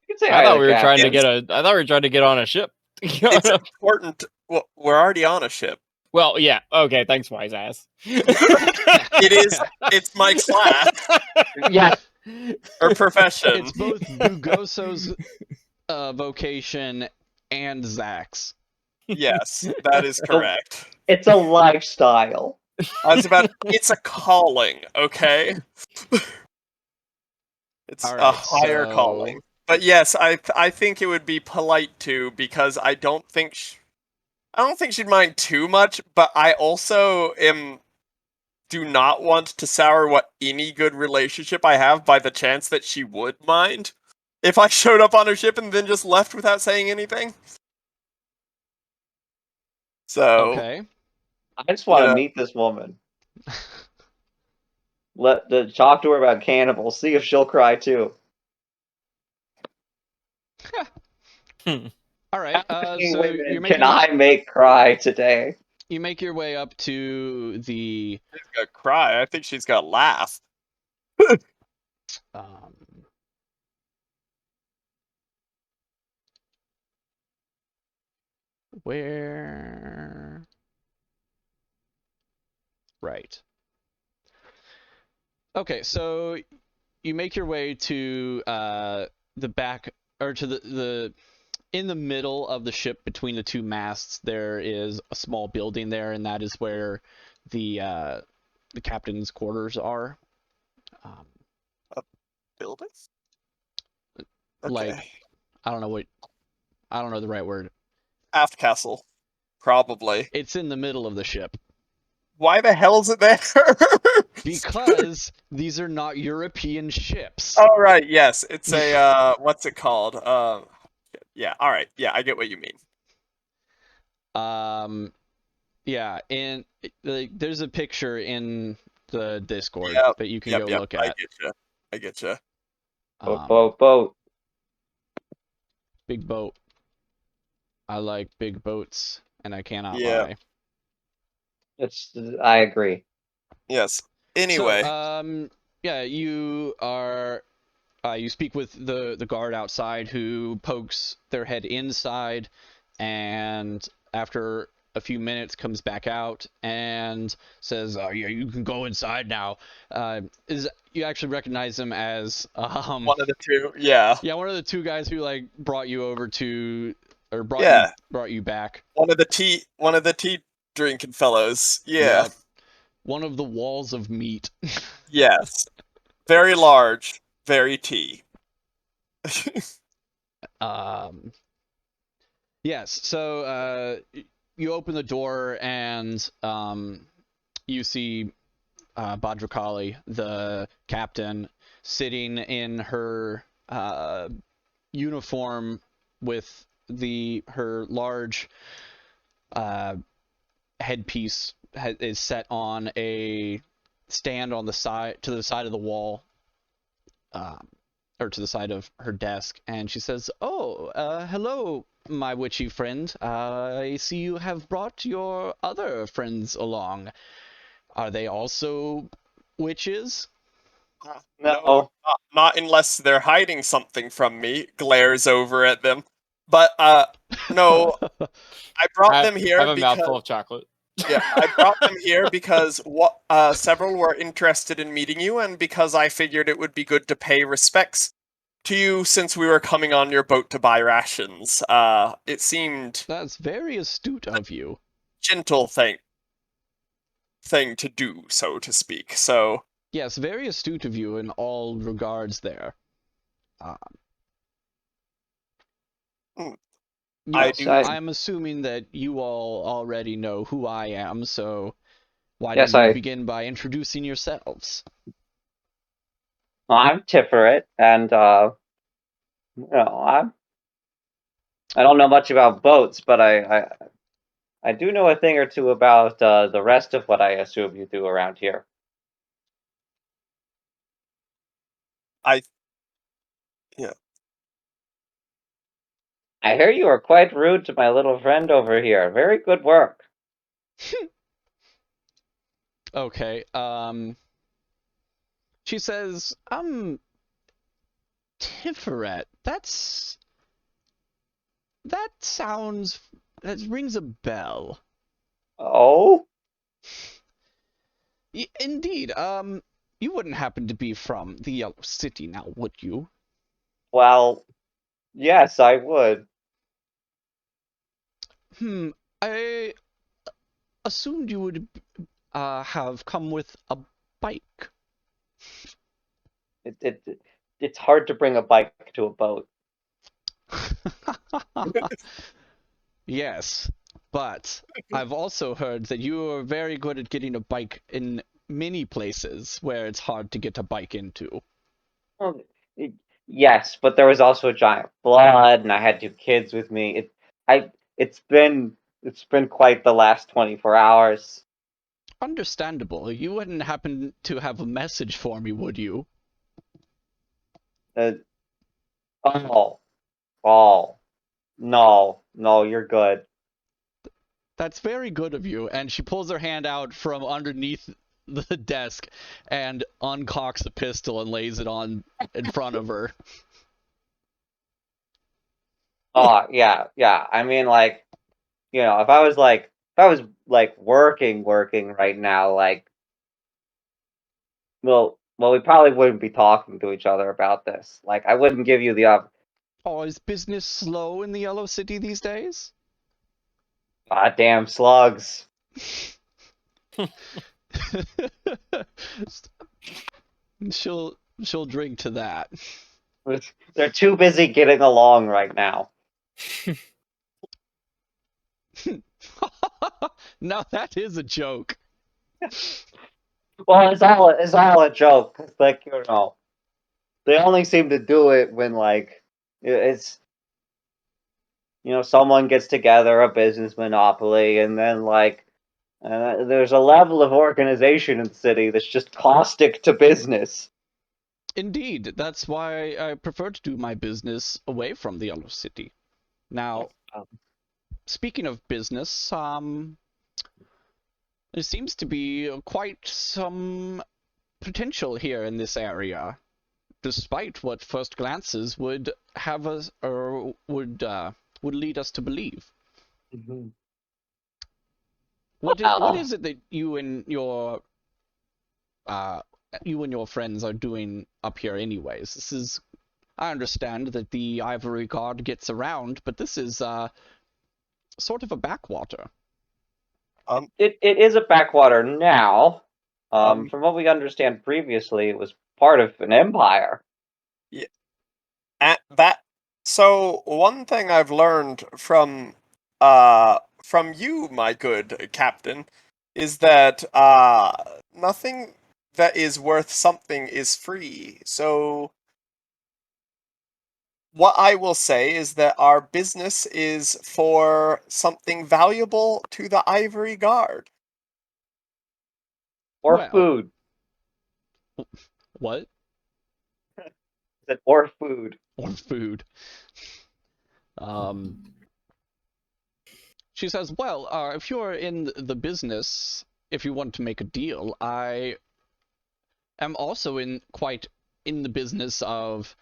You can say I hi to thought the we were trying to captain. get on a ship. It's important. Well, we're already on a ship. Well, yeah. Okay, thanks, wise ass. It's my class Yeah, or profession. It's both Bugoso's vocation and Zach's. Yes, that is correct. It's a lifestyle. It's a calling, okay? It's All a right, higher so calling. But yes, I think it would be polite to, because I don't think she'd mind too much, but I also do not want to sour what any good relationship I have by the chance that she would mind if I showed up on her ship and then just left without saying anything. So, okay. I just want you to know, meet this woman. Talk to her about cannibals. See if she'll cry too. All right. How many So women you're can making I make cry today? you make your way up to the she's gonna cry. I think she's gonna laugh. um, where right. Okay, so you make your way to the back or to the in the middle of the ship between the two masts. There is a small building there, and that is where the captain's quarters are. Um, Buildings? like Okay. I don't know the right word. Aft castle. Probably. It's in the middle of the ship Why the hell is it there? because these are not European ships. Oh right, yes. It's a what's it called? Yeah, alright. Yeah, I get what you mean. Yeah, and there's a picture in the Discord Yep, that you can yep, go yep. look I at. getcha. I getcha. Boat. Big boat. I like big boats, and I cannot Yeah. lie. I agree. Yes. So, Anyway. yeah, you speak with the guard outside who pokes their head inside, and after a few minutes comes back out and says, "Yeah, you can go inside now." You actually recognize him as One of the two. Yeah. yeah, one of the two guys who like brought you over to or Yeah. brought you back. One of the tea drinking fellows. Yeah. Yep. One of the walls of meat. Yes. Very large, very tea. Um, yes. So you open the door and you see Bhadrakali, the captain, sitting in her uniform with her large headpiece is set on a stand on the side to the side of the wall, or to the side of her desk, and she says, "Oh, hello, my witchy friend. I see you have brought your other friends along. Are they also witches?" No, not unless they're hiding something from me. Glares over at them. But no, I brought them I here have a because mouthful of chocolate. yeah, I brought them here because several were interested in meeting you, and because I figured it would be good to pay respects to you since we were coming on your boat to buy rations. It seemed That's very astute of you. gentle thing to do, so to speak. So Yes, very astute of you in all regards there. mm, I Yes, do. I'm assuming that you all already know who I am, so why Yes, don't you begin by introducing yourselves? I'm Tiferet, and I don't know much about boats, but I do know a thing or two about the rest of what I assume you do around here. I yeah. I hear you are quite rude to my little friend over here. Very good work. Okay, she says, Tiferet, that rings a bell. Oh? Indeed, you wouldn't happen to be from the Yellow City now, would you? Well, yes, I would. I assumed you would have come with a bike. It's hard to bring a bike to a boat. Yes, but I've also heard that you are very good at getting a bike in many places where it's hard to get a bike into. Well, yes, but there was also a giant flood, and I had 2 kids with me. It's been quite the last 24 hours. Understandable. You wouldn't happen to have a message for me, would you? Uh, oh, oh, no, you're good. That's very good of you. And she pulls her hand out from underneath the desk and uncocks a pistol and lays it on in front of her. Oh, yeah. I mean, like, if I was working right now, like, well, we probably wouldn't be talking to each other about this. Like, I wouldn't give you the Oh, is business slow in the Yellow City these days? damn slugs. she'll drink to that. They're too busy getting along right now. Now that is a joke. Well, it's all a joke. Like, they only seem to do it when, like, it's someone gets together, a business monopoly, and then, like, there's a level of organization in the city that's just caustic to business. Indeed, that's why I prefer to do my business away from the Yellow City. Now, speaking of business, there seems to be quite some potential here in this area, despite what first glances would have us or would lead us to believe. Mm-hmm. What is it that you and your friends are doing up here anyways? This is, I understand that the Ivory Guard gets around, but this is sort of a backwater. It is a backwater now. From what we understand previously, it was part of an empire. Yeah. So one thing I've learned from you, my good captain, is that nothing that is worth something is free. So what I will say is that our business is for something valuable to the Ivory Guard. Or Well, food. what? Or food. Or food. She says, well, if you're in the business, if you want to make a deal, I am also quite in the business of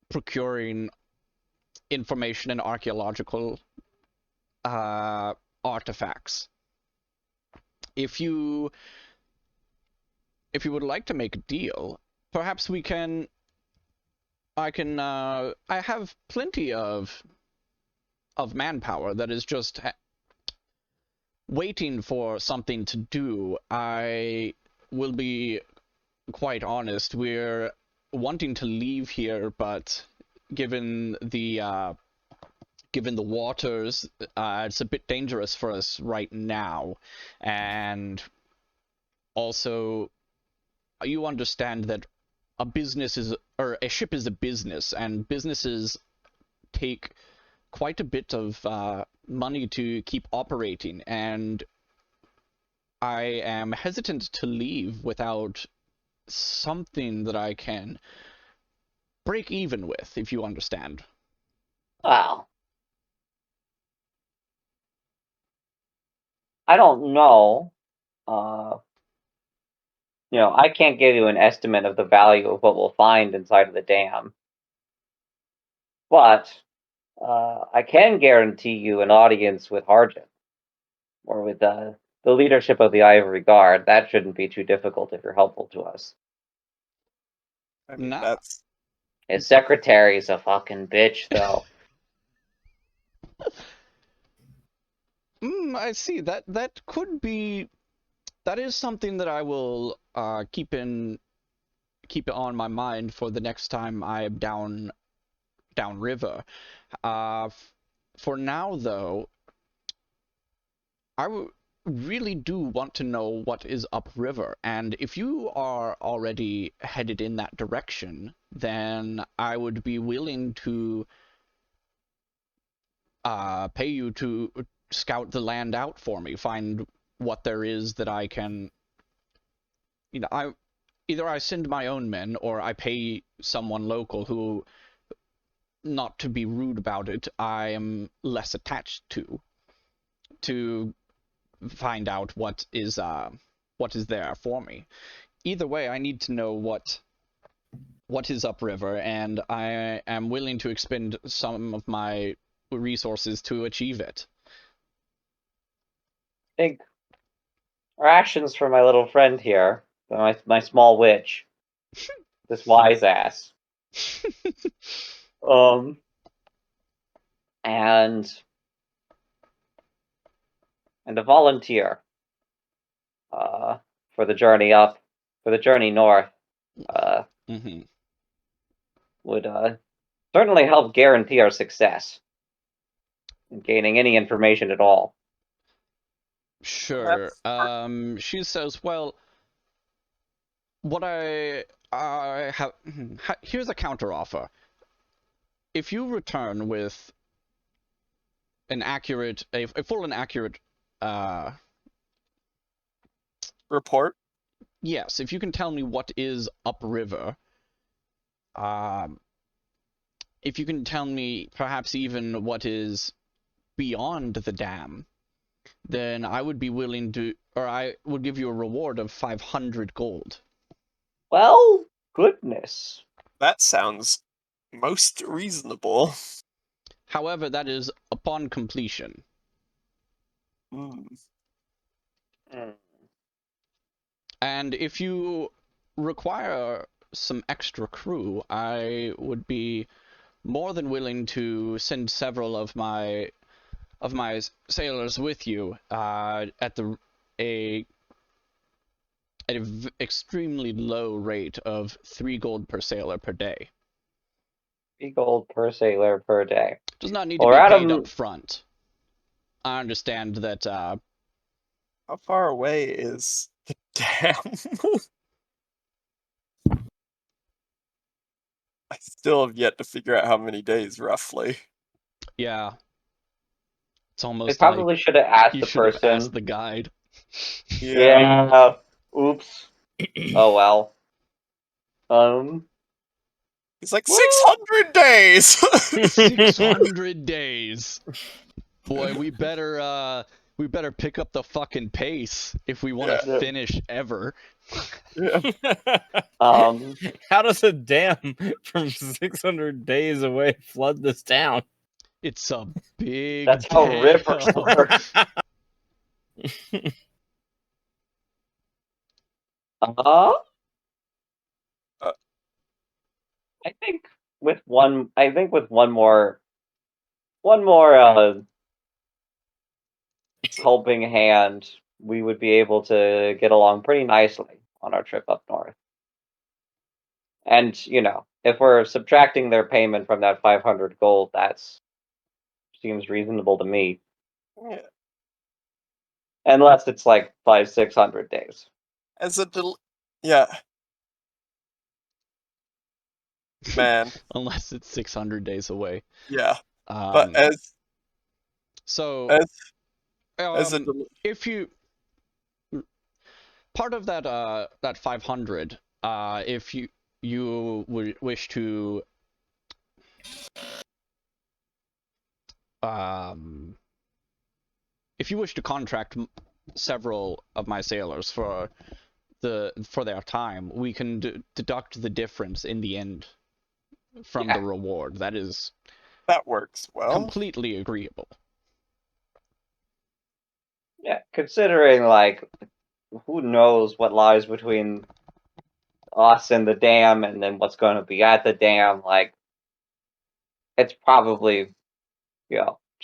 procuring information and archaeological artifacts. If you would like to make a deal, perhaps I have plenty of manpower that is just waiting for something to do. I will be quite honest, we're wanting to leave here, but given the waters, it's a bit dangerous for us right now. And also, you understand that a ship is a business, and businesses take quite a bit of money to keep operating, and I am hesitant to leave without something that I can break even with, if you understand. Well, I don't know. I can't give you an estimate of the value of what we'll find inside of the dam. But I can guarantee you an audience with Harjin, or with the leadership of the Ivory Guard. That shouldn't be too difficult if you're helpful to us. I mean, Nah. that's His secretary's a fucking bitch, though. I see. That could be. That is something that I will keep it on my mind for the next time I am downriver. For now, though, I really do want to know what is upriver, and if you are already headed in that direction, then I would be willing to pay you to scout the land out for me, find what there is that I can, either I send my own men or I pay someone local who, not to be rude about it, I am less attached to find out what is there for me. Either way, I need to know what is upriver, and I am willing to expend some of my resources to achieve it. I think rations for my little friend here, my small witch, this wise ass. And a volunteer for the journey north Mm-hmm. would certainly help guarantee our success in gaining any information at all. Sure. She says, well, what I have, here's a counteroffer. If you return with a full and accurate, Report? yes, if you can tell me what is upriver, if you can tell me perhaps even what is beyond the dam, then I would be willing to, or I would give you a reward of 500 gold. Well, goodness. That sounds most reasonable. However, that is upon completion. Hmm. And if you require some extra crew, I would be more than willing to send several of my sailors with you at a extremely low rate of 3 gold per sailor per day. 3 gold per sailor per day. Does not need to Well, be paid Adam, up front. I understand that. How far away is the dam? I still have yet to figure out how many days, roughly. Yeah, it's I almost probably like should have asked you the should have person. asked the guide. Yeah. Oops. Oh well. He's like, Well, 600 days! 600 days. Boy, we better pick up the fucking pace if we want to Yeah. finish ever. Yeah. How does a dam from 600 days away flood this town? It's a big That's how rivers dam. work. I think with one more helping hand, we would be able to get along pretty nicely on our trip up north. And if we're subtracting their payment from that 500 gold, that's seems reasonable to me. Yeah. Unless it's like 500-600 days. Yeah. Man. Unless it's 600 days away. Yeah. But as if you part of that 500, if you would wish to if you wish to contract several of my sailors for their time, we can deduct the difference in the end from the reward. That works well. Completely agreeable. Yeah, considering like who knows what lies between us and the dam, and then what's going to be at the dam, like it's probably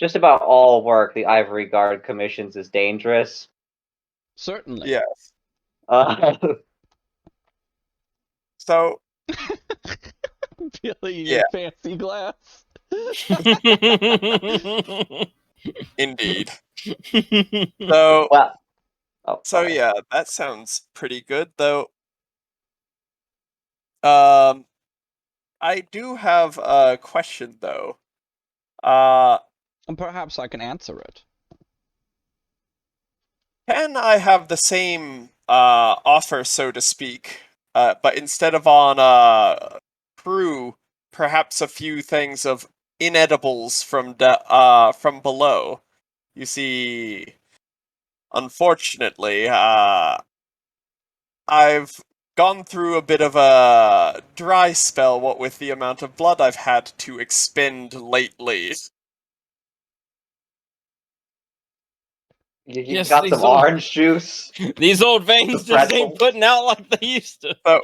just about all work the Ivory Guard commissions is dangerous. Certainly. Yeah. So Billy, Yeah. your fancy glass. indeed. So well, oh, so sorry. yeah, that sounds pretty good though. Um, I do have a question though. And perhaps I can answer it. Can I have the same offer, so to speak, but instead of on crew, perhaps a few things of inedibles from from below? You see, unfortunately, I've gone through a bit of a dry spell, what with the amount of blood I've had to expend lately. You Yes, got these some little- orange juice. These old veins Some just ain't pretzels. putting out like they used to. So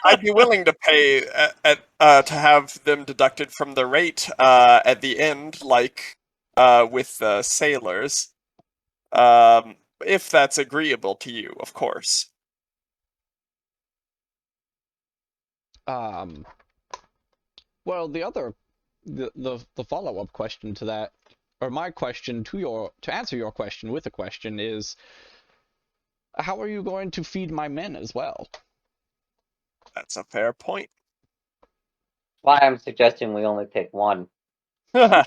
I'd be willing to pay to have them deducted from the rate at the end, like with the sailors, if that's agreeable to you, of course. Well, the follow-up question to that, or my question to answer your question with a question is, how are you going to feed my men as well? That's a fair point. Why I'm suggesting we only take one. I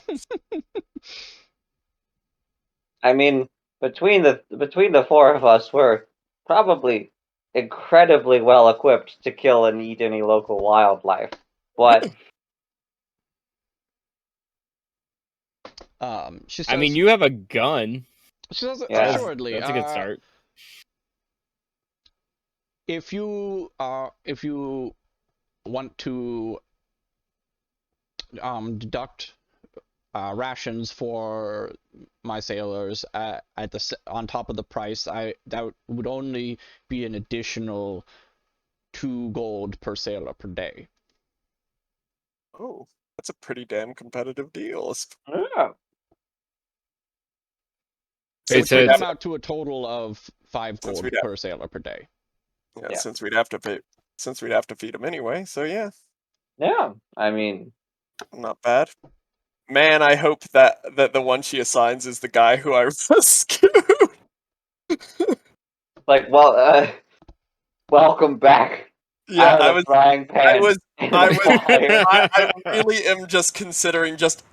mean, between the four of us, we're probably incredibly well equipped to kill and eat any local wildlife. But She says. I mean, you have a gun. She says Yeah. assuredly. That's a good start. If you want to deduct rations for my sailors on top of the price, that would only be an additional 2 gold per sailor per day. Oh, that's a pretty damn competitive deal. yeah. Wait, Which so would it's- come out to a total of 5 Since gold we'd have- per sailor per day. Yeah. since we'd have to feed them anyway, so yeah, Yeah, I mean, not bad. Man, I hope that the one she assigns is the guy who I rescued. like, welcome back. Yeah, out of the frying pan. I really am just considering just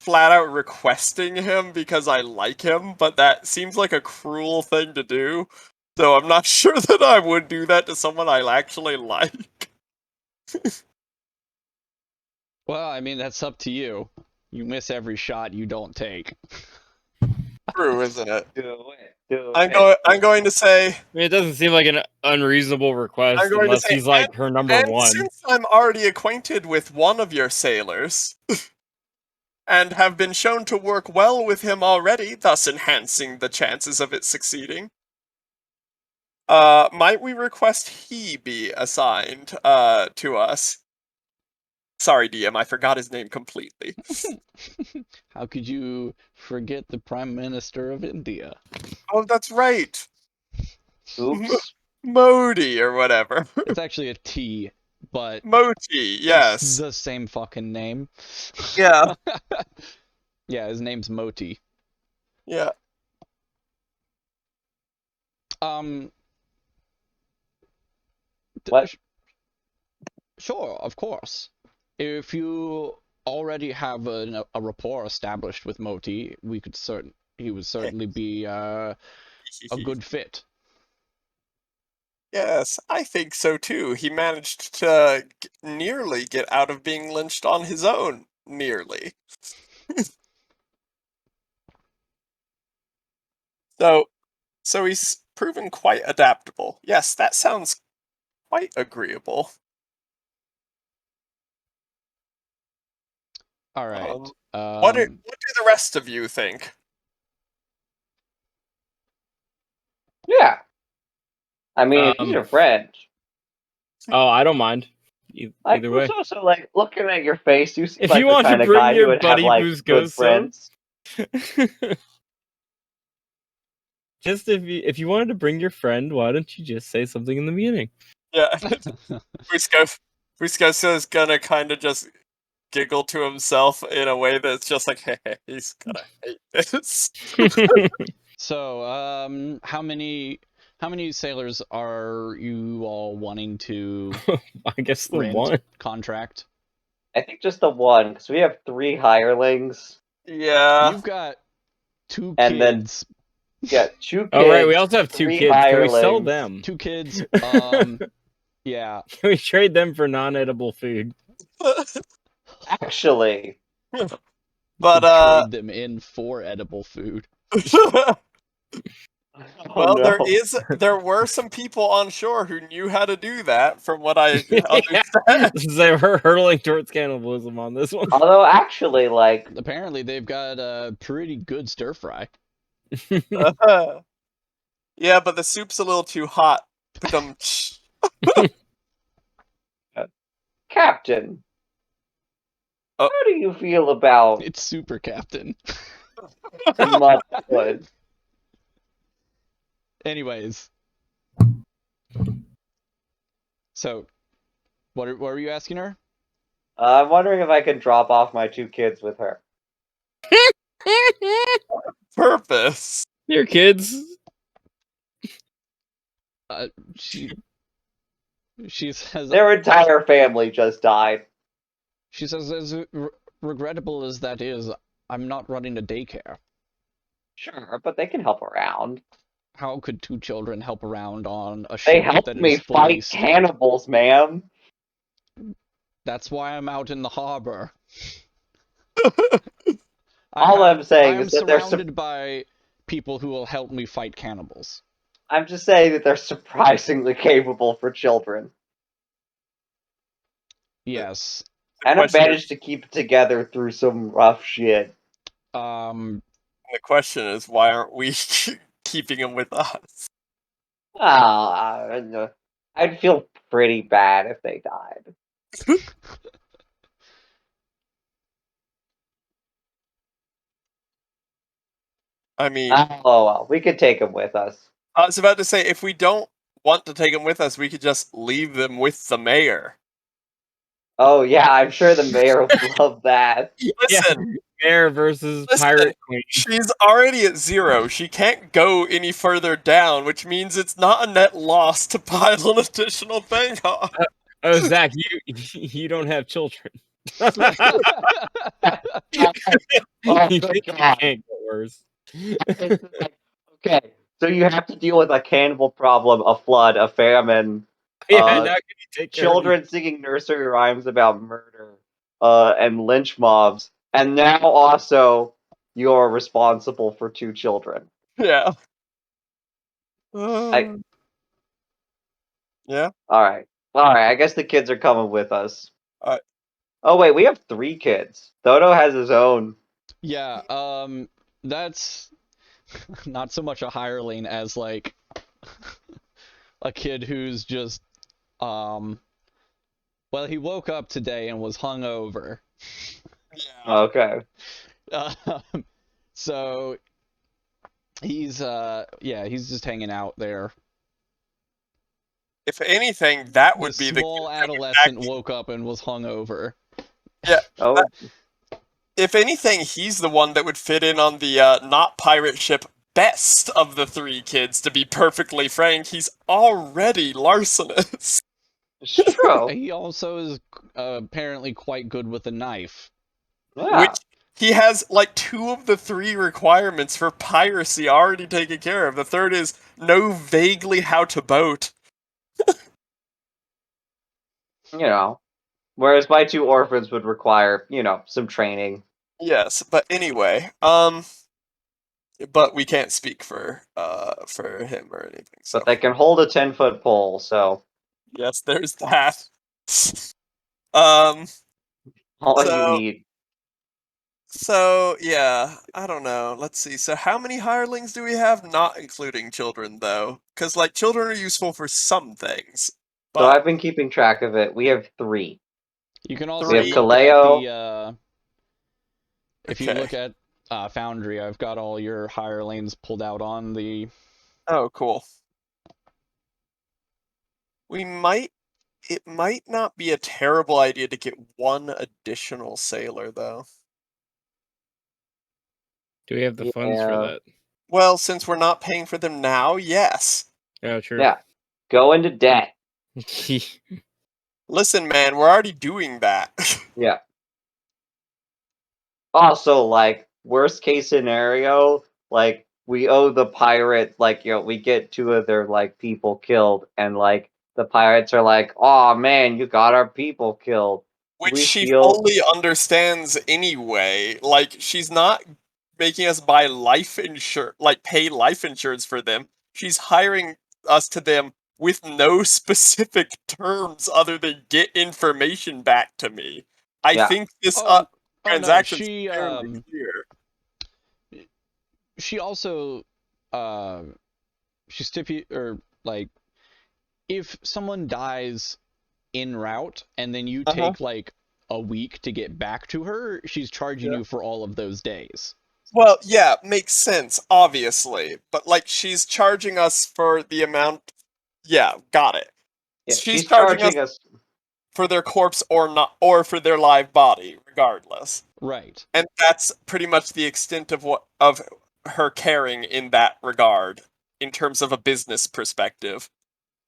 flat out requesting him because I like him, but that seems like a cruel thing to do. So I'm not sure that I would do that to someone I actually like. Well, I mean, that's up to you. You miss every shot you don't take. True, isn't it? Do I'm going to say I mean, it doesn't seem like an unreasonable request I'm going to unless say, he's like her number and one. since I'm already acquainted with one of your sailors, and have been shown to work well with him already, thus enhancing the chances of it succeeding, might we request he be assigned to us? Sorry, DM, I forgot his name completely. How could you forget the Prime Minister of India? Oh, that's right. Oops. Modi or whatever. It's actually a T, but Moti, it's yes. the same fucking name. Yeah, Yeah, his name's Moti. yeah. Um. What? Sure, of course. If you already have a rapport established with Moti, he would certainly be a good fit. Yes, I think so too. He managed to nearly get out of being lynched on his own. Nearly. So he's proven quite adaptable. Yes, that sounds quite agreeable. All right. What do the rest of you think? Yeah. I mean, if he's your friend. Oh, I don't mind. Either way. was also like looking at your face. You seem If like you the want to kind of bring guy who your would have buddy like good Busgoso, friends. just if you wanted to bring your friend, why don't you just say something in the beginning? Yeah. Fuscoso is gonna kind of just giggle to himself in a way that's just like, hey, he's gonna hate this. So, how many sailors are you all wanting to I guess the rent, one. contract? I think just the one, because we have 3 hirelings Yeah. You've got 2 and then kids. yeah, 2 kids. Oh right, we also have 2 3 kids. Can we sell hirelings. them? 2 kids. Yeah. Can we trade them for non-edible food? Actually, But Trade them in for edible food. oh, no. there were some people on shore who knew how to do that, from what I Yeah. understand. They were hurtling towards cannibalism on this one. Although actually, like, Apparently, they've got a pretty good stir fry. Yeah, but the soup's a little too hot. Captain, Oh. how do you feel about It's super, Captain. mudwood? Anyways, so what were you asking her? I'm wondering if I can drop off my 2 kids with her. Purpose. Your kids. She says Their entire family just died. She says, as regrettable as that is, I'm not running a daycare. Sure, but they can help around. How could 2 children help around on a They ship helped that me is fully fight cannibals, ma'am. That's why I'm out in the harbor. All I'm saying I'm is that they're surrounded by people who will help me fight cannibals. I'm just saying that they're surprisingly capable for children. Yes. And have question managed to keep it together through some rough shit. Um, The question is, why aren't we keeping him with us? I'd feel pretty bad if they died. I mean, Oh well, we could take them with us. I was about to say, if we don't want to take them with us, we could just leave them with the mayor. Oh yeah, I'm sure the mayor would love that. Listen, Mayor versus listen, pirate queen. she's already at 0. She can't go any further down, which means it's not a net loss to pile an additional thing on. Oh, Zach, you don't have children. Oh, You good think God. it can't get worse. Okay, so you have to deal with a cannibal problem, a flood, a famine, Yeah, now can you take care of children singing nursery rhymes about murder, and lynch mobs, and now also you're responsible for 2 children. Yeah. Yeah. All right. I guess the kids are coming with us. Alright. Oh wait, we have 3 kids. Dodo has his own. yeah, that's not so much a hireling as like a kid who's just well, he woke up today and was hungover. Yeah. Okay. So he's he's just hanging out there. If anything, that would The be the small kid that would adolescent actually- woke up and was hungover. Yeah. Oh, If anything, he's the one that would fit in on the not pirate ship best of the 3 kids, to be perfectly frank. He's already larcenous. it's true. He also is apparently quite good with a knife. Yeah. Which he has like 2 of the 3 requirements for piracy already taken care of. The third is know vaguely how to boat. You know. Whereas my 2 orphans would require, some training. Yes, but anyway, but we can't speak for him or anything. So But they can hold a 10-foot pole, so yes, there's that. Um. all you So- need. So yeah, I don't know. Let's see. So how many hirelings do we have? Not including children, though, because like children are useful for some things. So But I've been keeping track of it. We have 3. You can We also have look at Kaleo. the if you Okay. look at Foundry, I've got all your hirelings pulled out on the. Oh, cool. It might not be a terrible idea to get 1 additional sailor, though. Do we have the funds for Yeah. that? Well, since we're not paying for them now, yes. Oh, true. Yeah. Go into debt. Listen, man, we're already doing that. Yeah. Also, like, worst case scenario, like, we owe the pirate, like, we get 2 of their, like, people killed, and, like, the pirates are like, "Aw, man, you got our people killed." Which We she feel- fully understands anyway. Like, she's not making us buy pay life insurance for them. She's hiring us to them with no specific terms other than get information back to me. I Yeah. think this Oh no, transaction's she fairly clear. she also or like if someone dies en route and then you take like a week to get back to her, she's charging you for all of those days. Well, yeah, makes sense, obviously. But, like, she's charging us for the amount. Yeah, got it. Yeah, She's charging us us. for their corpse or not, or for their live body, regardless. Right. And that's pretty much the extent of her caring in that regard, in terms of a business perspective.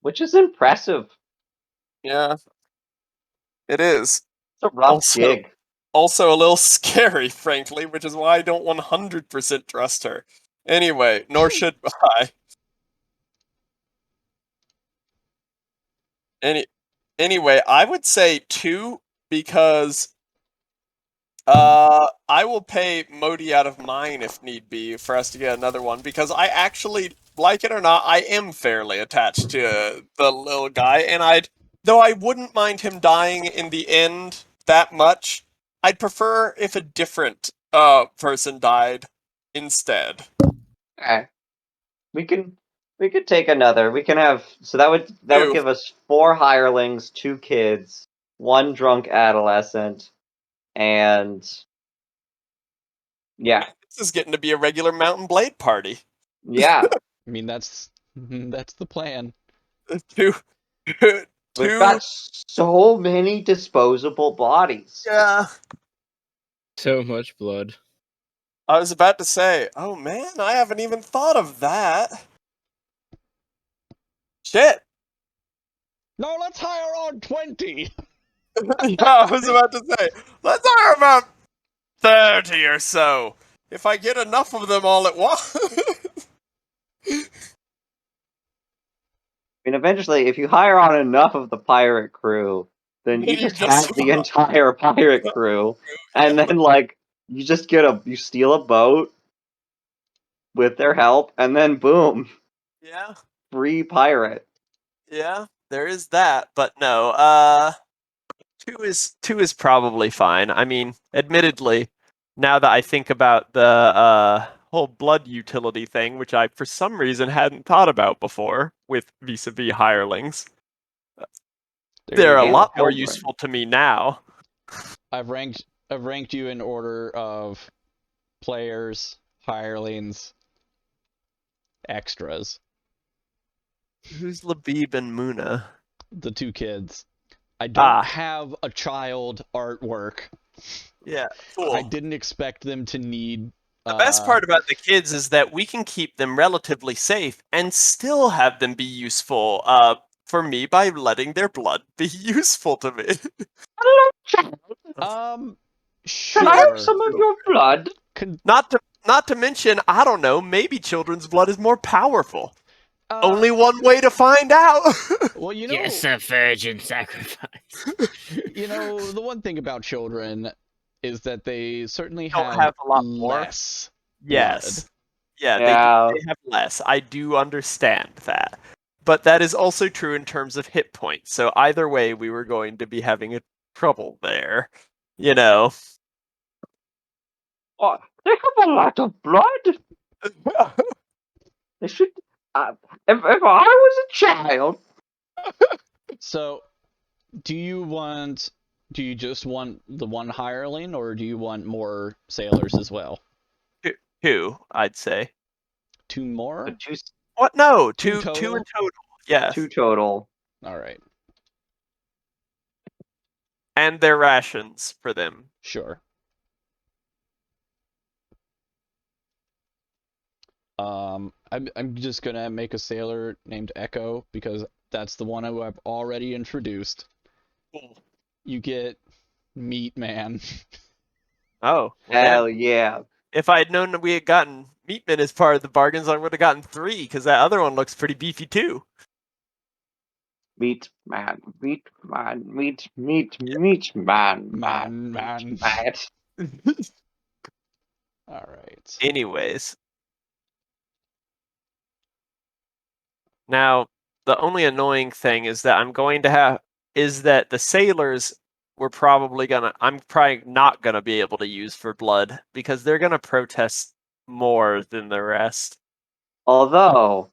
Which is impressive. Yeah, it is. It's a rough Also, gig. also a little scary, frankly, which is why I don't 100% trust her. Anyway, nor should I. Anyway, I would say 2 because I will pay Modi out of mine if need be for us to get another one, because I actually, like it or not, I am fairly attached to the little guy, and though I wouldn't mind him dying in the end that much, I'd prefer if a different person died instead. Okay. We could take another. We can have that would 2. give us 4 hirelings, 2 kids, 1 drunk adolescent, and yeah. This is getting to be a regular Mountain Blade party. Yeah. I mean that's the plan. 2 We've 2 got so many disposable bodies. Yeah. So much blood. I was about to say, oh man, I haven't even thought of that. Shit. No, let's hire on 20. Yeah, I was about to say, let's hire about 30 or so. If I get enough of them all at once. I mean, eventually, if you hire on enough of the pirate crew, then you Then you just just have the entire pirate crew, and then like you just you steal a boat with their help, and then boom, Yeah, free pirate. yeah, there is that, but no, 2 is probably fine. I mean, admittedly, now that I think about the whole blood utility thing, which I for some reason hadn't thought about before with vis-a-vis hirelings, they're a And lot more children. useful to me now. I've ranked you in order of players, hirelings, extras. Who's Labib and Muna? The 2 kids. I don't Ah. have a child artwork. Yeah, cool. I didn't expect them to need. The best part about the kids is that we can keep them relatively safe and still have them be useful for me by letting their blood be useful to me. Sure. Can I have some of your blood? Not to mention, I don't know, maybe children's blood is more powerful. Uh, Only one way to find out. Well, you know, Yes, a virgin sacrifice. you know, the one thing about children is that they certainly Don't have, have a lot more. less Yes. blood. Yeah, Yeah. they have less. I do understand that. But that is also true in terms of hit points. So either way, we were going to be having a trouble there. You know. Oh, they have a lot of blood. They should. If I was a child. So, do you just want the one hireling, or do you want more sailors as well? Two, I'd say. Two more? Two, What? No, Two two total? in total. Yes. two total. All right, And their rations for them. sure. I'm just gonna make a sailor named Echo because that's the one who I've already introduced. Cool. You get Meat Man. Oh, well, Hell yeah. if I had known that we had gotten Meatman as part of the bargains, I would have gotten 3, because that other one looks pretty beefy too. Meat man, meat man, meat man, Man. meat. All right. Anyways. Now, the only annoying thing is that that the sailors I'm probably not gonna be able to use for blood because they're gonna protest more than the rest. Although,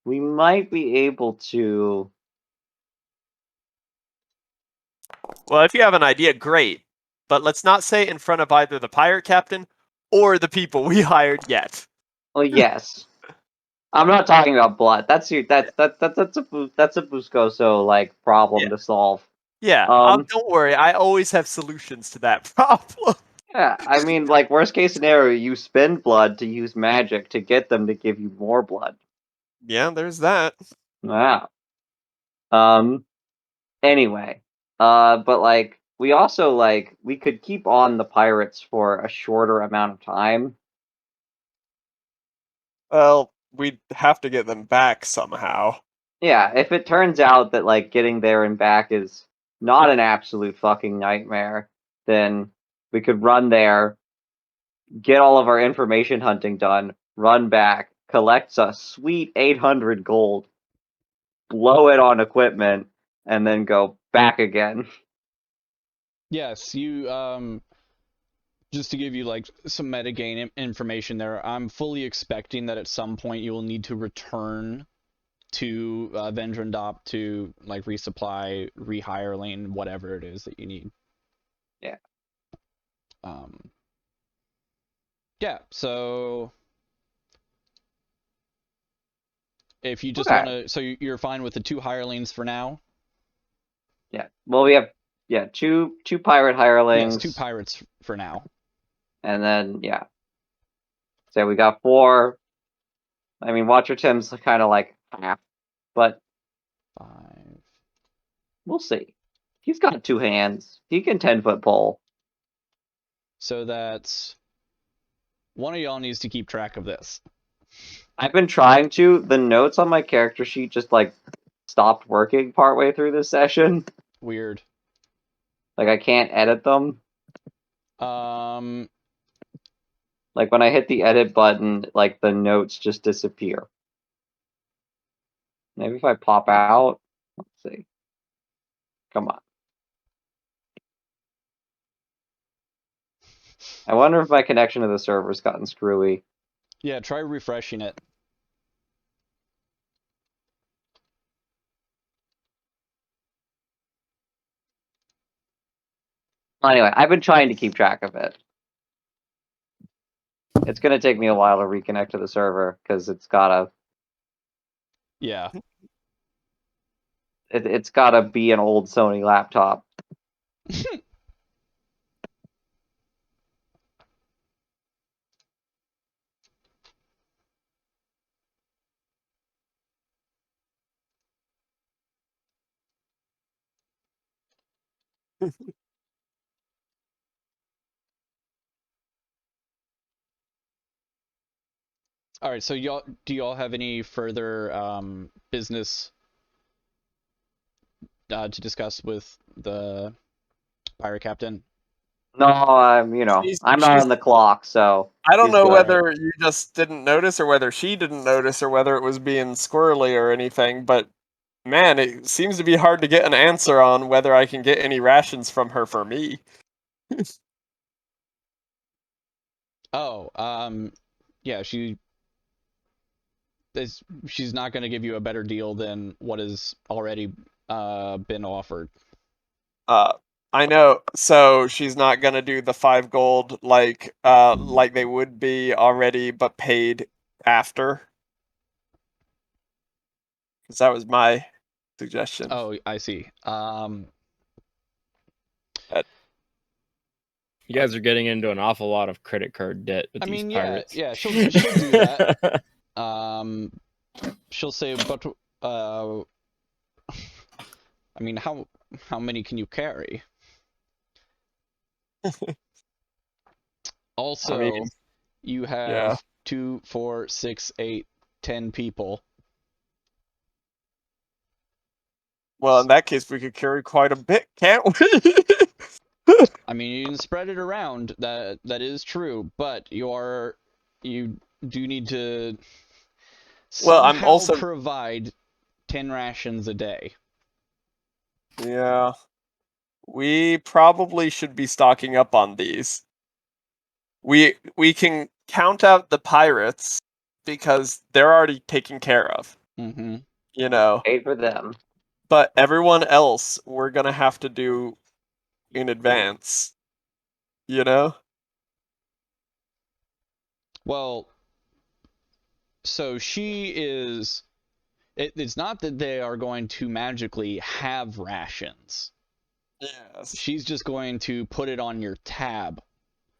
we might be able to. Well, if you have an idea, great. But let's not say it in front of either the pirate captain or the people we hired yet. Well, yes. I'm not talking about blood. That's a Buscoso like problem Yeah. to solve. Yeah, don't worry. I always have solutions to that problem. Yeah, I mean, like worst case scenario, you spend blood to use magic to get them to give you more blood. Yeah, there's that. Wow. Anyway, but like we also like we could keep on the pirates for a shorter amount of time. Well, we'd have to get them back somehow. Yeah, if it turns out that like getting there and back is not an absolute fucking nightmare, then we could run there, get all of our information hunting done, run back, collect a sweet 800 gold, blow it on equipment, and then go back again. Yes, you just to give you like some metagame information there, I'm fully expecting that at some point you will need to return to Vin Drin Dop to like resupply, rehire lane, whatever it is that you need. Yeah. Yeah, so if you just Okay. want to, so you're fine with the 2 hirelings for now? Yeah. Well, we have two pirate hirelings. Yes, 2 pirates for now. And then yeah. So we got 4. I mean, Watcher Tim's kind of like half, but 5. we'll see. He's got 2 hands. He can 10-foot pole. So that's one of y'all needs to keep track of this. I've been trying to. The notes on my character sheet just like stopped working partway through this session. Weird. Like I can't edit them. Like when I hit the edit button, like the notes just disappear. Maybe if I pop out. Let's see. Come on. I wonder if my connection to the server's gotten screwy. Yeah, try refreshing it. Anyway, I've been trying to keep track of it. It's gonna take me a while to reconnect to the server because it's gotta. Yeah. It's gotta be an old Sony laptop. All right, so do y'all have any further business to discuss with the pirate captain? No, I'm I'm not on the clock, so I don't he's know good. whether you just didn't notice or whether she didn't notice or whether it was being squirrely or anything, but man, it seems to be hard to get an answer on whether I can get any rations from her for me. Oh, yeah, she's not going to give you a better deal than what is already been offered. I know. So she's not gonna do the 5 gold like they would be already, but paid after. Because that was my suggestion. Oh, I see. You guys are getting into an awful lot of credit card debt with I these mean, pirates. yeah, she'll do that. She'll say, but I mean, how many can you carry? Also, I mean, you have yeah. 2, 4, 6, 8, 10 people. Well, in that case, we could carry quite a bit, can't we? I mean, you can spread it around. That is true, but you do need to Well, I'm somehow also provide 10 rations a day. yeah. We probably should be stocking up on these. We can count out the pirates because they're already taken care of, Mm-hmm. you know. Paid for them. But everyone else we're gonna have to do in advance, you know? Well, so it's not that they are going to magically have rations. Yes. She's just going to put it on your tab.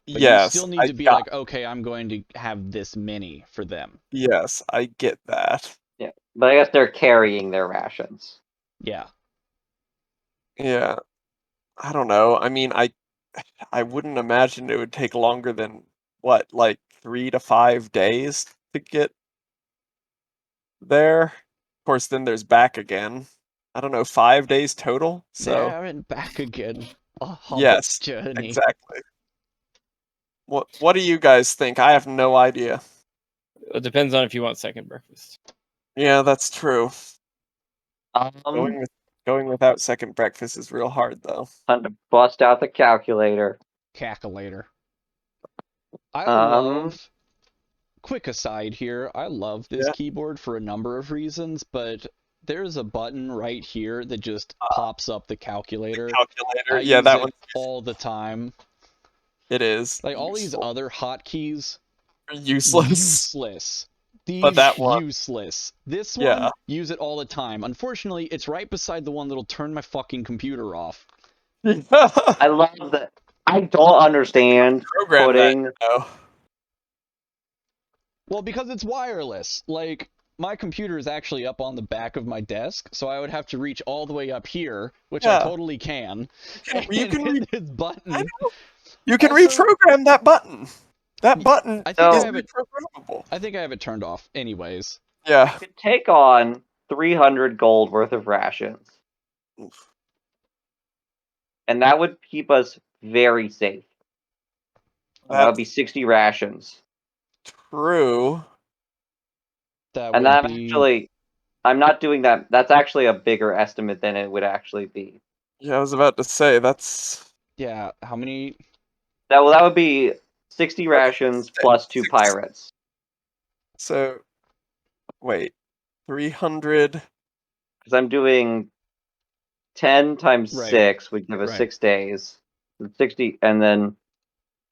But you Yes, still need to be like, okay, I'm going to have this many for them. yes, I get that. Yeah, but I guess they're carrying their rations. Yeah. Yeah. I don't know. I mean, I wouldn't imagine it would take longer than what, like 3 to 5 days to get there. Of course, then there's back again. I don't know, 5 days total. So There and back again. A hobbit's yes, journey. exactly. What do you guys think? I have no idea. It depends on if you want second breakfast. Yeah, that's true. Um, Going without second breakfast is real hard though. Time to bust out the calculator. Calculator. I Um, love. Quick aside here, I love this Yeah. keyboard for a number of reasons, but there's a button right here that just pops up the calculator. Calculator. I Yeah, use that it one. all the time. It is. Like all these useful. other hotkeys, Useless. useless. But These that one, useless. This yeah. one, use it all the time. Unfortunately, it's right beside the one that'll turn my fucking computer off. I love that. I don't understand Program putting. that, you know. Well, because it's wireless. Like, my computer is actually up on the back of my desk, so I would have to reach all the way up here, which I Yeah. totally can. You can hit this button. I know. You can Also- reprogram that button. That button I think I is have it. reprogrammable. I think I have it turned off. Anyways, Yeah. Could take on 300 gold worth of rations, Oof. and that would keep us very safe. That would That's be 60 rations, true. that and would I'm be. actually. I'm not doing that. That's actually a bigger estimate than it would actually be. Yeah, I was about to say that's Yeah, how many? That would be 60 rations plus 2 6. pirates. So wait, 300. Because I'm doing 10 times Right. 6 would give us Right. 6 days. 60, and then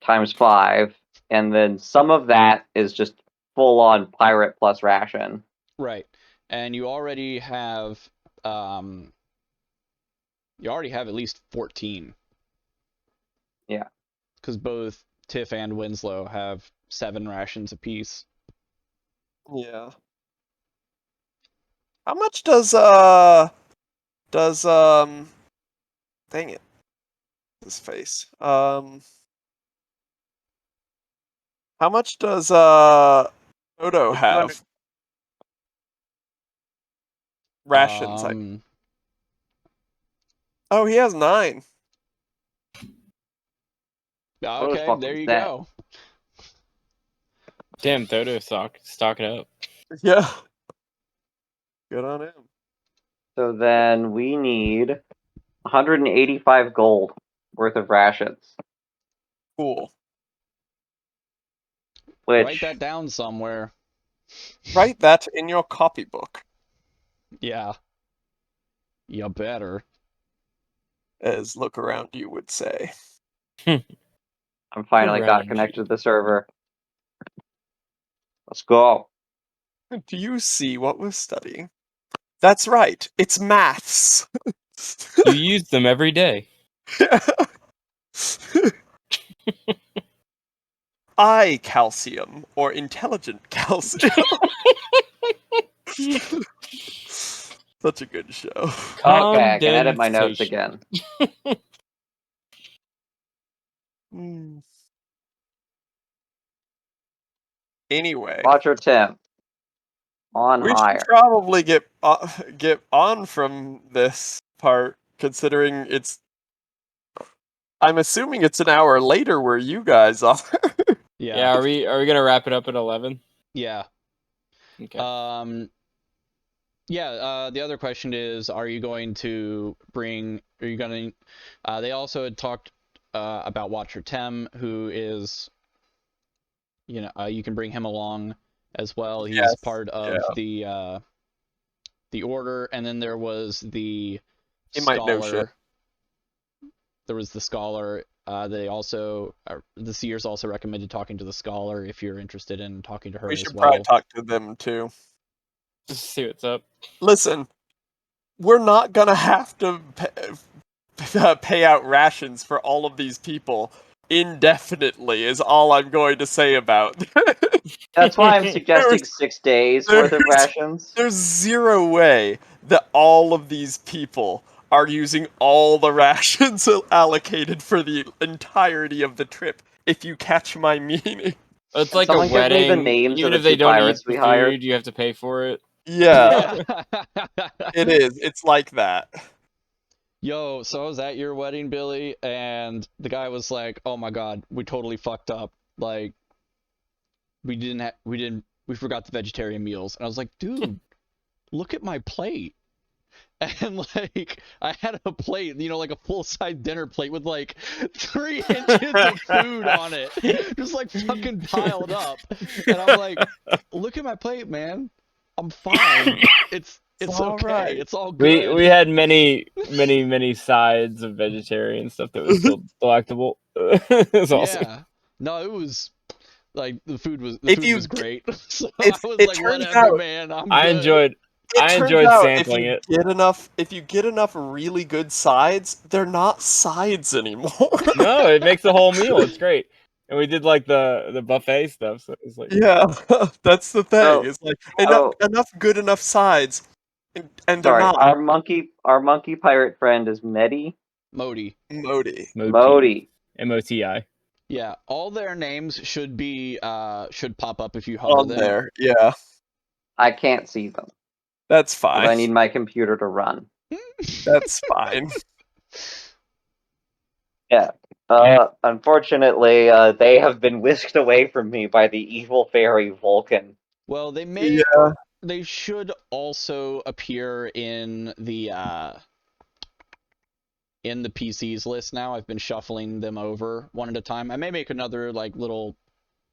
times 5, and then some of that is just full on pirate plus ration. Right, and you already have. You already have at least 14. Yeah. Because both Tiff and Winslow have 7 rations apiece. Yeah. How much does dang it. His face. How much does Odo have? Rations. Oh, he has 9. Okay, fuck there was you that? go. Damn, Thodo stock it up. Yeah. Good on him. So then we need 185 gold worth of rations. Cool. Which Write that down somewhere. Write that in your copybook. Yeah. You better. as look around you would say. I'm finally got Around connected you. to the server. Let's go. Do you see what we're studying? That's right, it's maths. You use them every day. I calcium, or intelligent calcium. Such a good show. Okay, I can edit my notes Condensation. again. Anyway, Watcher Tim. On we should higher. probably get on from this part, considering it's. I'm assuming it's an hour later where you guys are. Yeah, are we gonna wrap it up at 11? Yeah. Okay. The other question is, are you going to they also had talked about Watcher Tem, who is, you can bring him along as well. He's Yes, part of the order, and then there was the He might know scholar. shit. There was the scholar. The Seers also recommended talking to the scholar if you're interested in talking to her We as should well. probably talk to them too. Just see what's up. Listen, we're not gonna have to pay out rations for all of these people indefinitely, is all I'm going to say about That's why I'm suggesting 6 days worth of there's- rations. There's zero way that all of these people are using all the rations allocated for the entirety of the trip, if you catch my meaning. It's Can like a someone give me the wedding. names Even of if the they two don't eat pirates the we hired? food, you have to pay for it. Yeah, it is. It's like that. Yo, so I was at your wedding, Billy, and the guy was like, "Oh my God, we totally fucked up. Like, we forgot the vegetarian meals." And I was like, "Dude, look at my plate." And like, I had a plate, like a full-size dinner plate with like 3 inches of food on it, just like fucking piled up. And I'm like, "Look at my plate, man. I'm fine. It's all okay. right. It's all good." We had many sides of vegetarian stuff that was still delectable. It was awesome. Yeah. No, it was like the food was great. So It I was it like, turns whatever, out man. I'm I good. enjoyed it I turns enjoyed out sampling it. if you get enough really good sides, they're not sides anymore. No, it makes the whole meal. It's great. And we did like the buffet stuff, so it's like Yeah, that's the thing. So- It's like so- enough good enough sides, and they're Sorry, not. our monkey pirate friend is Medi. Modi. Modi. Modi. MOTI. Yeah, all their names should pop up if you hover On them. there, yeah, I can't see them that's because I fine. need my computer to run. That's fine. Yeah. Unfortunately, they have been whisked away from me by the evil fairy Vulcan. Well, Yeah, they should also appear in the PCs list now. I've been shuffling them over one at a time. I may make another like little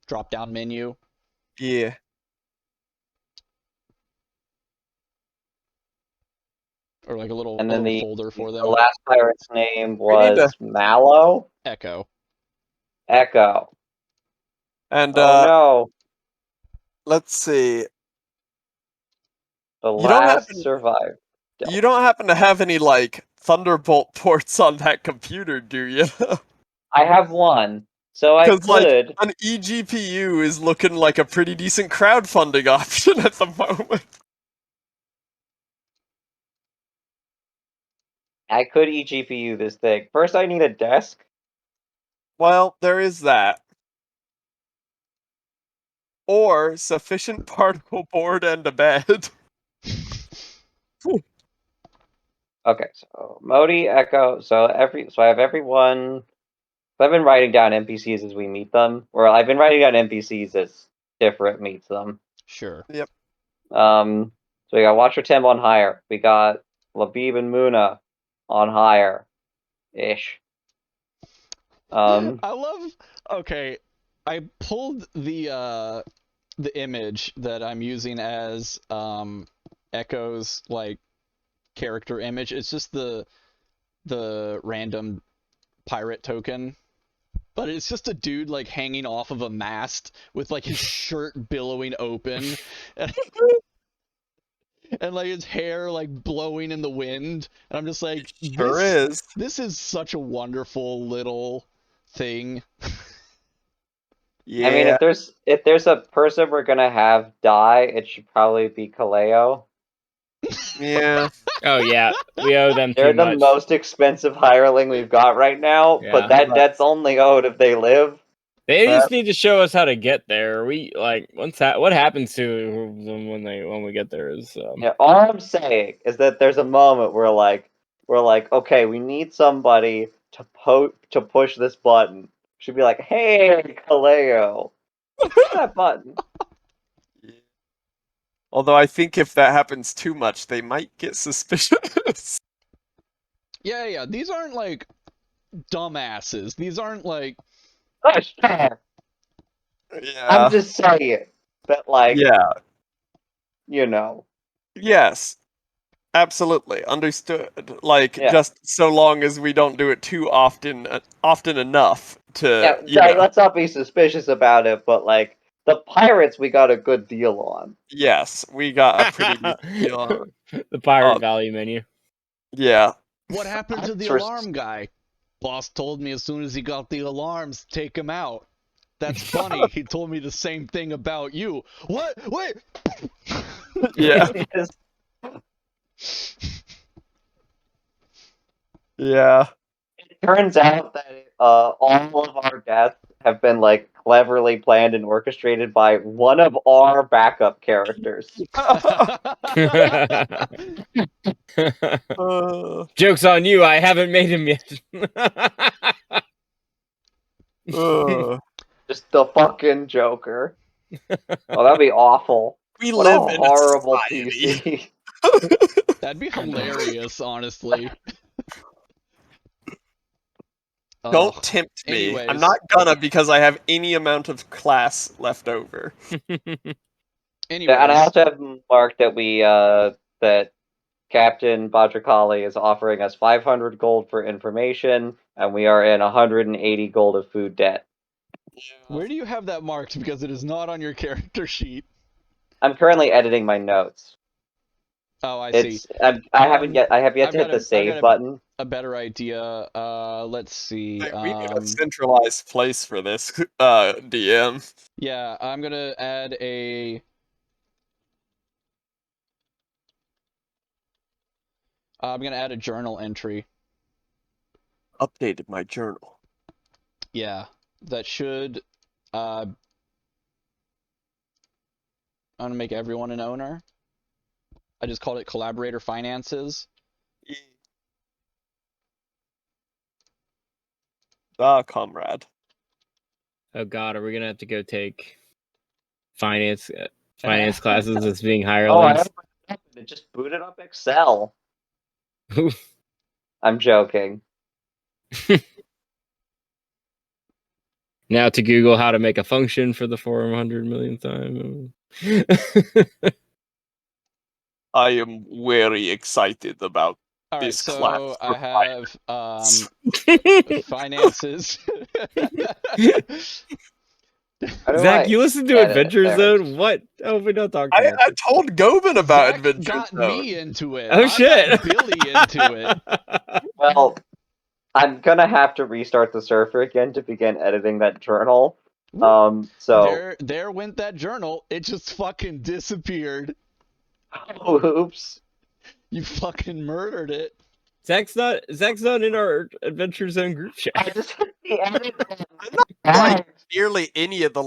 drop down menu. yeah. Or like a little And then folder for the them. last pirate's name We need was Mallow Echo. Echo. And Oh no, let's see. the You don't last happen survived. you don't happen to have any like Thunderbolt ports on that computer, do you? I have one, so I Because like could. an eGPU is looking like a pretty decent crowdfunding option at the moment. I could eGPU this thing. First, I need a desk. Well, there is that. Or sufficient particle board and a bed. Okay, so Modi, Echo. So I have everyone. So I've been writing down NPCs as we meet them, or I've been writing down NPCs as Different meets them. Sure. So we got Watcher Tim on higher. We got Labib and Muna on higher, ish. I love. Okay, I pulled the image that I'm using as Echo's like character image. It's just the random pirate token. But it's just a dude like hanging off of a mast with like his shirt billowing open and like his hair like blowing in the wind. And I'm just like, Sure is. this is such a wonderful little thing. Yeah. I mean, if there's a person we're gonna have die, it should probably be Kaleo. yeah. Oh yeah, we owe them They're too the much. most expensive hireling we've got right now, Yeah. but that's only owed if they live. They just need to show us how to get there. We like what happens to them when we get there is Yeah, all I'm saying is that there's a moment where we're like, okay, we need somebody to push this button. Should be like, hey, Kaleo, push that button. Although I think if that happens too much, they might get suspicious. Yeah. These aren't like dumbasses. These aren't like. Gosh, I'm Yeah. just saying that, like, Yeah. you know. Yes. Absolutely. Understood. Like, Yeah. just so long as we don't do it too often enough to, Yeah, let's not be suspicious about it, but like the pirates, we got a good deal on. Yes, we got a pretty decent deal on. the pirate value menu. Yeah. What happened to the alarm guy? Boss told me as soon as he got the alarms, take him out. That's funny. He told me the same thing about you. What? Wait. Yeah. Yeah. It turns out that all of our deaths have been like cleverly planned and orchestrated by one of our backup characters. Joke's on you, I haven't made him yet. Just the fucking Joker. Oh, that'd be awful. We What live a in horrible a society. PC. That'd be hilarious, honestly. Don't tempt me. anyways. I'm not gonna because I have any amount of class left over. Anyways. Yeah, and I also have marked that that Captain Bajrakali is offering us 500 gold for information, and we are in 180 gold of food debt. Where do you have that marked? Because it is not on your character sheet. I'm currently editing my notes. Oh, I see. I have yet to hit the save button. A better idea. Let's see. We need a centralized place for this, DM. Yeah, I'm gonna add a. I'm gonna add a journal entry. Updated my journal. Yeah, that should. I'm gonna make everyone an owner. I just called it Collaborator Finances. Ah, comrade. Oh God, are we gonna have to go take finance classes as being hirelings? It just booted up Excel. I'm joking. Now to Google how to make a function for the 400 millionth time. I am very excited about All right, this so class. I have finances. Zach, you listen to Adventure Zone? What? Oh, we don't talk about I told Gobin about Zach Adventure got Zone. me into it. Oh, I shit. got Billy into it. Well, I'm gonna have to restart the server again to begin editing that journal. So there went that journal. It just fucking disappeared. oops. You fucking murdered it. Zach's not in our Adventure Zone group chat. I just hit the edit button. I'm not like nearly any of the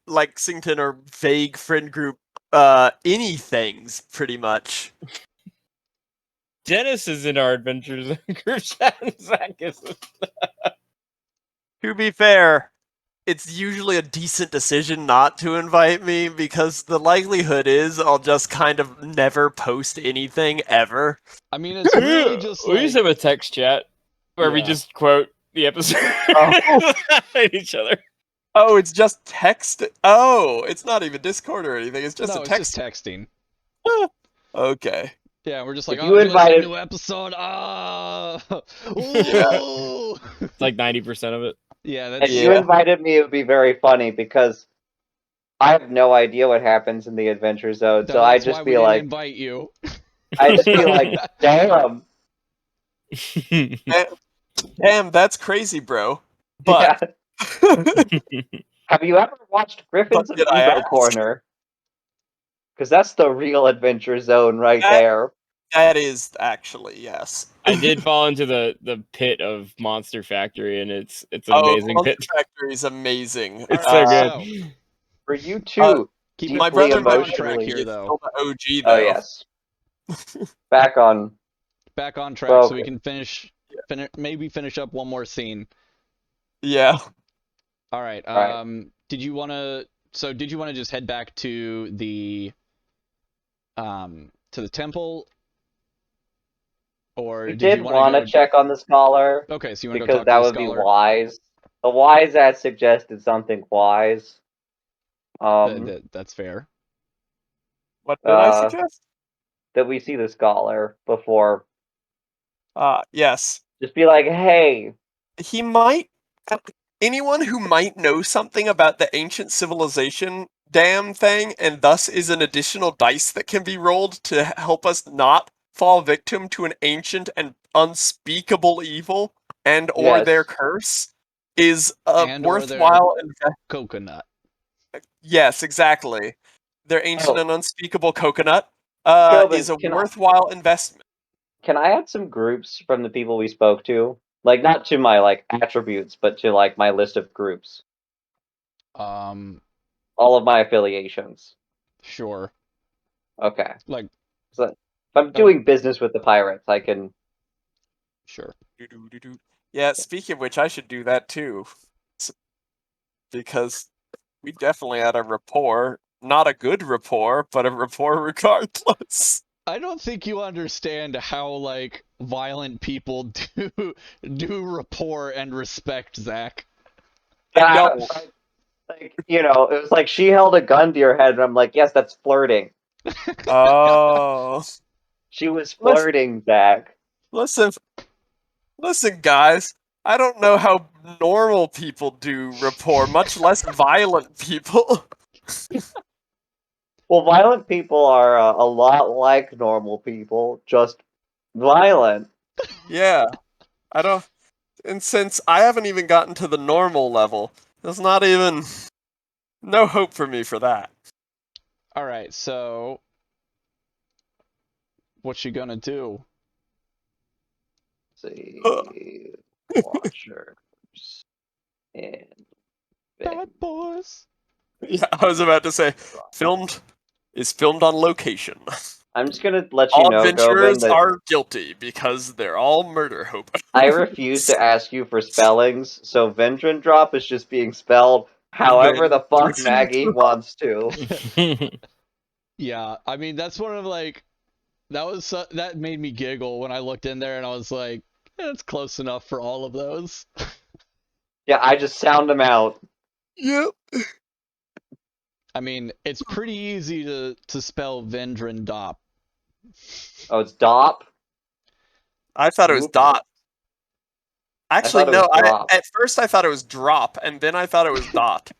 Lexington or vague friend group anythings, pretty much. Dennis is in our Adventure Zone group chat, and Zach isn't. To be fair, it's usually a decent decision not to invite me because the likelihood is I'll just kind of never post anything ever. I mean, it's really just we just have a text chat where we just quote the episode at each other. Oh, it's just text? Oh, it's not even Discord or anything. It's just a text. It's just texting. Okay. Yeah, we're just like, If oh, you did you listen to invited- a new episode? Ah, ooh. It's like 90% of it. Yeah, If that's you Yeah. invited me, it would be very funny because I have no idea what happens in the Adventure Zone, so I'd that's why just we be didn't like, invite you. I'd just be like, damn. Damn, that's crazy, bro. But Yeah. Have you ever watched Griffin's But did I Amiibo ask? Corner? Because that's the real Adventure Zone right there. that is actually yes. I did fall into the pit of Monster Factory, and it's an Oh, amazing Monster pit. Factory is amazing. It's Alright, so so good. For you two, keep My deeply brother back on track emotionally. here, is though. still the OG Oh though. yes. Back on. Back on track, so we Focus. can maybe finish up one more scene. Yeah. All right. Alright. Did you want to just head back to the temple, or We did did you want to go? check on the scholar Okay, so you want to go because talk to that the would be scholar? wise. The wise ass suggested something wise. That's fair. What did I Uh, suggest? that we see the scholar before. Yes. Just be like, hey, He might. Anyone who might know something about the ancient civilization damn thing, and thus is an additional dice that can be rolled to help us not fall victim to an ancient and unspeakable evil and or their yes. curse, is a And or their worthwhile coconut. Yes, exactly. Their ancient Oh, and unspeakable coconut is Kelvin, a worthwhile investment. can I add some groups from the people we spoke to? Like, not to my, like, attributes, but to, like, my list of groups. Um, All of my affiliations. sure. Okay. Like, So, if I'm doing business with the pirates, I can... sure. Doo-doo-doo-doo. Yeah, speaking of which, I should do that too. Because we definitely had a rapport. Not a good rapport, but a rapport regardless. I don't think you understand how like violent people do rapport and respect, Zach. I know. Like, you know, it was like she held a gun to your head, and I'm like, yes, that's flirting. Oh. She was Listen, flirting, Zach. listen, listen, guys. I don't know how normal people do rapport, much less violent people. Well, violent people are a lot like normal people, just violent. Yeah, I don't. And since I haven't even gotten to the normal level, there's not even no hope for me for that. All right, so what you gonna do? Let's see, watchers and Bad boys. Yeah, I was about to say, filmed on location. I'm just gonna let you All know, Govin, adventurers that are guilty because they're all murder hopers. I refuse to ask you for spellings, so Vin Drin Dop is just being spelled however the fuck Maggie wants to. Yeah, I mean that's one of like that made me giggle when I looked in there and I was like, yeah, that's close enough for all of those. Yeah, I just sound them out. Yep. I mean, it's pretty easy to spell Vin Drin Dop. Oh, it's Dop? I thought it was Oop. dot. Actually, thought it was no. drop. At first I thought it was drop, and then I thought it was dot.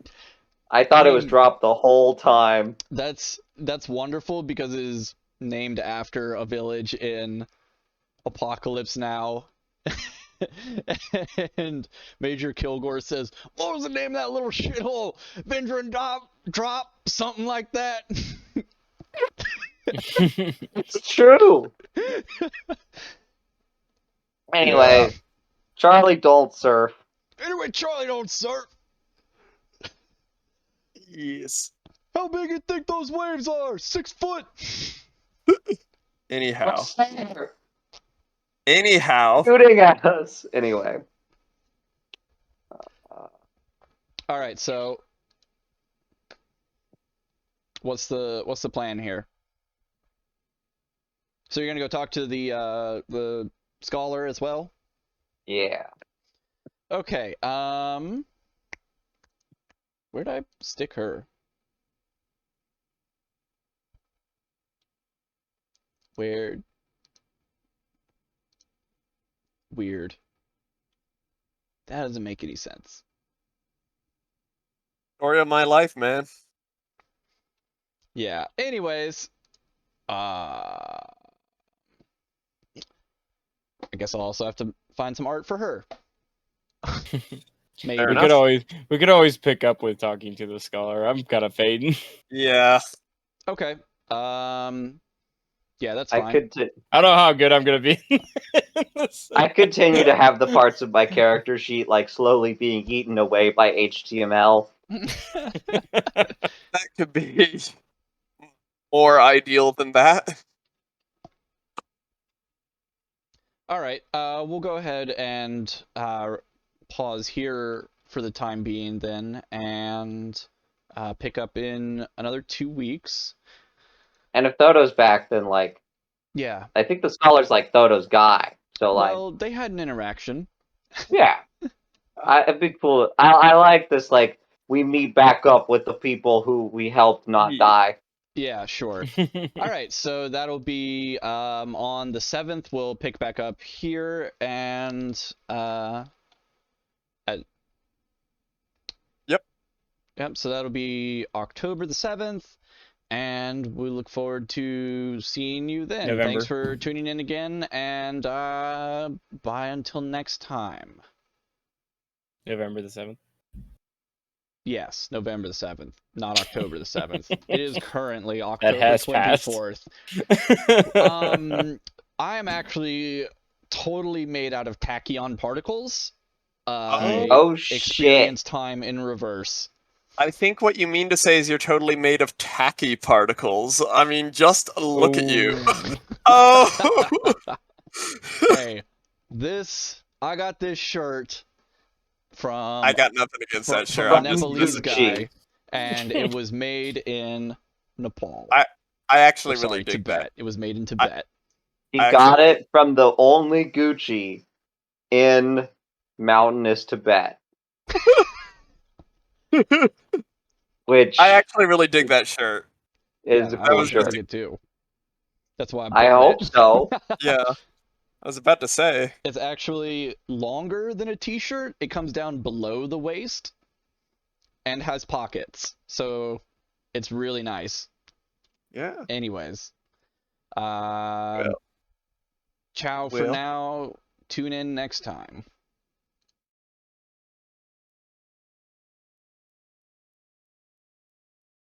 I thought I it was mean- drop the whole time. That's wonderful because it is named after a village in Apocalypse Now. And Major Kilgore says, "What was the name of that little shithole? Vin Drin Dop, drop, something like that." It's true. Anyway, Charlie don't surf. Anyway, Charlie don't surf. Yes. How big you think those waves are? 6 foot. Anyhow. What's there? Anyhow. Shooting at us. Anyway. All right, so what's the plan here? So you're gonna go talk to the scholar as well? Yeah. Okay. Where'd I stick her? Where Weird. That doesn't make any sense. Story of my life, man. Yeah. Anyways, I guess I'll also have to find some art for her. Maybe. Fair We enough. could always pick up with talking to the scholar. I'm kind of fading. Yeah. Okay. Yeah, that's I fine. could I don't know how good I'm gonna be. I continue to have the parts of my character sheet like slowly being eaten away by HTML. That could be more ideal than that. All right. We'll go ahead and pause here for the time being then, and pick up in another 2 weeks. And if Thodo's back, then like Yeah. I think the scholar's like Thodo's guy. So like Well, they had an interaction. yeah, it'd be cool. I like this. Like we meet back up with the people who we helped not die. Yeah, sure. All right, so that'll be on the 7th. We'll pick back up here, and yep. So that'll be October the 7th, and we look forward to seeing you then. November. Thanks for tuning in again, and bye until next time. November the 7th. Yes, November the 7th, not October the 7th. It is currently That October has passed. 24th. I am actually totally made out of tachyon particles. Oh shit! Experience time in reverse. I think what you mean to say is you're totally made of tacky particles. I mean, just look at you. Oh! Hey, I got this shirt from I got nothing against that shirt. a I'm just Nepalese Gucci. guy, and it was made in Nepal. I actually Or, sorry, really dig Tibet. that. It was made in Tibet. He I got actually- it from the only Gucci in mountainous Tibet, which I actually really dig that shirt. is Yeah, a I cool was shirt. dig it too. That's why I bought hope it. so. Yeah. I was about to say. It's actually longer than a t-shirt. It comes down below the waist and has pockets. So it's really nice. Yeah. Anyways. Well. Ciao for now. Tune in next time.